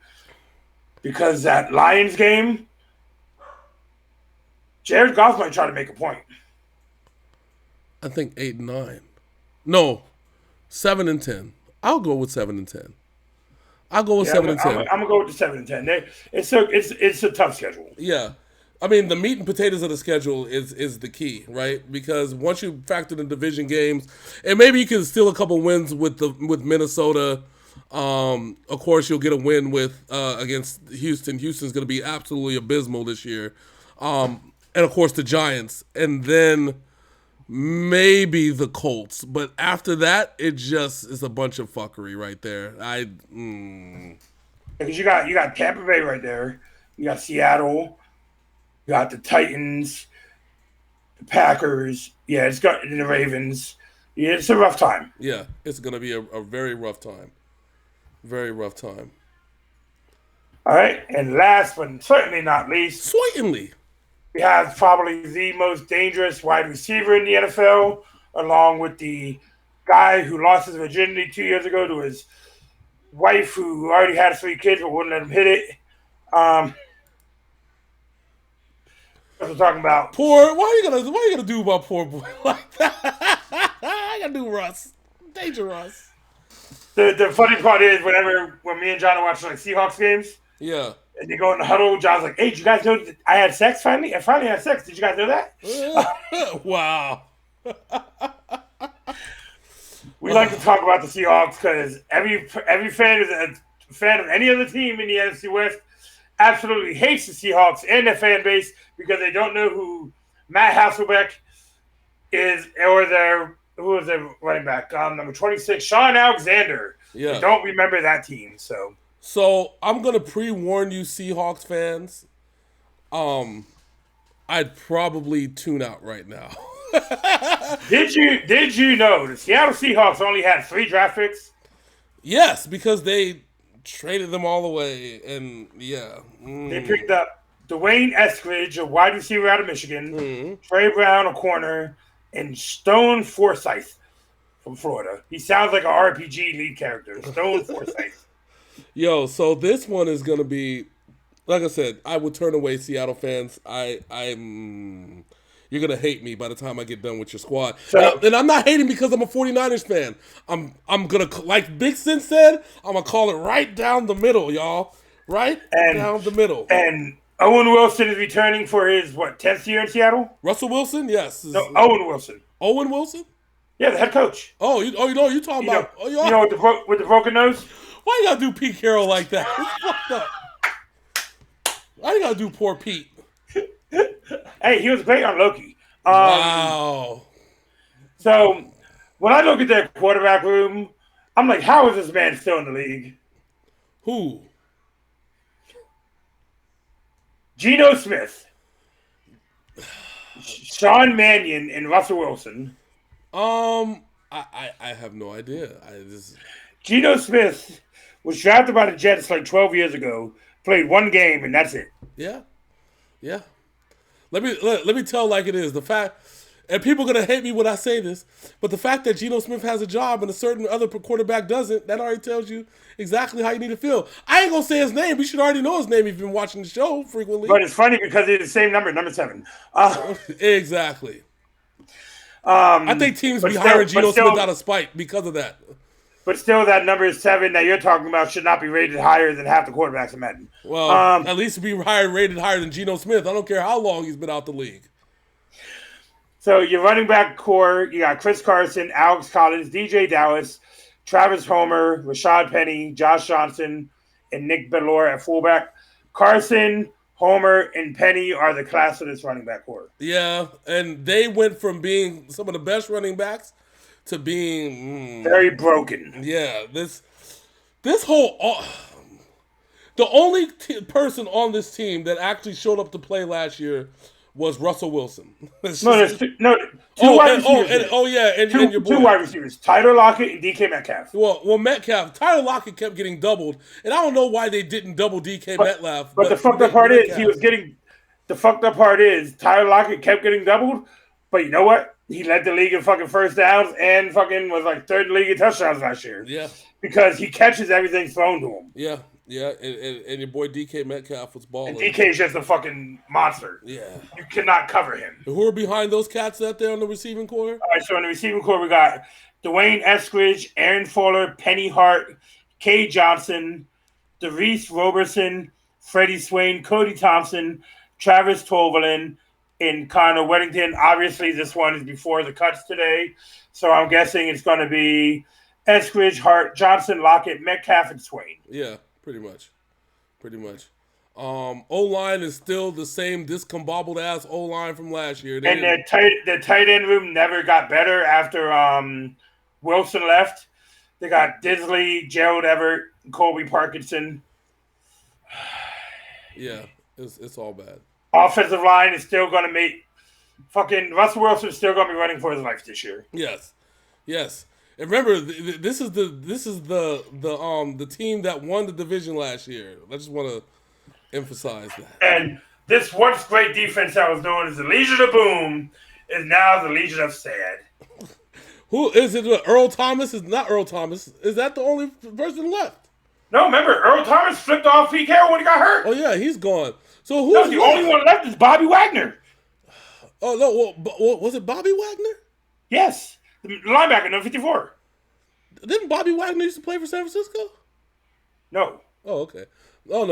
because that Lions game, Jared Goff might try to make a point. I think 8-9. No, 7-10. I'll go with 7-10. I'll go with 7-10. I'm gonna go with the 7-10. It's a tough schedule. Yeah, I mean the meat and potatoes of the schedule is the key, right? Because once you factor the division games, and maybe you can steal a couple wins with Minnesota. Of course, you'll get a win with against Houston. Houston's going to be absolutely abysmal this year. And and of course the Giants, and then maybe the Colts. But after that, it just is a bunch of fuckery right there. Because you got Tampa Bay right there. You got Seattle. You got the Titans, the Packers. Yeah, it's got the Ravens. Yeah, it's a rough time. Yeah, it's gonna be a very rough time. Very rough time. All right, and last but certainly not least, Certainly. we have probably the most dangerous wide receiver in the NFL, along with the guy who lost his virginity 2 years ago to his wife, who already had 3 kids but wouldn't let him hit it. What we're talking about. Why you gonna do my poor boy like that? I gotta do Russ. Danger Russ. The funny part is when me and John are watching like Seahawks games, Yeah. and they go in the huddle, John's like, "Hey, did you guys know that I had sex finally? I finally had sex. Did you guys know that?" Wow. We like to talk about the Seahawks because every fan is a fan of any other team in the NFC West absolutely hates the Seahawks and their fan base because they don't know who Matt Hasselbeck is who is their running back? Number 26, Sean Alexander. Yeah. They don't remember that team, So I'm gonna pre-warn you, Seahawks fans. I'd probably tune out right now. Did you know the Seattle Seahawks only had 3 draft picks? Yes, because they traded them all away, and yeah. They picked up Dwayne Eskridge, a wide receiver out of Michigan, Trey Brown, a corner, and Stone Forsythe from Florida. He sounds like an RPG lead character. Stone Forsythe. Yo, so this one is gonna be, like I said, I would turn away Seattle fans. You're gonna hate me by the time I get done with your squad. And I'm not hating because I'm a 49ers fan. I'm gonna, like Big Sin said, I'm gonna call it right down the middle, y'all. Right down the middle. And Owen Wilson is returning for his 10th year in Seattle. Russell Wilson, yes. No, Owen Wilson. Owen Wilson? Yeah, the head coach. You know you talking about? You know with the broken nose. Why you gotta do Pete Carroll like that? It's fucked up. Why you gotta do poor Pete? Hey, he was great on Loki. Wow. So when I look at their quarterback room, I'm like, how is this man still in the league? Who? Geno Smith, Sean Mannion, and Russell Wilson. I have no idea. Geno Smith was drafted by the Jets like 12 years ago. Played 1 game and that's it. Yeah. Let me tell like it is. The fact, and people are gonna hate me when I say this, but the fact that Geno Smith has a job and a certain other quarterback doesn't, that already tells you exactly how you need to feel. I ain't gonna say his name. You should already know his name if you've been watching the show frequently. But it's funny because it's the same number 7. Exactly. I think teams be hiring Geno Smith out of spite because of that. But still, that number 7 that you're talking about should not be rated higher than half the quarterbacks in Madden. Well, at least be rated higher than Geno Smith. I don't care how long he's been out the league. So your running back core, you got Chris Carson, Alex Collins, DJ Dallas, Travis Homer, Rashad Penny, Josh Johnson, and Nick Bellore at fullback. Carson, Homer, and Penny are the class of this running back core. Yeah, and they went from being some of the best running backs to being very broken. Yeah, this whole the only person on this team that actually showed up to play last year was Russell Wilson. Two wide receivers, Tyler Lockett and DK Metcalf. Well, Metcalf, Tyler Lockett kept getting doubled, and I don't know why they didn't double DK Metcalf. But the fucked up part is Tyler Lockett kept getting doubled, but you know what? He led the league in fucking first downs and fucking was like 3rd in the league in touchdowns last year. Yeah. Because he catches everything thrown to him. Yeah. And your boy DK Metcalf was balling. And DK is just a fucking monster. Yeah. You cannot cover him. And who are behind those cats out there on the receiving core? All right, so in the receiving core, we got Dwayne Eskridge, Aaron Fuller, Penny Hart, Kay Johnson, DeReese Roberson, Freddie Swain, Cody Thompson, Travis Toverlin, and Connor Weddington. Obviously, this one is before the cuts today, so I'm guessing it's going to be Eskridge, Hart, Johnson, Lockett, Metcalf, and Swain. Yeah, pretty much. O-line is still the same discombobbled ass O-line from last year. And the tight end room never got better after Wilson left. They got Disley, Gerald Everett, Colby Parkinson. Yeah, it's all bad. Offensive line is still going to make fucking Russell Wilson is still going to be running for his life this year. Yes. And remember, this is the team that won the division last year. I just want to emphasize that. And this once great defense that was known as the Legion of Boom is now the Legion of Sad. Who is it? Earl Thomas is not Earl Thomas. Is that the only person left? No, remember Earl Thomas flipped off Pete Carroll when he got hurt. Oh yeah, he's gone. So who's No, the only one left is Bobby Wagner. Oh no, well, was it Bobby Wagner? Yes, the linebacker, number 54. Didn't Bobby Wagner used to play for San Francisco? No. Oh okay. Oh no.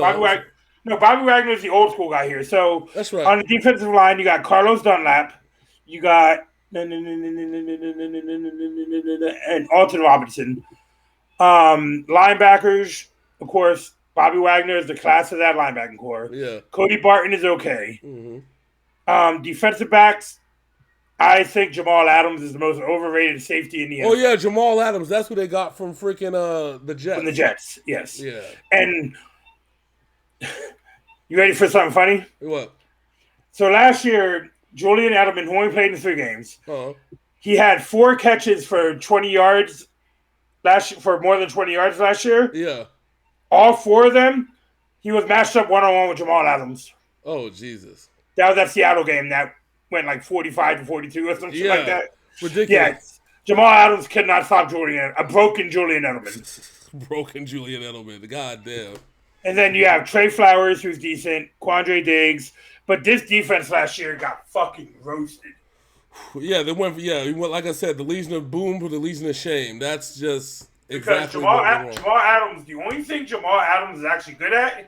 Bobby Wagner is the old school guy here. So that's right. On the defensive line, you got Carlos Dunlap, you got and Alton Robinson. Linebackers, of course, Bobby Wagner is the class of that linebacking core. Yeah. Cody Barton is okay. Mm-hmm. Defensive backs, I think Jamal Adams is the most overrated safety in the NFL. Oh yeah, Jamal Adams. That's who they got from freaking the Jets. From the Jets, yes. Yeah. And you ready for something funny? What? So last year, Julian Edelman, who only played in 3 games, he had 4 catches for 20 yards for more than 20 yards last year. Yeah. All 4 of them, he was matched up one-on-one with Jamal Adams. Oh, Jesus. That was that Seattle game that went like 45-42 or something like that. Ridiculous. Yeah. Jamal Adams could not stop a broken Julian Edelman. Broken Julian Edelman. God damn. And then you have Trey Flowers, who's decent, Quandre Diggs. But this defense last year got fucking roasted. Yeah, he went, like I said, the Legion of Boom to the Legion of Shame. That's just exactly Jamal what the only thing Jamal Adams is actually good at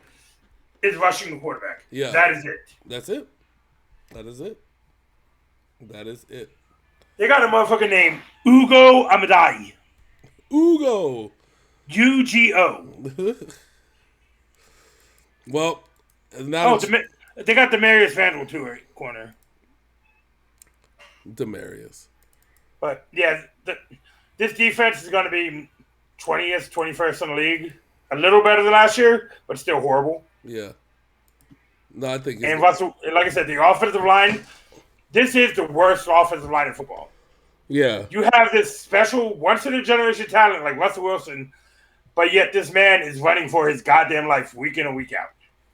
is rushing the quarterback. Yeah. That is it. That's it. That is it. That is it. They got a motherfucker named Ugo Amadai. Ugo. UGO. Well, now they got Demarius Vandal too at corner. Demarius. But yeah, this defense is going to be 20th, 21st in the league. A little better than last year, but still horrible. Yeah. No, I think. And Russell, like I said, the offensive line. This is the worst offensive line in football. Yeah. You have this special once-in-a-generation talent like Russell Wilson, but yet this man is running for his goddamn life week in and week out.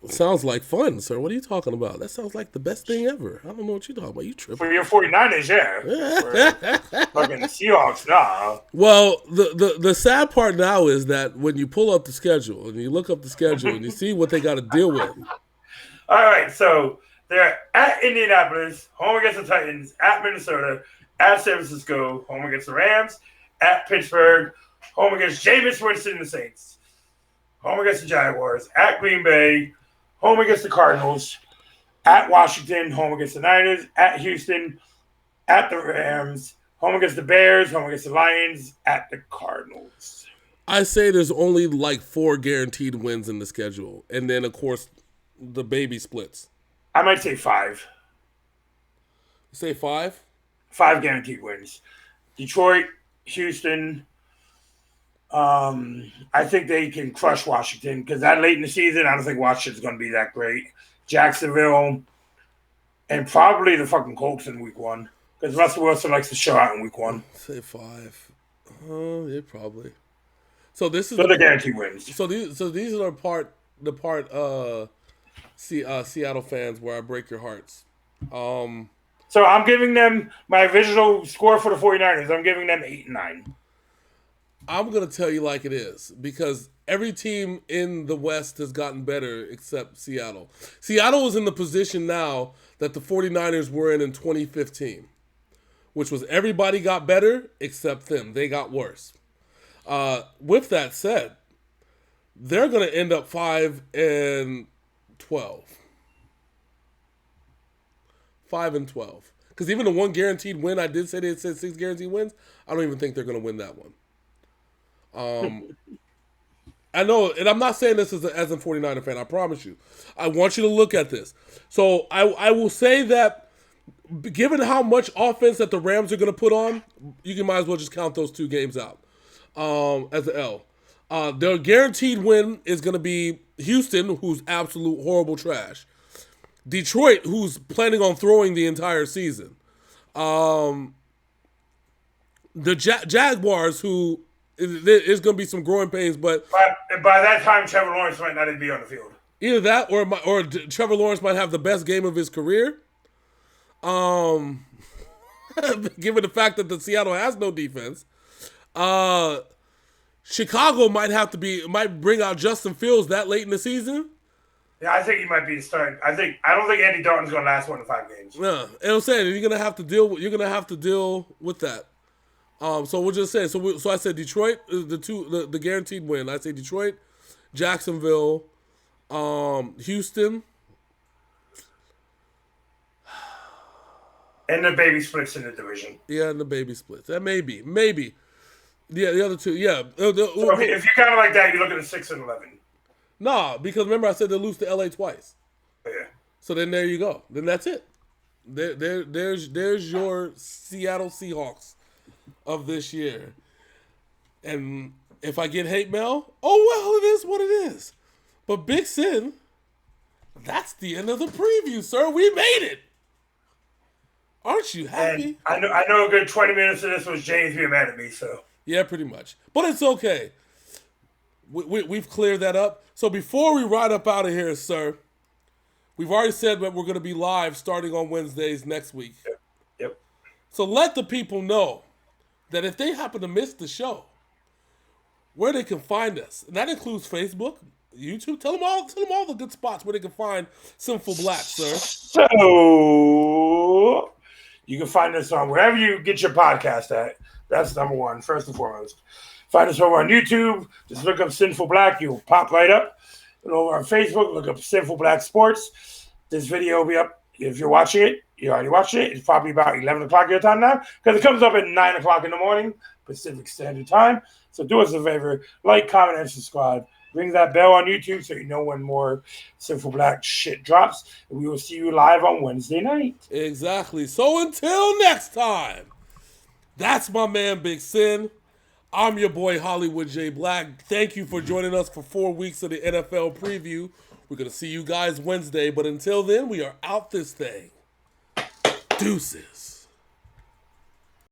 Sounds like fun, sir. What are you talking about? That sounds like the best thing ever. I don't know what you're talking about. You tripping. For your 49ers, yeah. For fucking Seahawks, nah. Well, the sad part now is that when you pull up the schedule and you look up the schedule and you see what they got to deal with. All right, so they're at Indianapolis, home against the Titans, at Minnesota, at San Francisco, home against the Rams, at Pittsburgh, home against Jameis Winston and the Saints, home against the Jaguars, at Green Bay, home against the Cardinals, at Washington, home against the Niners, at Houston, at the Rams, home against the Bears, home against the Lions, at the Cardinals. I say there's only like 4 guaranteed wins in the schedule. And then, of course, the baby splits. I might say 5. Say 5? 5 guaranteed wins. Detroit, Houston. I think they can crush Washington because that late in the season, I don't think Washington's going to be that great. Jacksonville, and probably the fucking Colts in week 1 because Russell Wilson likes to show out in week 1. Say 5. Yeah, probably. So this is the guaranteed wins. So these are the part Seattle fans where I break your hearts. So I'm giving them my original score for the 49ers. I'm giving them 8 and 9. I'm going to tell you like it is because every team in the West has gotten better except Seattle. Seattle is in the position now that the 49ers were in 2015, which was everybody got better except them. They got worse. With that said, they're going to end up 5-12. 5-12. Because even the one guaranteed win, I did say they said 6 guaranteed wins. I don't even think they're going to win that one. I know, and I'm not saying this as a 49er fan. I promise you. I want you to look at this. So I will say that, given how much offense that the Rams are going to put on, you might as well just count those 2 games out as an L. Their guaranteed win is going to be Houston, who's absolute horrible trash. Detroit, who's planning on throwing the entire season. The Jaguars, who is going to be some growing pains, but by that time, Trevor Lawrence might not even be on the field. Either that, or Trevor Lawrence might have the best game of his career. Given the fact that the Seattle has no defense, Chicago might bring out Justin Fields that late in the season. Yeah, I think he might be starting. I don't think Andy Dalton's going to last more than 5 games. Yeah, and I'm saying you're gonna have to deal with that. So we'll just say so I said Detroit, the guaranteed win. I say Detroit, Jacksonville, Houston, and the baby splits in the division. Yeah, and the baby splits. That maybe. Yeah, the other 2. Yeah. So if you kind of like that, you're looking at 6-11. Nah, because remember I said they lose to LA twice. Yeah. So then there you go. Then that's it. There's your Seattle Seahawks of this year. And if I get hate mail, oh well, it is what it is. But Big Sin, that's the end of the preview, sir. We made it. Aren't you happy? And I know a good 20 minutes of this was James being mad at me, so. Yeah, pretty much. But it's okay. We've cleared that up. So before we ride up out of here, sir, we've already said that we're going to be live starting on Wednesdays next week. Yep. So let the people know that if they happen to miss the show, where they can find us. And that includes Facebook, YouTube. Tell them all the good spots where they can find Sinful Black, sir. So you can find us on wherever you get your podcast at. That's number one, first and foremost. Find us over on YouTube. Just look up Sinful Black. You'll pop right up. And over on Facebook, look up Sinful Black Sports. This video will be up. If you're watching it, you already watched it. It's probably about 11 o'clock your time now because it comes up at 9 o'clock in the morning, Pacific Standard Time. So do us a favor. Like, comment, and subscribe. Ring that bell on YouTube so you know when more Sinful Black shit drops. And we will see you live on Wednesday night. Exactly. So until next time, that's my man Big Sin. I'm your boy Hollywood J. Black. Thank you for joining us for 4 weeks of the NFL preview. We're going to see you guys Wednesday, but until then, we are out this thing. Deuces.